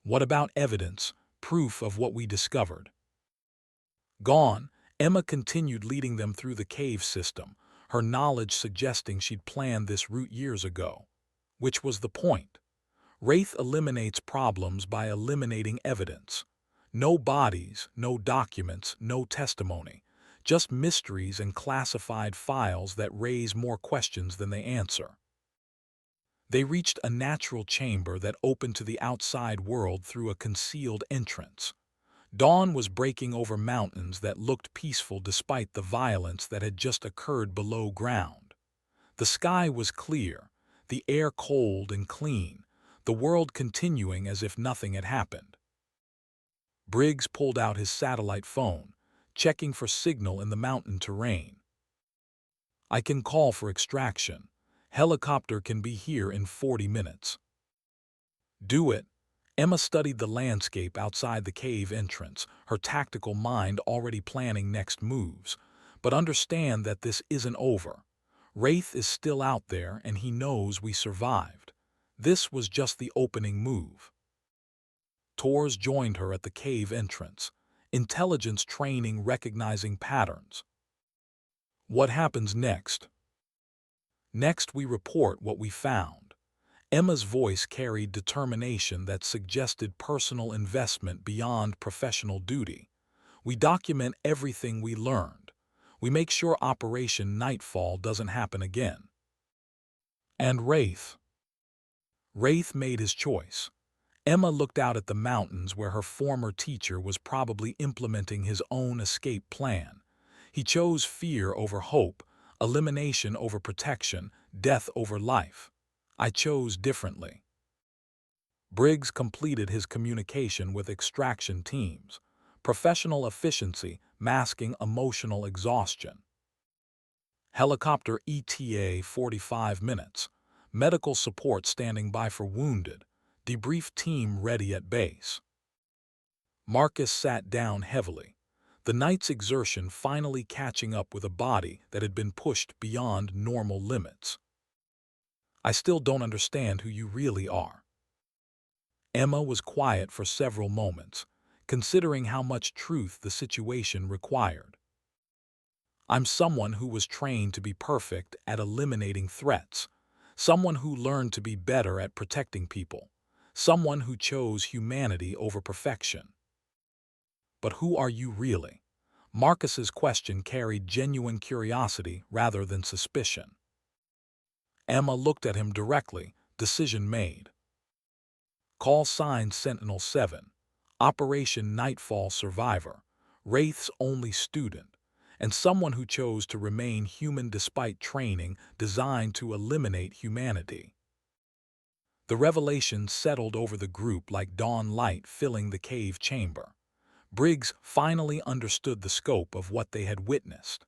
What about evidence, proof of what we discovered? Gone, Emma continued leading them through the cave system, her knowledge suggesting she'd planned this route years ago. Which was the point? Wraith eliminates problems by eliminating evidence. No bodies, no documents, no testimony. Just mysteries and classified files that raise more questions than they answer. They reached a natural chamber that opened to the outside world through a concealed entrance. Dawn was breaking over mountains that looked peaceful despite the violence that had just occurred below ground. The sky was clear, the air cold and clean, the world continuing as if nothing had happened. Briggs pulled out his satellite phone, checking for signal in the mountain terrain. I can call for extraction. Helicopter can be here in 40 minutes. Do it. Emma studied the landscape outside the cave entrance, her tactical mind already planning next moves. But understand that this isn't over. Wraith is still out there and he knows we survived. This was just the opening move. Tors joined her at the cave entrance, intelligence training recognizing patterns. What happens next? Next we report what we found. Emma's voice carried determination that suggested personal investment beyond professional duty. We document everything we learned. We make sure Operation Nightfall doesn't happen again. And Wraith? Wraith made his choice. Emma looked out at the mountains where her former teacher was probably implementing his own escape plan. He chose fear over hope, elimination over protection, death over life. I chose differently. Briggs completed his communication with extraction teams, professional efficiency masking emotional exhaustion. Helicopter ETA 45 minutes, medical support standing by for wounded, debrief team ready at base. Marcus sat down heavily. the night's exertion finally catching up with a body that had been pushed beyond normal limits. I still don't understand who you really are. Emma was quiet for several moments, considering how much truth the situation required. I'm someone who was trained to be perfect at eliminating threats, someone who learned to be better at protecting people, someone who chose humanity over perfection. But who are you really? Marcus's question carried genuine curiosity rather than suspicion. Emma looked at him directly, decision made. Call sign Sentinel-7, Operation Nightfall survivor, Wraith's only student, and someone who chose to remain human despite training designed to eliminate humanity. The revelation settled over the group like dawn light filling the cave chamber. Briggs finally understood the scope of what they had witnessed.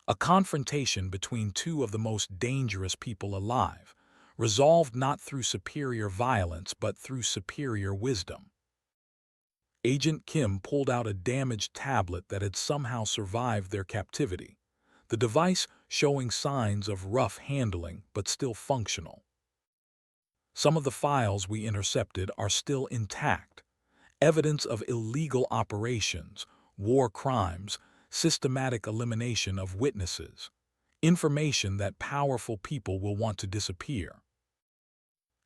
A confrontation between two of the most dangerous people alive, resolved not through superior violence but through superior wisdom. Agent Kim pulled out a damaged tablet that had somehow survived their captivity, the device showing signs of rough handling but still functional. Some of the files we intercepted are still intact, evidence of illegal operations, war crimes, systematic elimination of witnesses, information that powerful people will want to disappear.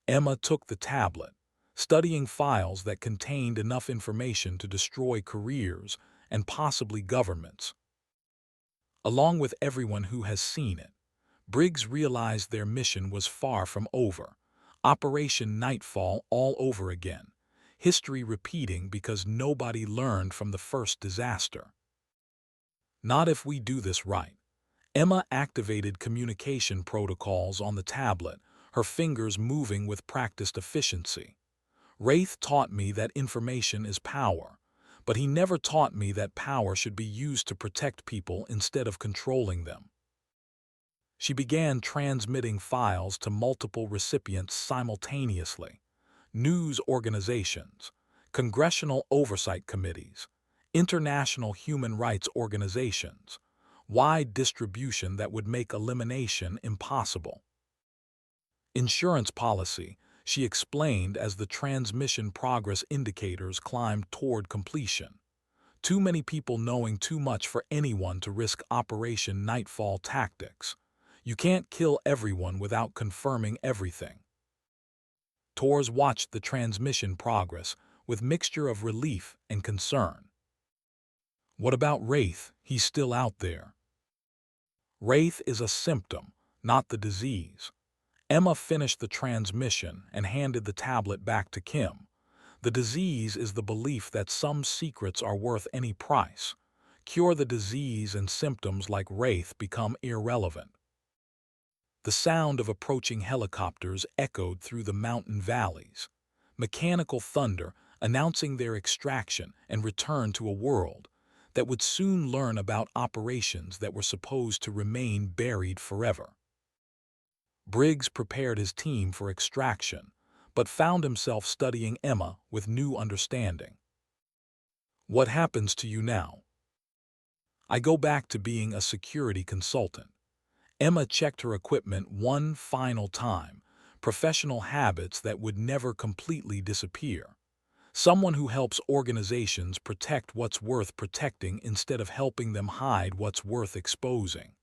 Emma took the tablet, studying files that contained enough information to destroy careers and possibly governments. Along with everyone who has seen it, Briggs realized their mission was far from over. Operation Nightfall all over again, history repeating because nobody learned from the first disaster. Not if we do this right. Emma activated communication protocols on the tablet, her fingers moving with practiced efficiency. Wraith taught me that information is power, but he never taught me that power should be used to protect people instead of controlling them. She began transmitting files to multiple recipients simultaneously: news organizations, congressional oversight committees, international human rights organizations, wide distribution that would make elimination impossible. Insurance policy, she explained as the transmission progress indicators climbed toward completion. Too many people knowing too much for anyone to risk Operation Nightfall tactics. You can't kill everyone without confirming everything. Tors watched the transmission progress with mixture of relief and concern. What about Wraith? He's still out there. Wraith is a symptom, not the disease. Emma finished the transmission and handed the tablet back to Kim. The disease is the belief that some secrets are worth any price. Cure the disease and symptoms like Wraith become irrelevant. The sound of approaching helicopters echoed through the mountain valleys. Mechanical thunder announcing their extraction and return to a world that would soon learn about operations that were supposed to remain buried forever. Briggs prepared his team for extraction, but found himself studying Emma with new understanding. What happens to you now? I go back to being a security consultant. Emma checked her equipment one final time, professional habits that would never completely disappear. Someone who helps organizations protect what's worth protecting instead of helping them hide what's worth exposing.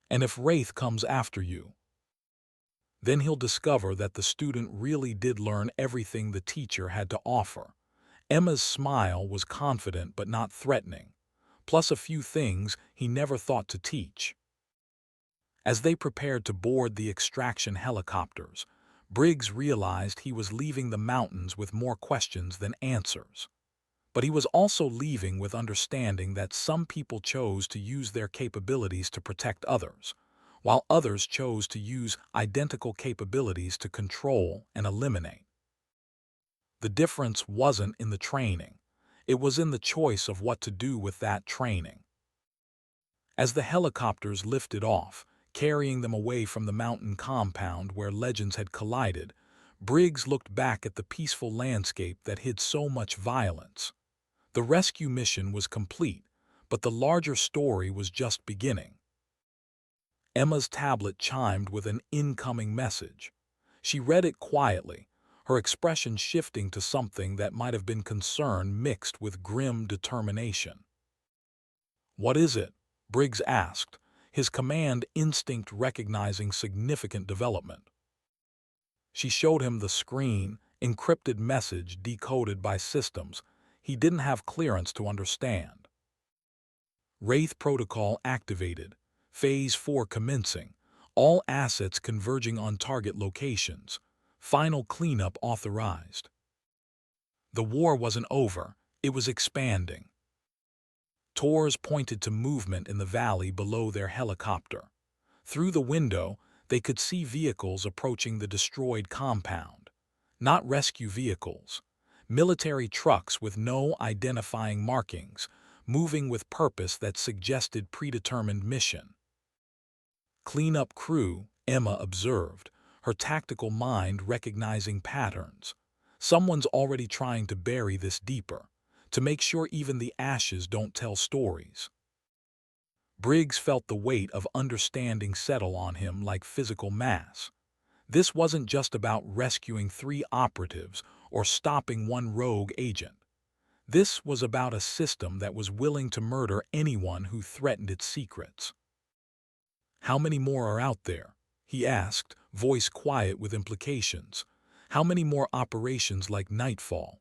And if Wraith comes after you, then he'll discover that the student really did learn everything the teacher had to offer. Emma's smile was confident but not threatening, plus a few things he never thought to teach. As they prepared to board the extraction helicopters, Briggs realized he was leaving the mountains with more questions than answers. But he was also leaving with understanding that some people chose to use their capabilities to protect others, while others chose to use identical capabilities to control and eliminate. The difference wasn't in the training. It was in the choice of what to do with that training. As the helicopters lifted off, carrying them away from the mountain compound where legends had collided, Briggs looked back at the peaceful landscape that hid so much violence. The rescue mission was complete, but the larger story was just beginning. Emma's tablet chimed with an incoming message. She read it quietly, her expression shifting to something that might have been concern mixed with grim determination. "What is it?" Briggs asked, his command instinct recognizing significant development. She showed him the screen, encrypted message decoded by systems he didn't have clearance to understand. Wraith Protocol activated, Phase 4 commencing, all assets converging on target locations, final cleanup authorized. The war wasn't over, it was expanding. Tours pointed to movement in the valley below their helicopter. Through the window, they could see vehicles approaching the destroyed compound. Not rescue vehicles. Military trucks with no identifying markings, moving with purpose that suggested predetermined mission. "Cleanup crew," Emma observed, her tactical mind recognizing patterns. Someone's already trying to bury this deeper, to make sure even the ashes don't tell stories. Briggs felt the weight of understanding settle on him like physical mass. This wasn't just about rescuing 3 operatives or stopping one rogue agent. This was about a system that was willing to murder anyone who threatened its secrets. "How many more are out there?" he asked, voice quiet with implications. "How many more operations like Nightfall?"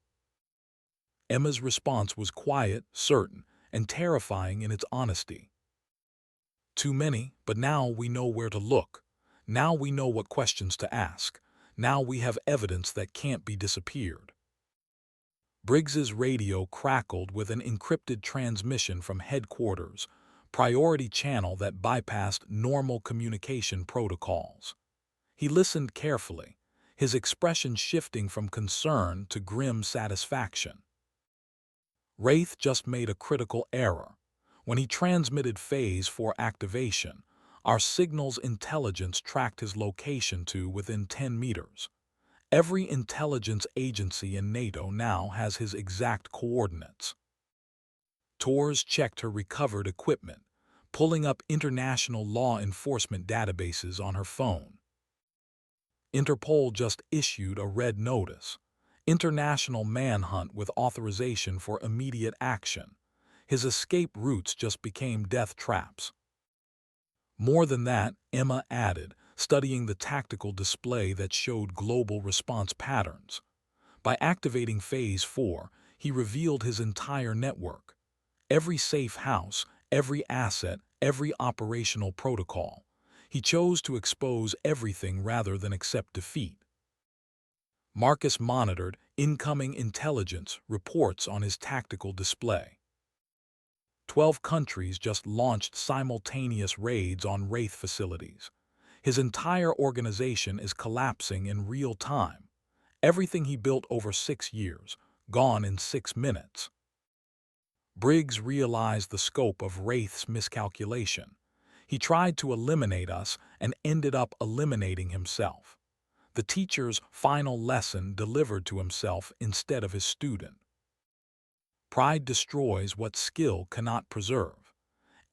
Emma's response was quiet, certain, and terrifying in its honesty. "Too many, but now we know where to look. Now we know what questions to ask. Now we have evidence that can't be disappeared." Briggs's radio crackled with an encrypted transmission from headquarters, priority channel that bypassed normal communication protocols. He listened carefully, his expression shifting from concern to grim satisfaction. Wraith just made a critical error. When he transmitted Phase 4 activation, our signal's intelligence tracked his location to within 10 meters. Every intelligence agency in NATO now has his exact coordinates. Tours checked her recovered equipment, pulling up international law enforcement databases on her phone. Interpol just issued a red notice. International manhunt with authorization for immediate action. His escape routes just became death traps. More than that, Emma added, studying the tactical display that showed global response patterns. By activating Phase 4, he revealed his entire network. Every safe house, every asset, every operational protocol. He chose to expose everything rather than accept defeat. Marcus monitored incoming intelligence reports on his tactical display. 12 countries just launched simultaneous raids on Wraith facilities. His entire organization is collapsing in real time. Everything he built over 6 years, gone in 6 minutes. Briggs realized the scope of Wraith's miscalculation. He tried to eliminate us and ended up eliminating himself. The teacher's final lesson delivered to himself instead of his student. Pride destroys what skill cannot preserve.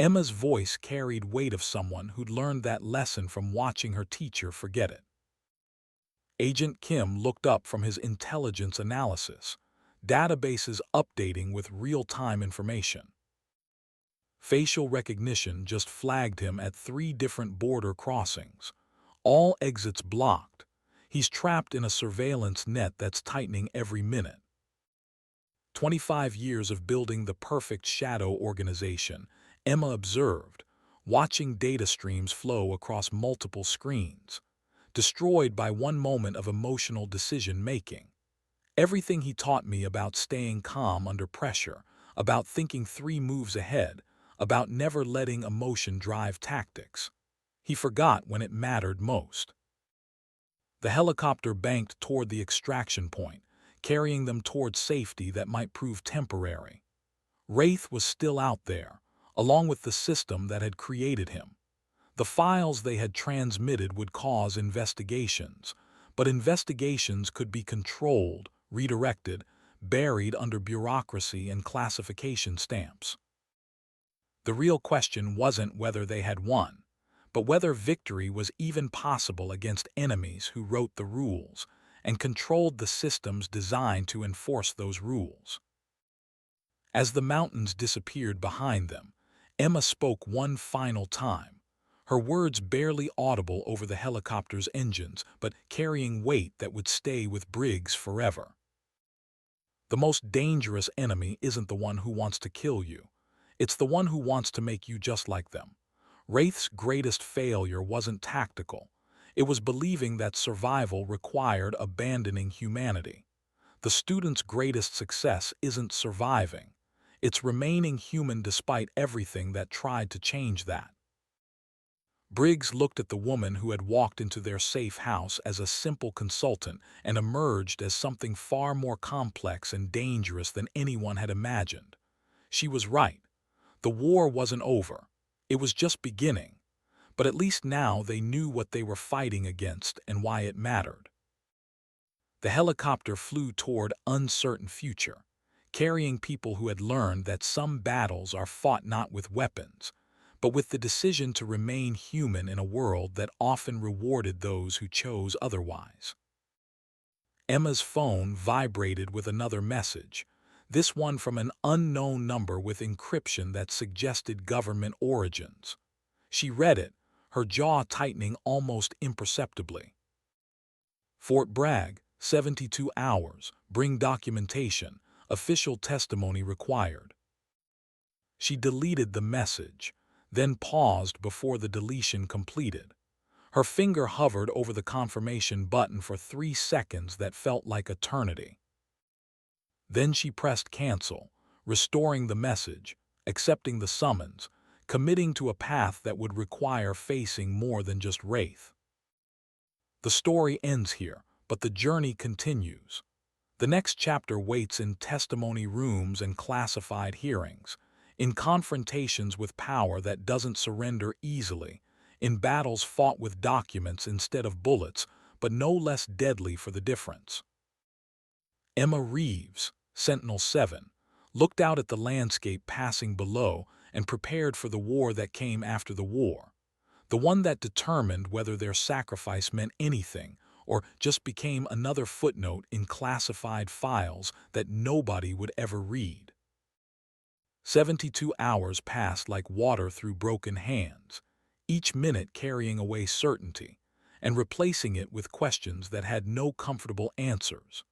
Emma's voice carried weight of someone who'd learned that lesson from watching her teacher forget it. Agent Kim looked up from his intelligence analysis, databases updating with real-time information. Facial recognition just flagged him at 3 different border crossings. All exits blocked. He's trapped in a surveillance net that's tightening every minute. 25 years of building the perfect shadow organization, Emma observed, watching data streams flow across multiple screens, destroyed by one moment of emotional decision-making. Everything he taught me about staying calm under pressure, about thinking 3 moves ahead, about never letting emotion drive tactics. He forgot when it mattered most. The helicopter banked toward the extraction point, carrying them toward safety that might prove temporary. Wraith was still out there, along with the system that had created him. The files they had transmitted would cause investigations, but investigations could be controlled, redirected, buried under bureaucracy and classification stamps. The real question wasn't whether they had won, but whether victory was even possible against enemies who wrote the rules and controlled the systems designed to enforce those rules. As the mountains disappeared behind them, Emma spoke one final time, her words barely audible over the helicopter's engines, but carrying weight that would stay with Briggs forever. The most dangerous enemy isn't the one who wants to kill you. It's the one who wants to make you just like them. Wraith's greatest failure wasn't tactical. It was believing that survival required abandoning humanity. The student's greatest success isn't surviving. It's remaining human despite everything that tried to change that. Briggs looked at the woman who had walked into their safe house as a simple consultant and emerged as something far more complex and dangerous than anyone had imagined. She was right. The war wasn't over. It was just beginning. But at least now they knew what they were fighting against and why it mattered. The helicopter flew toward uncertain future, carrying people who had learned that some battles are fought not with weapons, but with the decision to remain human in a world that often rewarded those who chose otherwise. Emma's phone vibrated with another message, this one from an unknown number with encryption that suggested government origins. She read it, her jaw tightening almost imperceptibly. Fort Bragg, 72 hours, bring documentation, official testimony required. She deleted the message, then paused before the deletion completed. Her finger hovered over the confirmation button for 3 seconds that felt like eternity. Then she pressed cancel, restoring the message, accepting the summons, committing to a path that would require facing more than just Wraith. The story ends here, but the journey continues. The next chapter waits in testimony rooms and classified hearings, in confrontations with power that doesn't surrender easily, in battles fought with documents instead of bullets, but no less deadly for the difference. Emma Reeves, Sentinel-7, looked out at the landscape passing below and prepared for the war that came after the war, the one that determined whether their sacrifice meant anything or just became another footnote in classified files that nobody would ever read. 72 hours passed like water through broken hands, each minute carrying away certainty and replacing it with questions that had no comfortable answers.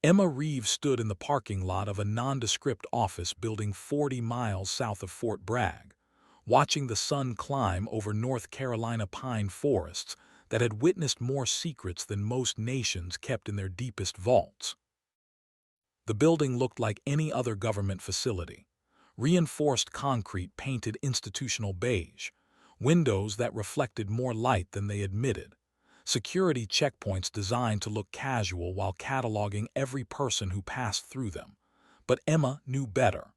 Emma Reeves stood in the parking lot of a nondescript office building 40 miles south of Fort Bragg, watching the sun climb over North Carolina pine forests that had witnessed more secrets than most nations kept in their deepest vaults. The building looked like any other government facility. Reinforced concrete painted institutional beige, windows that reflected more light than they admitted, security checkpoints designed to look casual while cataloging every person who passed through them. But Emma knew better.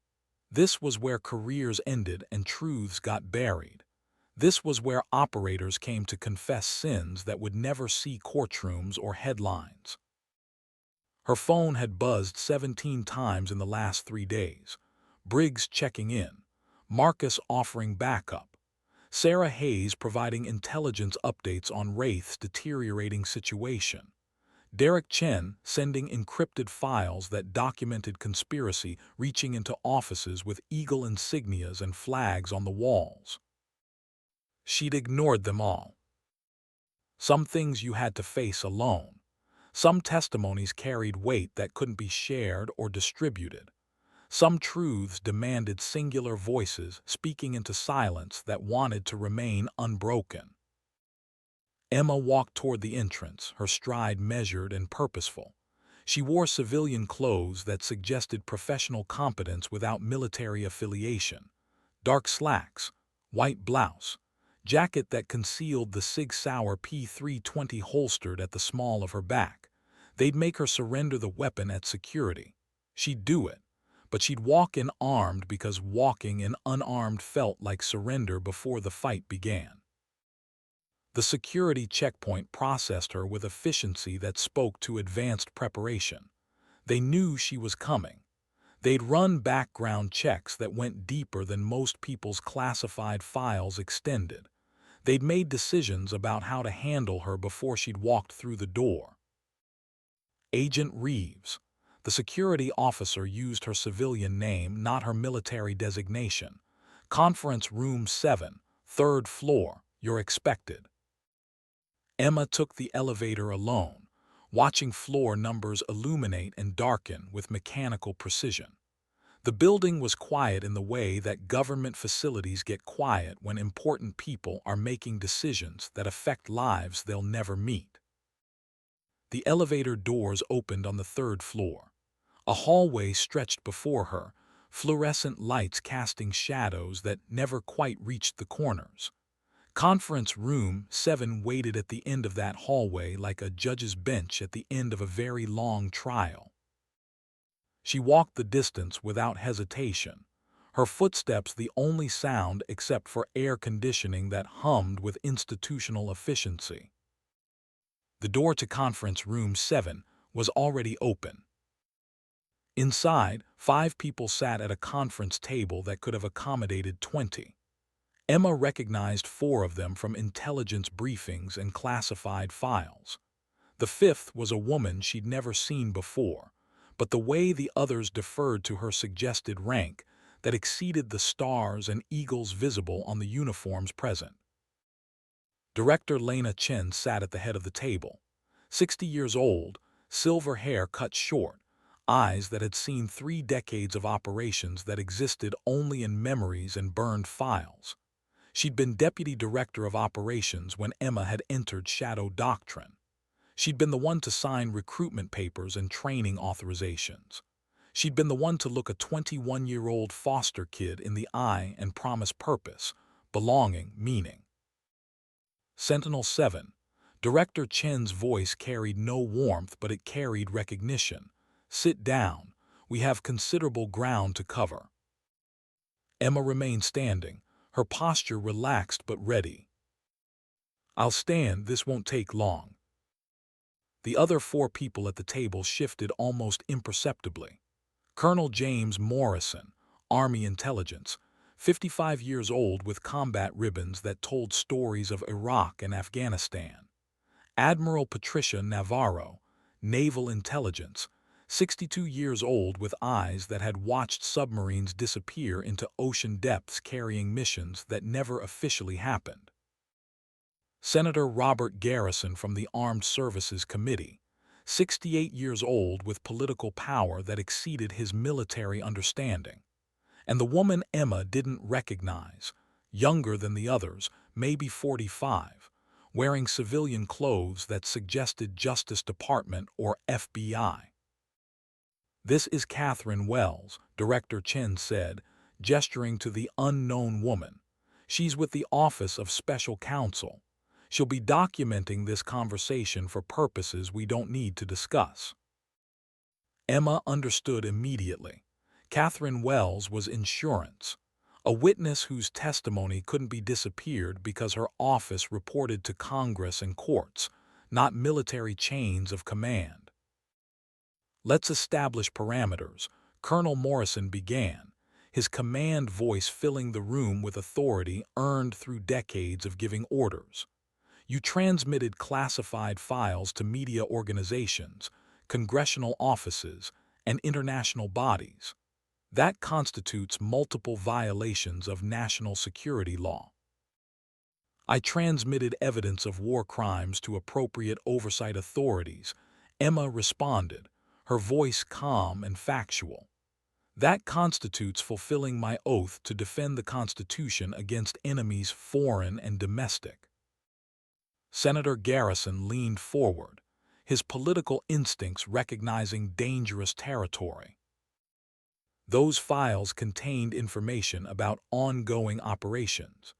This was where careers ended and truths got buried. This was where operators came to confess sins that would never see courtrooms or headlines. Her phone had buzzed 17 times in the last 3 days. Briggs checking in, Marcus offering backup, Sarah Hayes providing intelligence updates on Wraith's deteriorating situation, Derek Chen sending encrypted files that documented conspiracy reaching into offices with eagle insignias and flags on the walls. She'd ignored them all. Some things you had to face alone. Some testimonies carried weight that couldn't be shared or distributed. Some truths demanded singular voices speaking into silence that wanted to remain unbroken. Emma walked toward the entrance, her stride measured and purposeful. She wore civilian clothes that suggested professional competence without military affiliation. Dark slacks, white blouse, jacket that concealed the Sig Sauer P320 holstered at the small of her back. They'd make her surrender the weapon at security. She'd do it. But she'd walk in armed because walking in unarmed felt like surrender before the fight began. The security checkpoint processed her with efficiency that spoke to advanced preparation. They knew she was coming. They'd run background checks that went deeper than most people's classified files extended. They'd made decisions about how to handle her before she'd walked through the door. Agent Reeves. The security officer used her civilian name, not her military designation. Conference room 7, third floor, you're expected. Emma took the elevator alone, watching floor numbers illuminate and darken with mechanical precision. The building was quiet in the way that government facilities get quiet when important people are making decisions that affect lives they'll never meet. The elevator doors opened on the third floor. A hallway stretched before her, fluorescent lights casting shadows that never quite reached the corners. Conference room 7 waited at the end of that hallway like a judge's bench at the end of a very long trial. She walked the distance without hesitation, her footsteps the only sound except for air conditioning that hummed with institutional efficiency. The door to conference room 7 was already open. Inside, 5 people sat at a conference table that could have accommodated 20. Emma recognized 4 of them from intelligence briefings and classified files. The 5th was a woman she'd never seen before, but the way the others deferred to her suggested rank that exceeded the stars and eagles visible on the uniforms present. Director Lena Chen sat at the head of the table. 60 years old, silver hair cut short, eyes that had seen 3 decades of operations that existed only in memories and burned files. She'd been deputy director of operations when Emma had entered Shadow Doctrine. She'd been the one to sign recruitment papers and training authorizations. She'd been the one to look a 21-year-old foster kid in the eye and promise purpose, belonging, meaning. Sentinel 7. Director Chen's voice carried no warmth, but it carried recognition. Sit down. We have considerable ground to cover. Emma remained standing, her posture relaxed but ready. I'll stand, this won't take long. The other 4 people at the table shifted almost imperceptibly. Colonel James Morrison, Army Intelligence, 55 years old with combat ribbons that told stories of Iraq and Afghanistan. Admiral Patricia Navarro, Naval Intelligence, 62 years old with eyes that had watched submarines disappear into ocean depths carrying missions that never officially happened. Senator Robert Garrison from the Armed Services Committee, 68 years old with political power that exceeded his military understanding. And the woman Emma didn't recognize, younger than the others, maybe 45, wearing civilian clothes that suggested Justice Department or FBI. This is Catherine Wells, Director Chen said, gesturing to the unknown woman. She's with the Office of Special Counsel. She'll be documenting this conversation for purposes we don't need to discuss. Emma understood immediately. Catherine Wells was insurance, a witness whose testimony couldn't be disappeared because her office reported to Congress and courts, not military chains of command. Let's establish parameters, Colonel Morrison began, his command voice filling the room with authority earned through decades of giving orders. You transmitted classified files to media organizations, congressional offices, and international bodies. That constitutes multiple violations of national security law. I transmitted evidence of war crimes to appropriate oversight authorities, Emma responded, her voice calm and factual. That constitutes fulfilling my oath to defend the Constitution against enemies foreign and domestic. Senator Garrison leaned forward, his political instincts recognizing dangerous territory. Those files contained information about ongoing operations.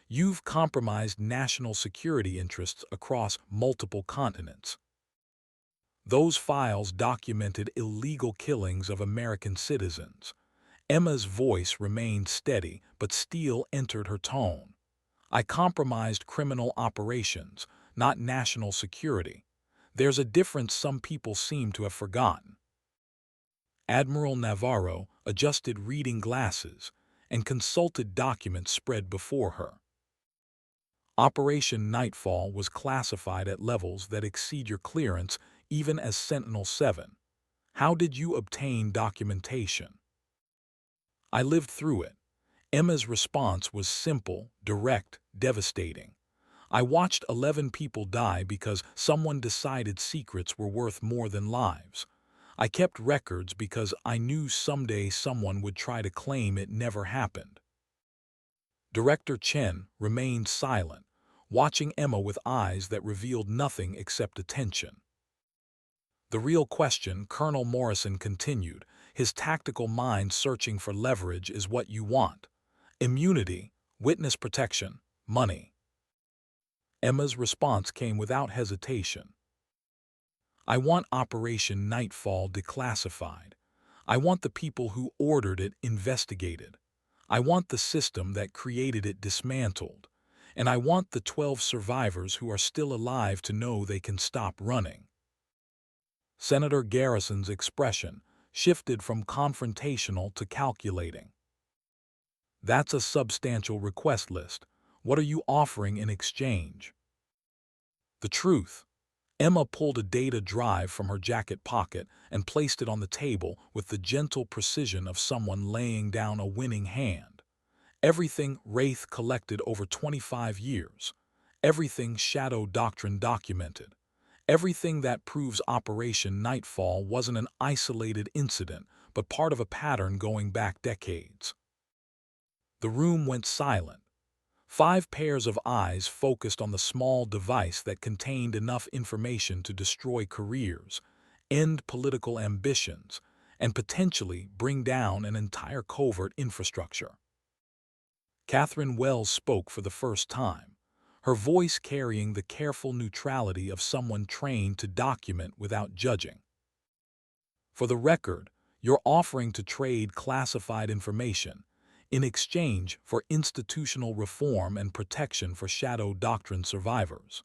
You've compromised national security interests across multiple continents. Those files documented illegal killings of American citizens. Emma's voice remained steady, but steel entered her tone. I compromised criminal operations, not national security. There's a difference some people seem to have forgotten. Admiral Navarro adjusted reading glasses and consulted documents spread before her. Operation Nightfall was classified at levels that exceed your clearance even as Sentinel-7. How did you obtain documentation? I lived through it. Emma's response was simple, direct, devastating. I watched 11 people die because someone decided secrets were worth more than lives. I kept records because I knew someday someone would try to claim it never happened. Director Chen remained silent, watching Emma with eyes that revealed nothing except attention. The real question, Colonel Morrison continued, his tactical mind searching for leverage, is what you want. Immunity, witness protection, money. Emma's response came without hesitation. I want Operation Nightfall declassified. I want the people who ordered it investigated. I want the system that created it dismantled. And I want the 12 survivors who are still alive to know they can stop running. Senator Garrison's expression shifted from confrontational to calculating. That's a substantial request list. What are you offering in exchange? The truth. Emma pulled a data drive from her jacket pocket and placed it on the table with the gentle precision of someone laying down a winning hand. Everything Wraith collected over 25 years. Everything Shadow Doctrine documented. Everything that proves Operation Nightfall wasn't an isolated incident, but part of a pattern going back decades. The room went silent. 5 pairs of eyes focused on the small device that contained enough information to destroy careers, end political ambitions, and potentially bring down an entire covert infrastructure. Catherine Wells spoke for the first time, her voice carrying the careful neutrality of someone trained to document without judging. For the record, you're offering to trade classified information in exchange for institutional reform and protection for Shadow Doctrine survivors.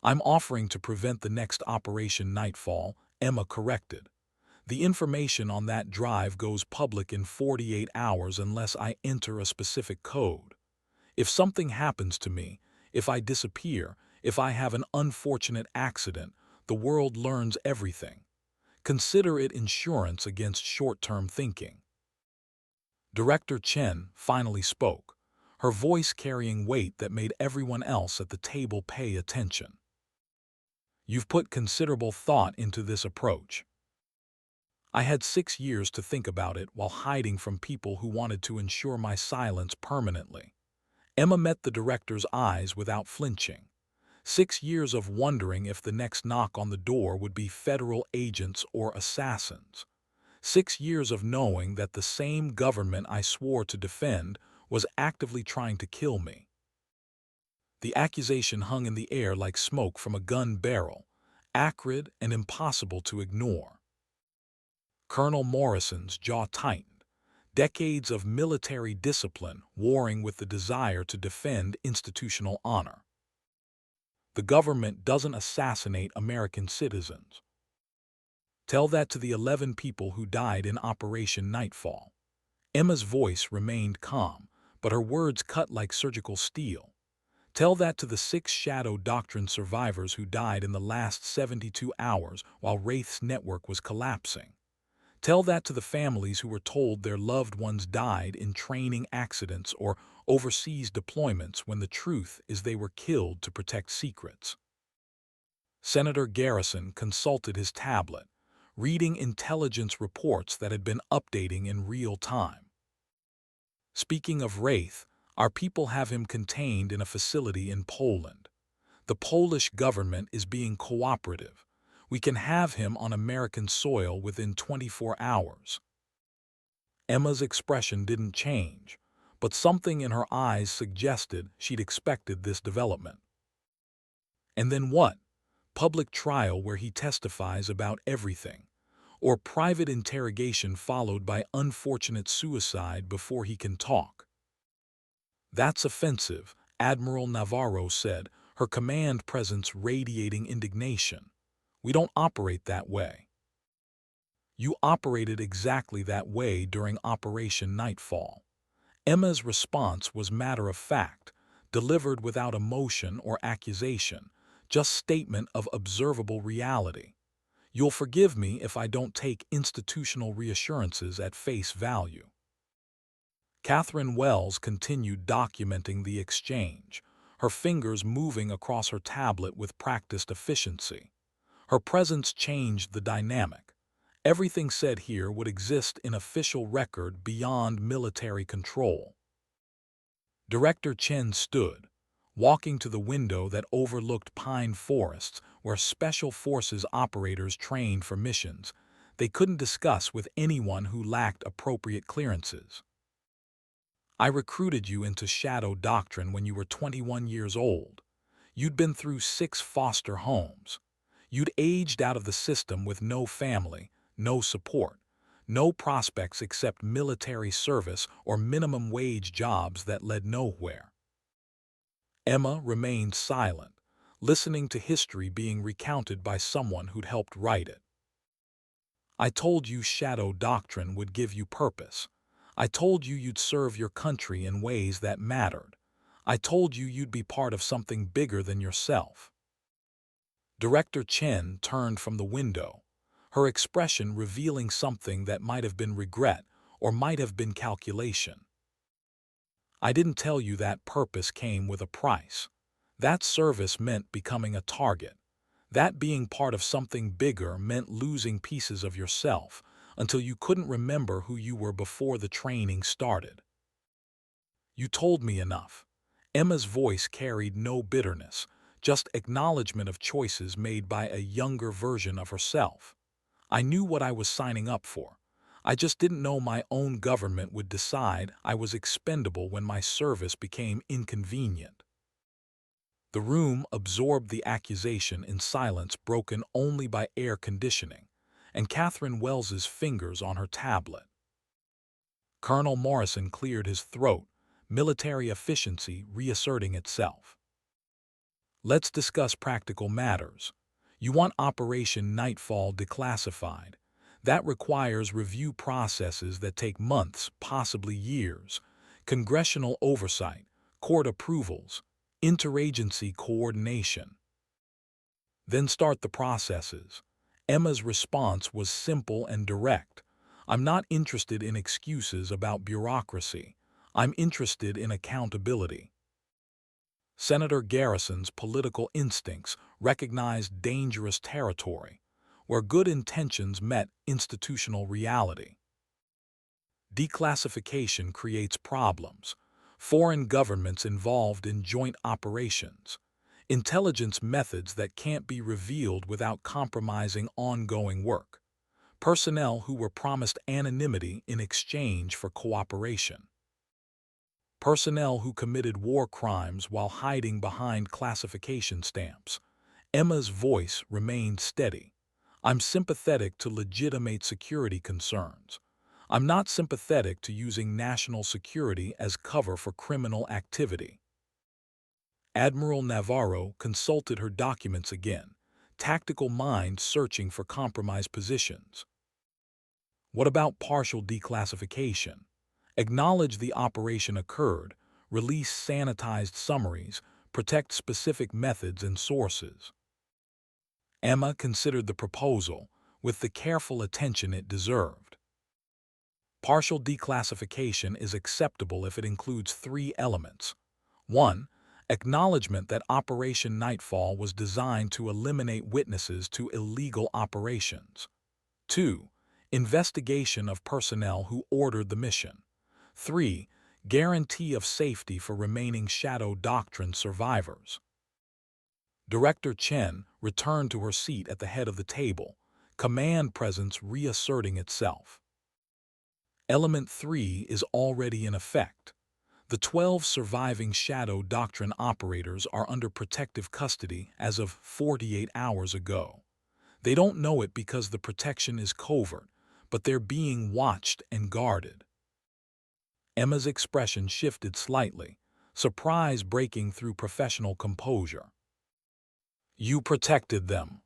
I'm offering to prevent the next Operation Nightfall, Emma corrected. The information on that drive goes public in 48 hours unless I enter a specific code. If something happens to me, if I disappear, if I have an unfortunate accident, the world learns everything. Consider it insurance against short-term thinking. Director Chen finally spoke, her voice carrying weight that made everyone else at the table pay attention. You've put considerable thought into this approach. I had 6 years to think about it while hiding from people who wanted to ensure my silence permanently. Emma met the director's eyes without flinching. 6 years of wondering if the next knock on the door would be federal agents or assassins. 6 years of knowing that the same government I swore to defend was actively trying to kill me. The accusation hung in the air like smoke from a gun barrel, acrid and impossible to ignore. Colonel Morrison's jaw tightened, decades of military discipline warring with the desire to defend institutional honor. The government doesn't assassinate American citizens. Tell that to the 11 people who died in Operation Nightfall. Emma's voice remained calm, but her words cut like surgical steel. Tell that to the 6 Shadow Doctrine survivors who died in the last 72 hours while Wraith's network was collapsing. Tell that to the families who were told their loved ones died in training accidents or overseas deployments when the truth is they were killed to protect secrets. Senator Garrison consulted his tablet, reading intelligence reports that had been updating in real time. Speaking of Wraith, our people have him contained in a facility in Poland. The Polish government is being cooperative. We can have him on American soil within 24 hours. Emma's expression didn't change, but something in her eyes suggested she'd expected this development. And then what? Public trial where he testifies about everything, or private interrogation followed by unfortunate suicide before he can talk. That's offensive, Admiral Navarro said, her command presence radiating indignation. We don't operate that way. You operated exactly that way during Operation Nightfall. Emma's response was matter-of-fact, delivered without emotion or accusation, just statement of observable reality. You'll forgive me if I don't take institutional reassurances at face value. Catherine Wells continued documenting the exchange, her fingers moving across her tablet with practiced efficiency. Her presence changed the dynamic. Everything said here would exist in official record beyond military control. Director Chen stood, walking to the window that overlooked pine forests where Special Forces operators trained for missions they couldn't discuss with anyone who lacked appropriate clearances. I recruited you into Shadow Doctrine when you were 21 years old. You'd been through 6 foster homes. You'd aged out of the system with no family, no support, no prospects except military service or minimum wage jobs that led nowhere. Emma remained silent, listening to history being recounted by someone who'd helped write it. I told you Shadow Doctrine would give you purpose. I told you you'd serve your country in ways that mattered. I told you you'd be part of something bigger than yourself. Director Chen turned from the window, her expression revealing something that might have been regret or might have been calculation. I didn't tell you that purpose came with a price. That service meant becoming a target. That being part of something bigger meant losing pieces of yourself until you couldn't remember who you were before the training started. You told me enough. Emma's voice carried no bitterness, just acknowledgement of choices made by a younger version of herself. I knew what I was signing up for. I just didn't know my own government would decide I was expendable when my service became inconvenient. The room absorbed the accusation in silence broken only by air conditioning, and Catherine Wells's fingers on her tablet. Colonel Morrison cleared his throat, military efficiency reasserting itself. Let's discuss practical matters. You want Operation Nightfall declassified. That requires review processes that take months, possibly years, congressional oversight, court approvals, interagency coordination. Then start the processes. Emma's response was simple and direct. I'm not interested in excuses about bureaucracy. I'm interested in accountability. Senator Garrison's political instincts recognized dangerous territory, where good intentions met institutional reality. Declassification creates problems. Foreign governments involved in joint operations. Intelligence methods that can't be revealed without compromising ongoing work. Personnel who were promised anonymity in exchange for cooperation. Personnel who committed war crimes while hiding behind classification stamps. Emma's voice remained steady. I'm sympathetic to legitimate security concerns. I'm not sympathetic to using national security as cover for criminal activity. Admiral Navarro consulted her documents again, tactical mind searching for compromise positions. What about partial declassification? Acknowledge the operation occurred, release sanitized summaries, protect specific methods and sources. Emma considered the proposal with the careful attention it deserved. Partial declassification is acceptable if it includes 3 elements. 1. Acknowledgement that Operation Nightfall was designed to eliminate witnesses to illegal operations. 2. Investigation of personnel who ordered the mission. 3. Guarantee of safety for remaining Shadow Doctrine survivors. Director Chen returned to her seat at the head of the table, command presence reasserting itself. Element 3 is already in effect. The 12 surviving Shadow Doctrine operators are under protective custody as of 48 hours ago. They don't know it because the protection is covert, but they're being watched and guarded. Emma's expression shifted slightly, surprise breaking through professional composure. You protected them.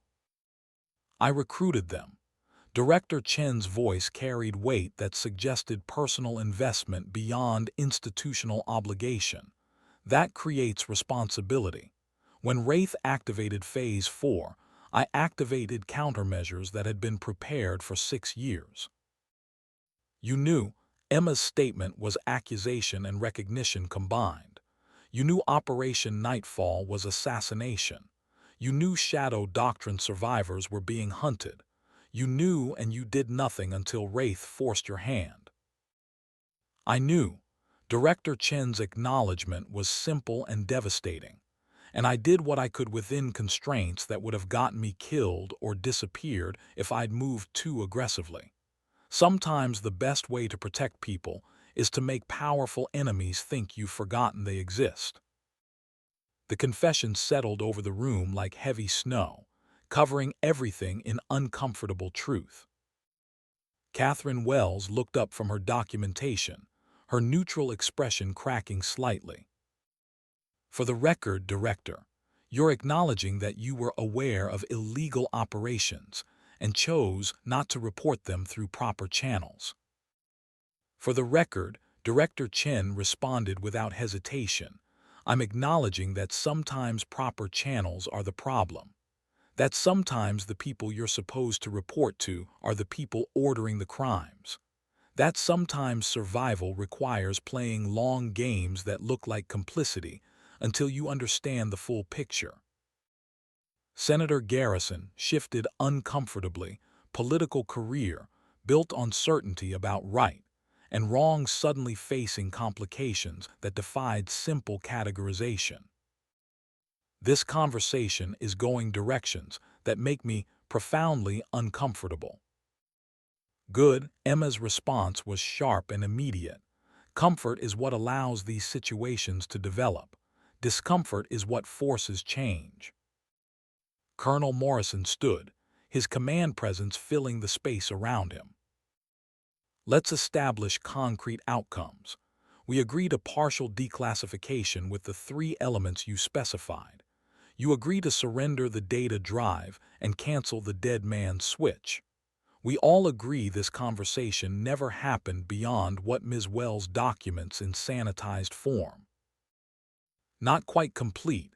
I recruited them. Director Chen's voice carried weight that suggested personal investment beyond institutional obligation. That creates responsibility. When Wraith activated Phase 4, I activated countermeasures that had been prepared for 6 years. You knew Emma's statement was accusation and recognition combined. You knew Operation Nightfall was assassination. You knew Shadow Doctrine survivors were being hunted. You knew, and you did nothing until Wraith forced your hand. I knew. Director Chen's acknowledgement was simple and devastating, and I did what I could within constraints that would have gotten me killed or disappeared if I'd moved too aggressively. Sometimes the best way to protect people is to make powerful enemies think you've forgotten they exist. The confession settled over the room like heavy snow, covering everything in uncomfortable truth. Catherine Wells looked up from her documentation, her neutral expression cracking slightly. For the record, Director, you're acknowledging that you were aware of illegal operations and chose not to report them through proper channels. For the record, Director Chen responded without hesitation. I'm acknowledging that sometimes proper channels are the problem. That sometimes the people you're supposed to report to are the people ordering the crimes. That sometimes survival requires playing long games that look like complicity until you understand the full picture. Senator Garrison shifted uncomfortably, political career built on certainty about right and wrong suddenly facing complications that defied simple categorization. This conversation is going directions that make me profoundly uncomfortable. Good, Emma's response was sharp and immediate. Comfort is what allows these situations to develop. Discomfort is what forces change. Colonel Morrison stood, his command presence filling the space around him. Let's establish concrete outcomes. We agree to partial declassification with the 3 elements you specified. You agree to surrender the data drive and cancel the dead man switch. We all agree this conversation never happened beyond what Ms. Wells documents in sanitized form. Not quite complete,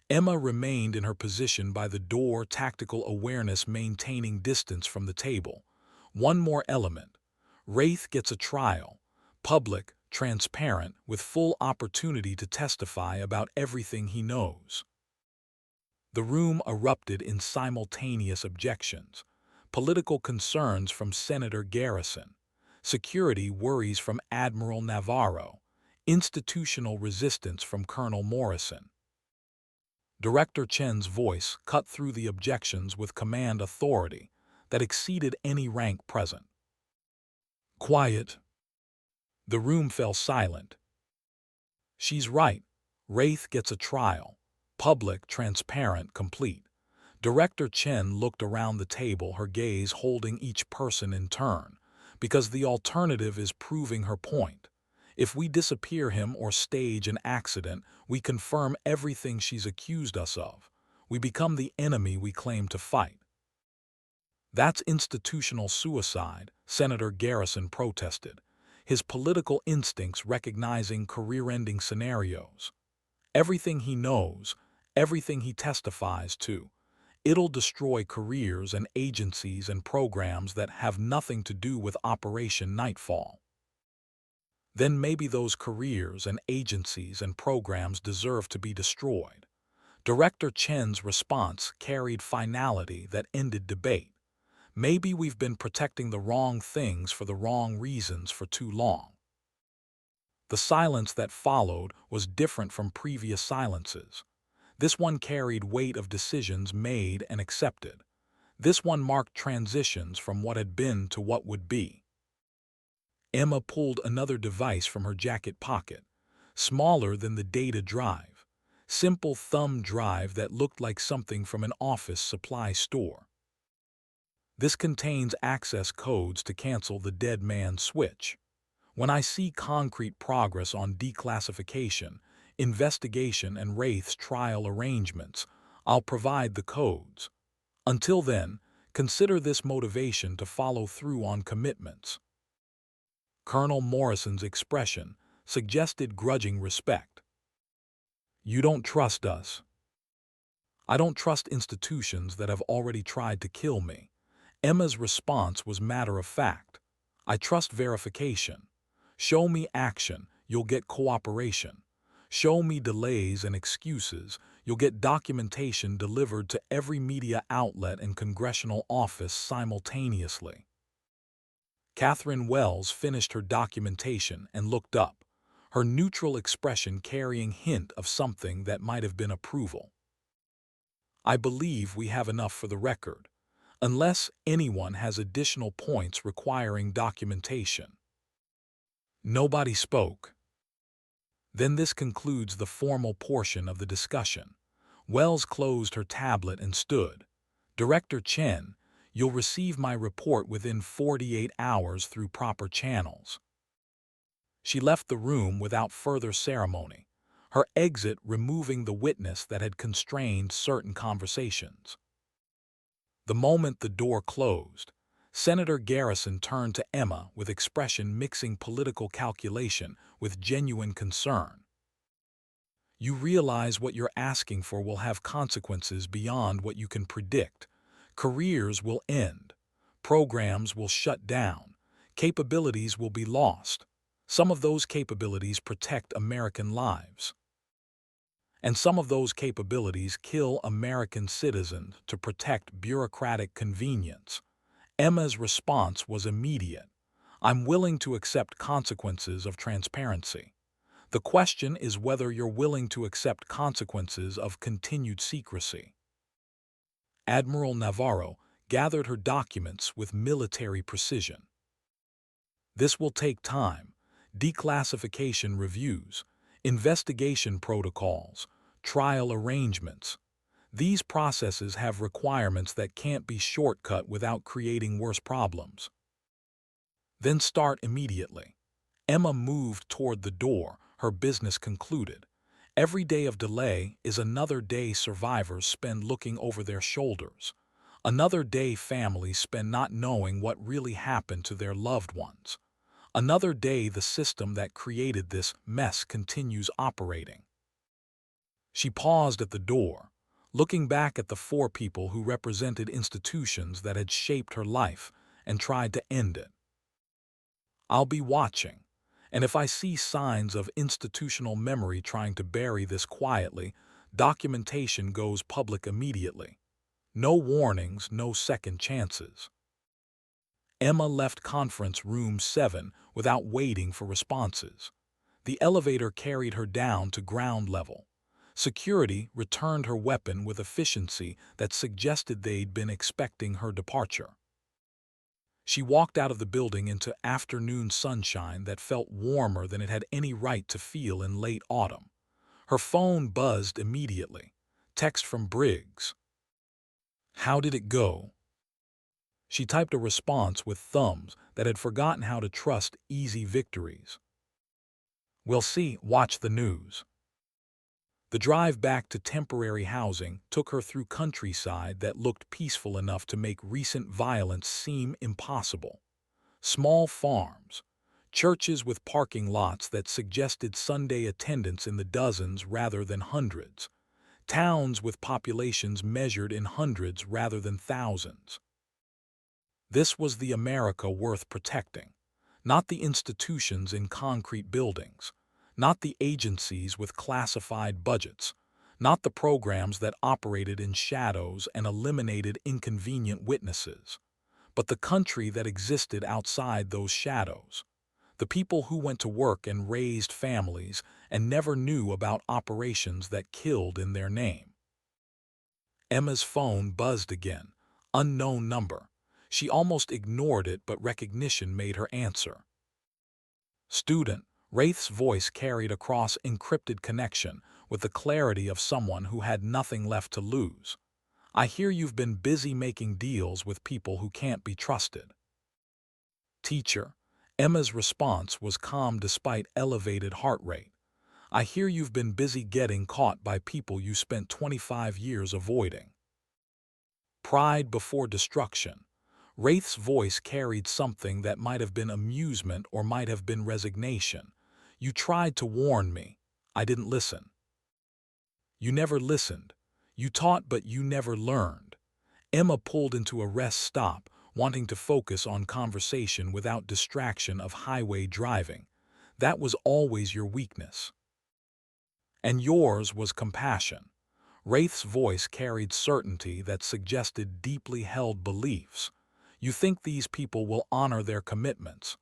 Emma remained in her position by the door, tactical awareness maintaining distance from the table. One more element. Wraith gets a trial, public, transparent, with full opportunity to testify about everything he knows. The room erupted in simultaneous objections. Political concerns from Senator Garrison, security worries from Admiral Navarro, institutional resistance from Colonel Morrison. Director Chen's voice cut through the objections with command authority that exceeded any rank present. Quiet. The room fell silent. She's right. Wraith gets a trial. Public, transparent, complete. Director Chen looked around the table, her gaze holding each person in turn, because the alternative is proving her point. If we disappear him or stage an accident, we confirm everything she's accused us of. We become the enemy we claim to fight. That's institutional suicide, Senator Garrison protested, his political instincts recognizing career-ending scenarios. Everything he knows, everything he testifies to, it'll destroy careers and agencies and programs that have nothing to do with Operation Nightfall. Then maybe those careers and agencies and programs deserve to be destroyed. Director Chen's response carried finality that ended debate. Maybe we've been protecting the wrong things for the wrong reasons for too long. The silence that followed was different from previous silences. This one carried weight of decisions made and accepted. This one marked transitions from what had been to what would be. Emma pulled another device from her jacket pocket, smaller than the data drive, simple thumb drive that looked like something from an office supply store. This contains access codes to cancel the dead man switch. When I see concrete progress on declassification, investigation, and Wraith's trial arrangements, I'll provide the codes. Until then, Consider this motivation to follow through on commitments. Colonel Morrison's expression suggested grudging respect. You don't trust us. I don't trust institutions that have already tried to kill me. Emma's response was matter of fact. I trust verification. Show me action, you'll get cooperation. Show me delays and excuses, you'll get documentation delivered to every media outlet and congressional office simultaneously. Catherine Wells finished her documentation and looked up, her neutral expression carrying hint of something that might have been approval. I believe we have enough for the record, unless anyone has additional points requiring documentation. Nobody spoke. Then this concludes the formal portion of the discussion. Wells closed her tablet and stood. Director Chen, you'll receive my report within 48 hours through proper channels. She left the room without further ceremony, her exit removing the witness that had constrained certain conversations. The moment the door closed, Senator Garrison turned to Emma with expression mixing political calculation with genuine concern. You realize what you're asking for will have consequences beyond what you can predict. Careers will end. Programs will shut down. Capabilities will be lost. Some of those capabilities protect American lives. And some of those capabilities kill American citizens to protect bureaucratic convenience. Emma's response was immediate. I'm willing to accept consequences of transparency. The question is whether you're willing to accept consequences of continued secrecy. Admiral Navarro gathered her documents with military precision. This will take time. Declassification reviews, investigation protocols, trial arrangements. These processes have requirements that can't be shortcut without creating worse problems. Then start immediately. Emma moved toward the door, her business concluded. Every day of delay is another day survivors spend looking over their shoulders. Another day families spend not knowing what really happened to their loved ones. Another day the system that created this mess continues operating. She paused at the door, looking back at the four people who represented institutions that had shaped her life and tried to end it. I'll be watching, and if I see signs of institutional memory trying to bury this quietly, documentation goes public immediately. No warnings, no second chances. Emma left conference room 7 without waiting for responses. The elevator carried her down to ground level. Security returned her weapon with efficiency that suggested they'd been expecting her departure. She walked out of the building into afternoon sunshine that felt warmer than it had any right to feel in late autumn. Her phone buzzed immediately. Text from Briggs. How did it go? She typed a response with thumbs that had forgotten how to trust easy victories. We'll see, watch the news. The drive back to temporary housing took her through countryside that looked peaceful enough to make recent violence seem impossible. Small farms, churches with parking lots that suggested Sunday attendance in the dozens rather than hundreds, towns with populations measured in hundreds rather than thousands. This was the America worth protecting, not the institutions in concrete buildings, not the agencies with classified budgets, not the programs that operated in shadows and eliminated inconvenient witnesses, but the country that existed outside those shadows, the people who went to work and raised families and never knew about operations that killed in their name. Emma's phone buzzed again, unknown number. She almost ignored it, but recognition made her answer. Student, Wraith's voice carried across encrypted connection with the clarity of someone who had nothing left to lose. I hear you've been busy making deals with people who can't be trusted. Teacher, Emma's response was calm despite elevated heart rate. I hear you've been busy getting caught by people you spent 25 years avoiding. Pride before destruction. Wraith's voice carried something that might have been amusement or might have been resignation. You tried to warn me. I didn't listen. You never listened. You taught, but you never learned. Emma pulled into a rest stop, wanting to focus on conversation without distraction of highway driving. That was always your weakness. And yours was compassion. Wraith's voice carried certainty that suggested deeply held beliefs. You think these people will honor their commitments.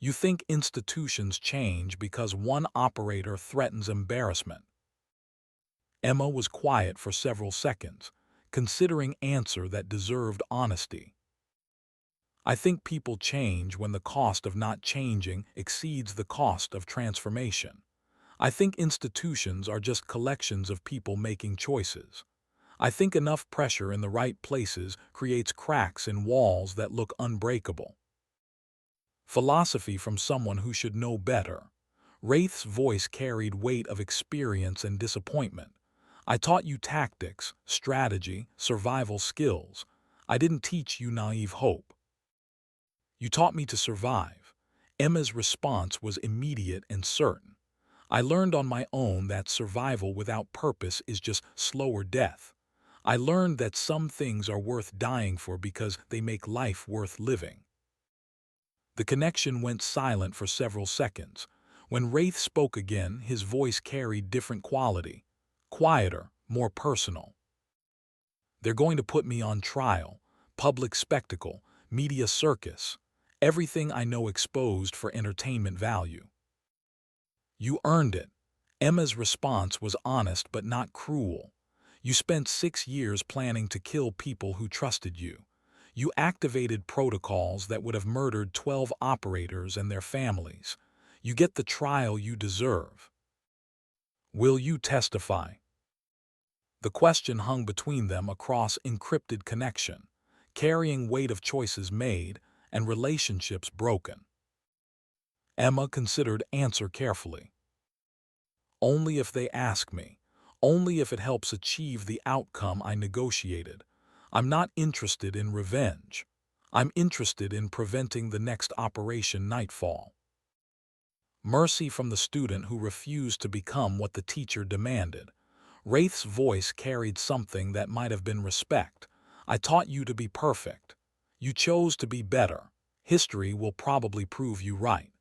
You think institutions change because one operator threatens embarrassment. Emma was quiet for several seconds, considering answer that deserved honesty. I think people change when the cost of not changing exceeds the cost of transformation. I think institutions are just collections of people making choices. I think enough pressure in the right places creates cracks in walls that look unbreakable. Philosophy from someone who should know better. Wraith's voice carried weight of experience and disappointment. I taught you tactics, strategy, survival skills. I didn't teach you naive hope. You taught me to survive. Emma's response was immediate and certain. I learned on my own that survival without purpose is just slower death. I learned that some things are worth dying for because they make life worth living. The connection went silent for several seconds. When Wraith spoke again, his voice carried different quality. Quieter, more personal. They're going to put me on trial, public spectacle, media circus, everything I know exposed for entertainment value. You earned it. Emma's response was honest but not cruel. You spent 6 years planning to kill people who trusted you. You activated protocols that would have murdered 12 operators and their families. You get the trial you deserve. Will you testify? The question hung between them across encrypted connection, carrying weight of choices made and relationships broken. Emma considered answer carefully. Only if they ask me. Only if it helps achieve the outcome I negotiated. I'm not interested in revenge. I'm interested in preventing the next Operation Nightfall. Mercy from the student who refused to become what the teacher demanded. Wraith's voice carried something that might have been respect. I taught you to be perfect. You chose to be better. History will probably prove you right.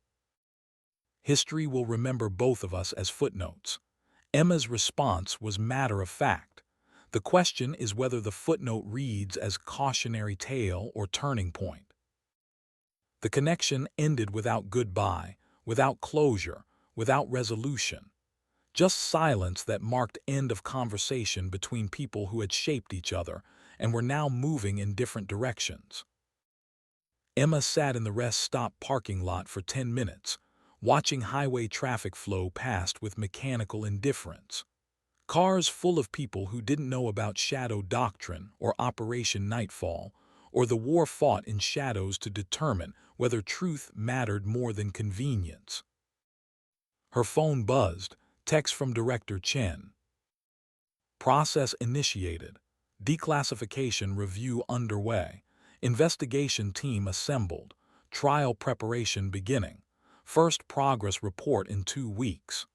History will remember both of us as footnotes. Emma's response was matter of fact. The question is whether the footnote reads as cautionary tale or turning point. The connection ended without goodbye, without closure, without resolution. Just silence that marked end of conversation between people who had shaped each other and were now moving in different directions. Emma sat in the rest stop parking lot for 10 minutes, watching highway traffic flow past with mechanical indifference. Cars full of people who didn't know about Shadow Doctrine or Operation Nightfall, or the war fought in shadows to determine whether truth mattered more than convenience. Her phone buzzed, text from Director Chen. Process initiated. Declassification review underway. Investigation team assembled. Trial preparation beginning. First progress report in 2 weeks.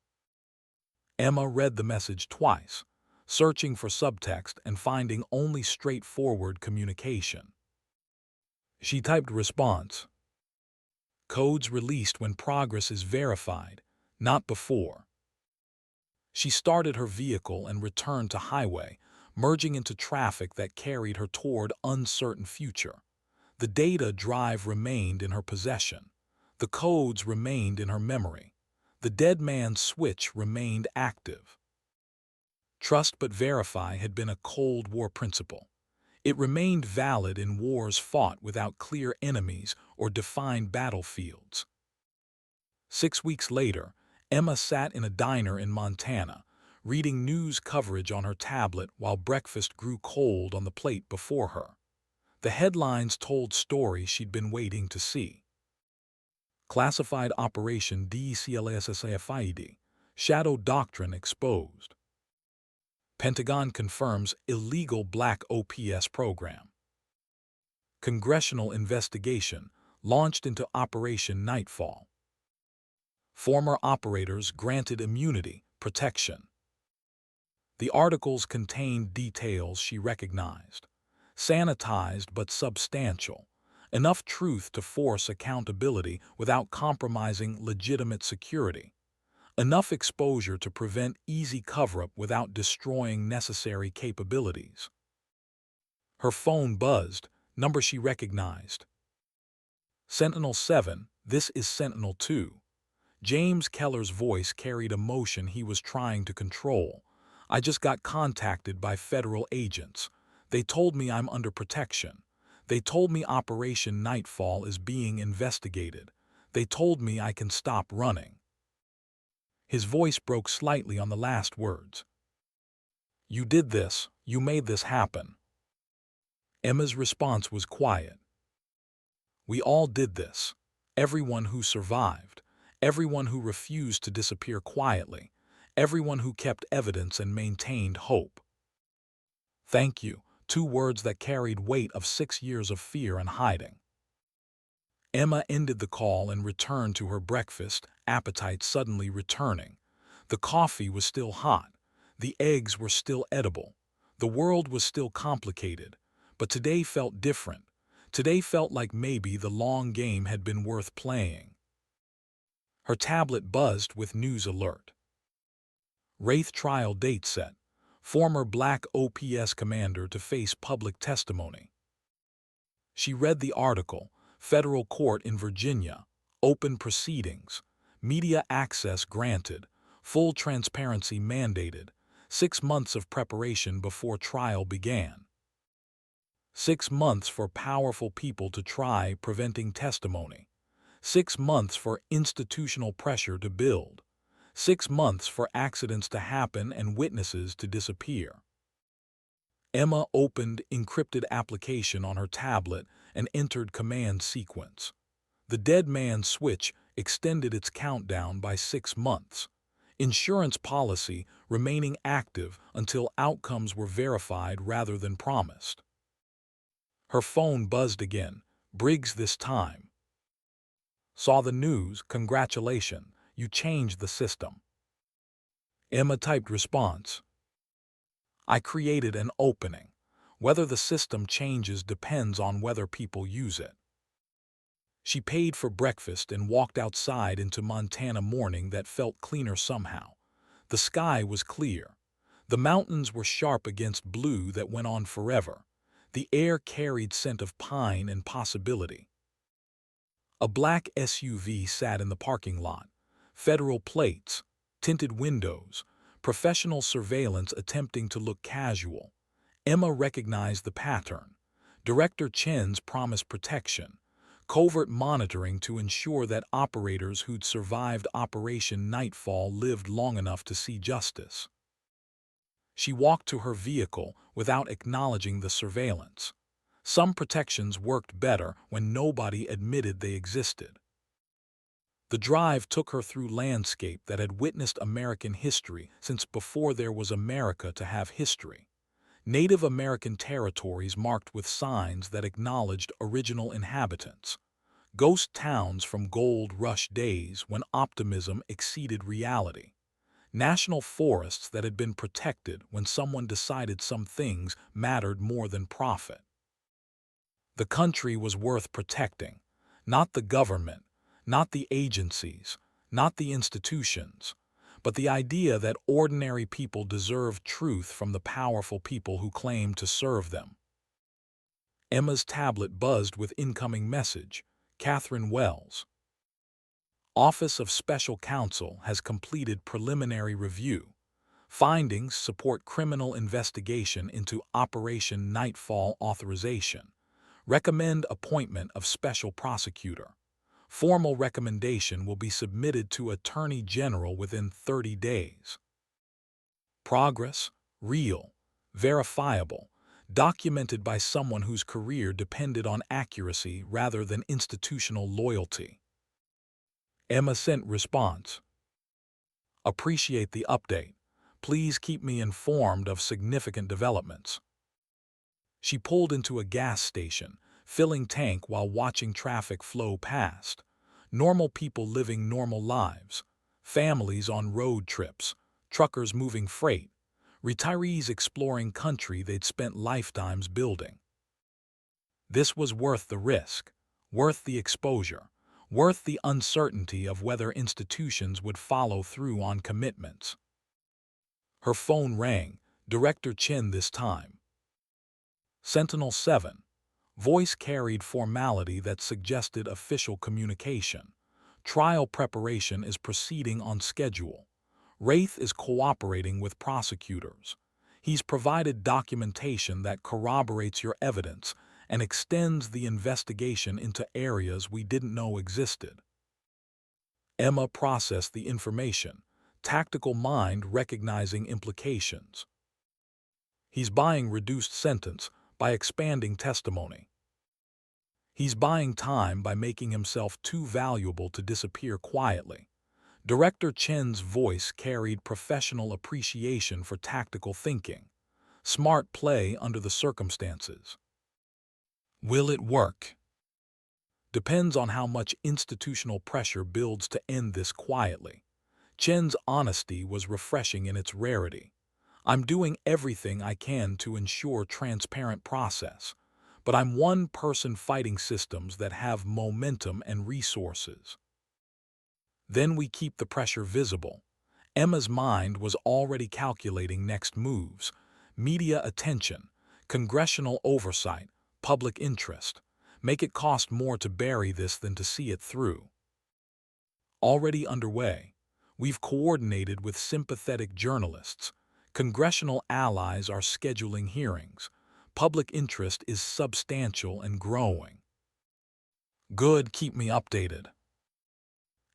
Emma read the message twice, searching for subtext and finding only straightforward communication. She typed response. Codes released when progress is verified, not before. She started her vehicle and returned to highway, merging into traffic that carried her toward uncertain future. The data drive remained in her possession. The codes remained in her memory. The dead man's switch remained active. Trust but verify had been a Cold War principle. It remained valid in wars fought without clear enemies or defined battlefields. 6 weeks later, Emma sat in a diner in Montana, reading news coverage on her tablet while breakfast grew cold on the plate before her. The headlines told stories she'd been waiting to see. Classified Operation DCLSSAFID, Shadow Doctrine exposed. Pentagon confirms illegal black OPS program. Congressional investigation launched into Operation Nightfall. Former operators granted immunity, protection. The articles contained details she recognized, sanitized but substantial, enough truth to force accountability without compromising legitimate security, enough exposure to prevent easy cover-up without destroying necessary capabilities. Her phone buzzed, number she recognized. Sentinel-7, this is Sentinel-2. James Keller's voice carried emotion he was trying to control. I just got contacted by federal agents. They told me I'm under protection. They told me Operation Nightfall is being investigated. They told me I can stop running. His voice broke slightly on the last words. You did this. You made this happen. Emma's response was quiet. We all did this. Everyone who survived. Everyone who refused to disappear quietly, everyone who kept evidence and maintained hope. Thank you, 2 words that carried weight of 6 years of fear and hiding. Emma ended the call and returned to her breakfast, appetite suddenly returning. The coffee was still hot, the eggs were still edible, the world was still complicated, but today felt different. Today felt like maybe the long game had been worth playing. Her tablet buzzed with news alert. Wraith trial date set. Former black OPS commander to face public testimony. She read the article, Federal Court in Virginia, open proceedings, media access granted, full transparency mandated, 6 months of preparation before trial began. 6 months for powerful people to try preventing testimony. 6 months for institutional pressure to build. 6 months for accidents to happen and witnesses to disappear. Emma opened encrypted application on her tablet and entered command sequence. The dead man switch extended its countdown by 6 months. Insurance policy remaining active until outcomes were verified rather than promised. Her phone buzzed again, Briggs this time. Saw the news, congratulations, you changed the system. Emma typed response. I created an opening. Whether the system changes depends on whether people use it. She paid for breakfast and walked outside into Montana morning that felt cleaner somehow. The sky was clear. The mountains were sharp against blue that went on forever. The air carried scent of pine and possibility. A black SUV sat in the parking lot. Federal plates, tinted windows, professional surveillance attempting to look casual. Emma recognized the pattern. Director Chen's promised protection. Covert monitoring to ensure that operators who'd survived Operation Nightfall lived long enough to see justice. She walked to her vehicle without acknowledging the surveillance. Some protections worked better when nobody admitted they existed. The drive took her through landscape that had witnessed American history since before there was America to have history. Native American territories marked with signs that acknowledged original inhabitants. Ghost towns from gold rush days when optimism exceeded reality. National forests that had been protected when someone decided some things mattered more than profit. The country was worth protecting, not the government, not the agencies, not the institutions, but the idea that ordinary people deserve truth from the powerful people who claim to serve them. Emma's tablet buzzed with incoming message, Catherine Wells. Office of Special Counsel has completed preliminary review. Findings support criminal investigation into Operation Nightfall authorization. Recommend appointment of special prosecutor. Formal recommendation will be submitted to Attorney General within 30 days. Progress, real, verifiable, documented by someone whose career depended on accuracy rather than institutional loyalty. Emma sent response. Appreciate the update. Please keep me informed of significant developments. She pulled into a gas station, filling tank while watching traffic flow past. Normal people living normal lives. Families on road trips. Truckers moving freight. Retirees exploring country they'd spent lifetimes building. This was worth the risk, worth the exposure, worth the uncertainty of whether institutions would follow through on commitments. Her phone rang, Director Chin this time. Sentinel 7. Voice carried formality that suggested official communication. Trial preparation is proceeding on schedule. Wraith is cooperating with prosecutors. He's provided documentation that corroborates your evidence and extends the investigation into areas we didn't know existed. Emma processed the information, tactical mind recognizing implications. He's buying reduced sentence by expanding testimony. He's buying time by making himself too valuable to disappear quietly. Director Chen's voice carried professional appreciation for tactical thinking, smart play under the circumstances. Will it work? Depends on how much institutional pressure builds to end this quietly. Chen's honesty was refreshing in its rarity. I'm doing everything I can to ensure transparent process, but I'm one person fighting systems that have momentum and resources. Then we keep the pressure visible. Emma's mind was already calculating next moves, media attention, congressional oversight, public interest. Make it cost more to bury this than to see it through. Already underway. We've coordinated with sympathetic journalists. Congressional allies are scheduling hearings. Public interest is substantial and growing. Good, keep me updated.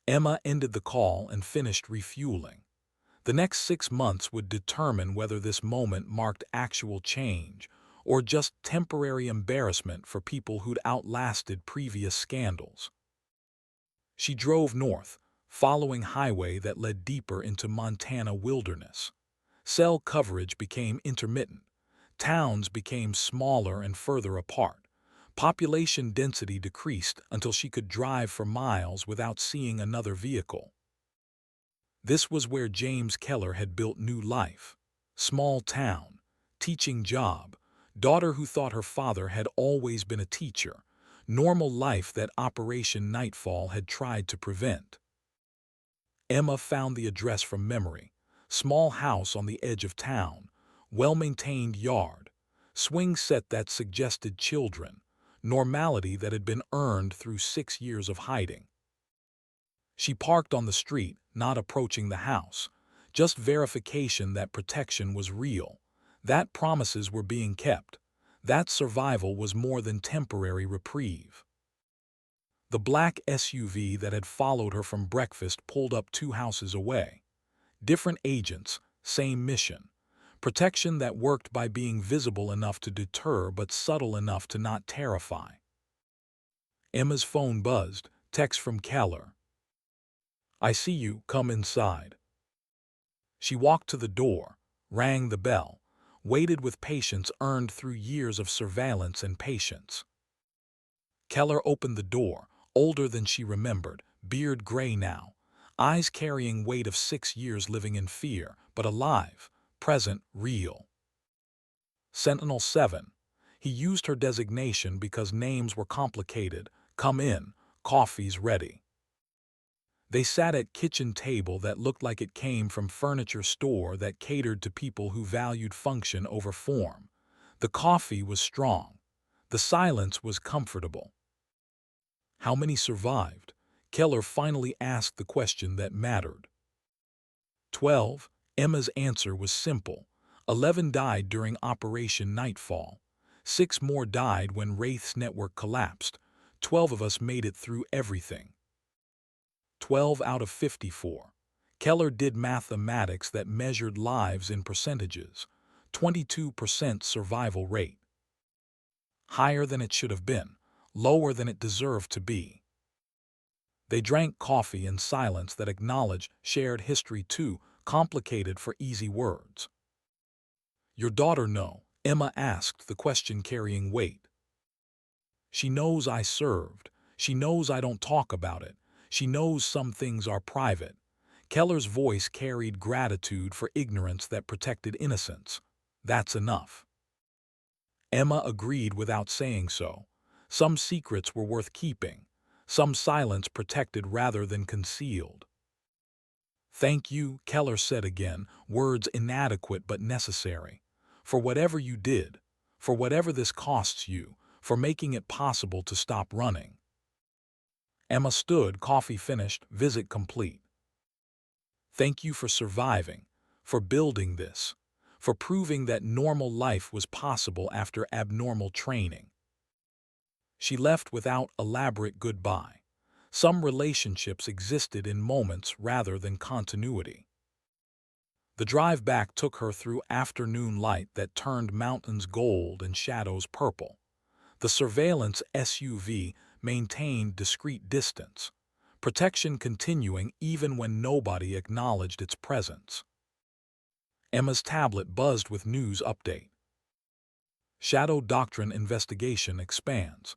Emma ended the call and finished refueling. The next 6 months would determine whether this moment marked actual change or just temporary embarrassment for people who'd outlasted previous scandals. She drove north, following highway that led deeper into Montana wilderness. Cell coverage became intermittent. Towns became smaller and further apart. Population density decreased until she could drive for miles without seeing another vehicle. This was where James Keller had built new life. Small town, teaching job, daughter who thought her father had always been a teacher, normal life that Operation Nightfall had tried to prevent. Emma found the address from memory. Small house on the edge of town, well-maintained yard, swing set that suggested children, normality that had been earned through 6 years of hiding. She parked on the street, not approaching the house, just verification that protection was real, that promises were being kept, that survival was more than temporary reprieve. The black SUV that had followed her from breakfast pulled up 2 houses away. Different agents, same mission. Protection that worked by being visible enough to deter but subtle enough to not terrify. Emma's phone buzzed, text from Keller. I see you, come inside. She walked to the door, rang the bell, waited with patience earned through years of surveillance and patience. Keller opened the door, older than she remembered, beard gray now, eyes carrying weight of 6 years living in fear, but alive, present, real. Sentinel 7. He used her designation because names were complicated. Come in, coffee's ready. They sat at kitchen table that looked like it came from furniture store that catered to people who valued function over form. The coffee was strong. The silence was comfortable. How many survived? Keller finally asked the question that mattered. 12. Emma's answer was simple. 11 died during Operation Nightfall. 6 more died when Wraith's network collapsed. 12 of us made it through everything. 12 out of 54. Keller did mathematics that measured lives in percentages. 22% survival rate. Higher than it should have been, lower than it deserved to be. They drank coffee in silence that acknowledged shared history too complicated for easy words. Your daughter know? Emma asked, the question carrying weight. She knows I served. She knows I don't talk about it. She knows some things are private. Keller's voice carried gratitude for ignorance that protected innocence. That's enough. Emma agreed without saying so. Some secrets were worth keeping. Some silence protected rather than concealed. Thank you, Keller said again, words inadequate but necessary. For whatever you did, for whatever this costs you, for making it possible to stop running. Emma stood, coffee finished, visit complete. Thank you for surviving, for building this, for proving that normal life was possible after abnormal training. She left without elaborate goodbye. Some relationships existed in moments rather than continuity. The drive back took her through afternoon light that turned mountains gold and shadows purple. The surveillance SUV maintained discreet distance, protection continuing even when nobody acknowledged its presence. Emma's tablet buzzed with news update. Shadow Doctrine investigation expands.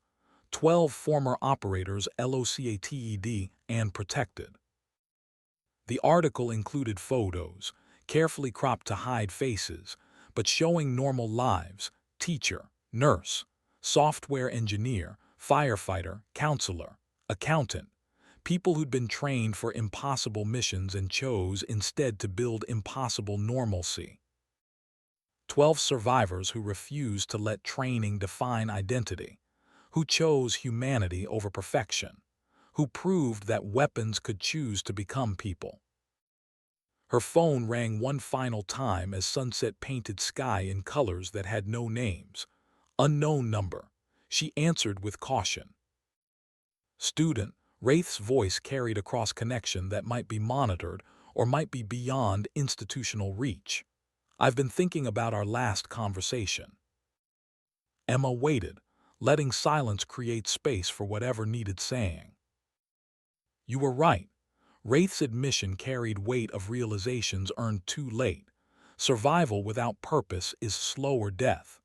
12 former operators LOCATED and protected. The article included photos, carefully cropped to hide faces, but showing normal lives: teacher, nurse, software engineer, firefighter, counselor, accountant, people who'd been trained for impossible missions and chose instead to build impossible normalcy. 12 survivors who refused to let training define identity, who chose humanity over perfection, who proved that weapons could choose to become people. Her phone rang one final time as sunset painted sky in colors that had no names. Unknown number. She answered with caution. Student. Wraith's voice carried across connection that might be monitored or might be beyond institutional reach. I've been thinking about our last conversation. Emma waited, letting silence create space for whatever needed saying. You were right. Wraith's admission carried weight of realizations earned too late. Survival without purpose is slower death.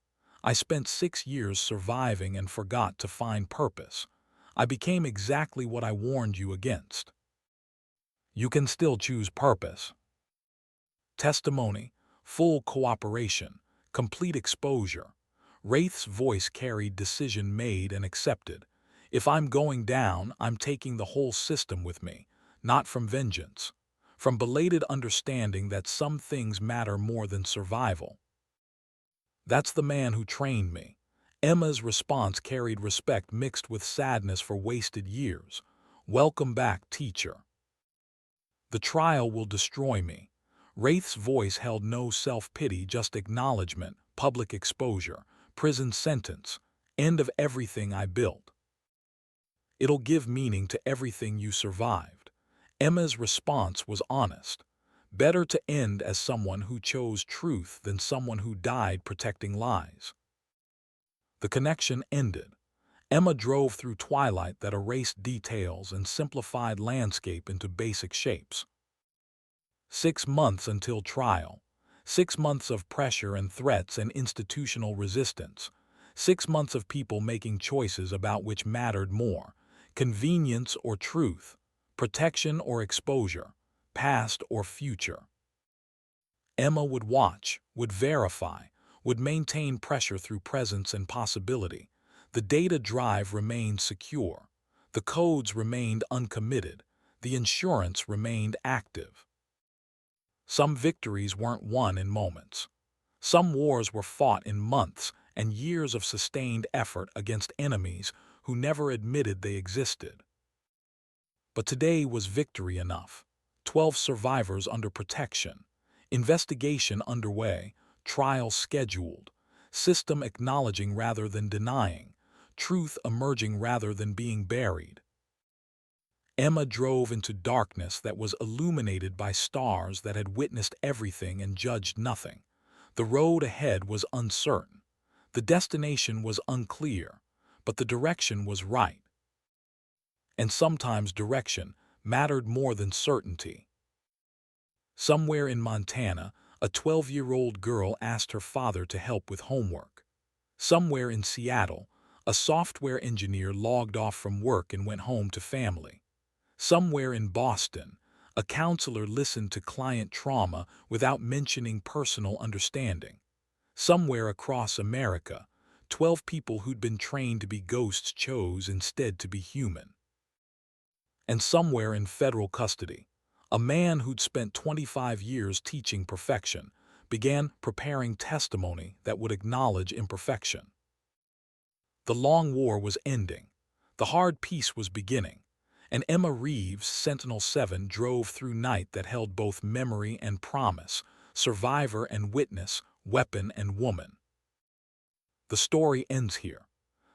I spent 6 years surviving and forgot to find purpose. I became exactly what I warned you against. You can still choose purpose. Testimony, full cooperation, complete exposure. Wraith's voice carried decision made and accepted. If I'm going down, I'm taking the whole system with me, not from vengeance, from belated understanding that some things matter more than survival. That's the man who trained me. Emma's response carried respect mixed with sadness for wasted years. Welcome back, teacher. The trial will destroy me. Wraith's voice held no self-pity, just acknowledgement, public exposure, prison sentence, end of everything I built. It'll give meaning to everything you survived. Emma's response was honest. Better to end as someone who chose truth than someone who died protecting lies. The connection ended. Emma drove through twilight that erased details and simplified landscape into basic shapes. 6 months until trial. 6 months of pressure and threats and institutional resistance. 6 months of people making choices about which mattered more: convenience or truth, protection or exposure, past or future. Emma would watch, would verify, would maintain pressure through presence and possibility. The data drive remained secure. The codes remained uncommitted. The insurance remained active. Some victories weren't won in moments. Some wars were fought in months and years of sustained effort against enemies who never admitted they existed. But today was victory enough. 12 survivors under protection. Investigation underway. Trial scheduled. System acknowledging rather than denying. Truth emerging rather than being buried. Emma drove into darkness that was illuminated by stars that had witnessed everything and judged nothing. The road ahead was uncertain. The destination was unclear, but the direction was right. And sometimes direction mattered more than certainty. Somewhere in Montana, a 12-year-old girl asked her father to help with homework. Somewhere in Seattle, A software engineer logged off from work and went home to family. Somewhere in Boston, a counselor listened to client trauma without mentioning personal understanding. Somewhere across America, 12 people who'd been trained to be ghosts chose instead to be human. And somewhere in federal custody, a man who'd spent 25 years teaching perfection began preparing testimony that would acknowledge imperfection. The long war was ending, the hard peace was beginning, and Emma Reeves' Sentinel-7 drove through night that held both memory and promise, survivor and witness, weapon and woman. The story ends here.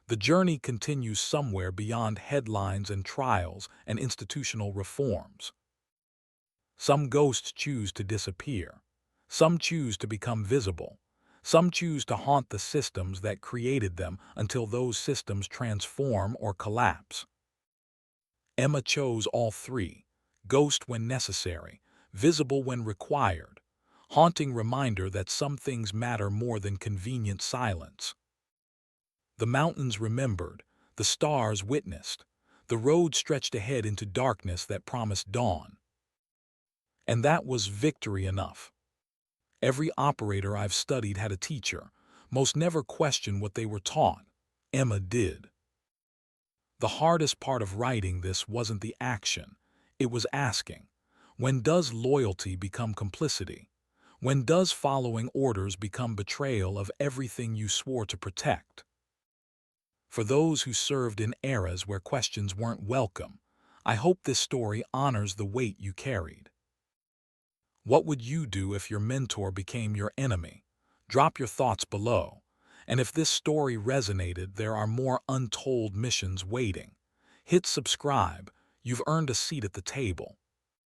The journey continues somewhere beyond headlines and trials and institutional reforms. Some ghosts choose to disappear. Some choose to become visible. Some choose to haunt the systems that created them until those systems transform or collapse. Emma chose all three: ghost when necessary, visible when required, haunting reminder that some things matter more than convenient silence. The mountains remembered, the stars witnessed, the road stretched ahead into darkness that promised dawn. And that was victory enough. Every operator I've studied had a teacher. Most never questioned what they were taught. Emma did. The hardest part of writing this wasn't the action. It was asking, when does loyalty become complicity? When does following orders become betrayal of everything you swore to protect? For those who served in eras where questions weren't welcome, I hope this story honors the weight you carried. What would you do if your mentor became your enemy? Drop your thoughts below. And if this story resonated, there are more untold missions waiting. Hit subscribe. You've earned a seat at the table.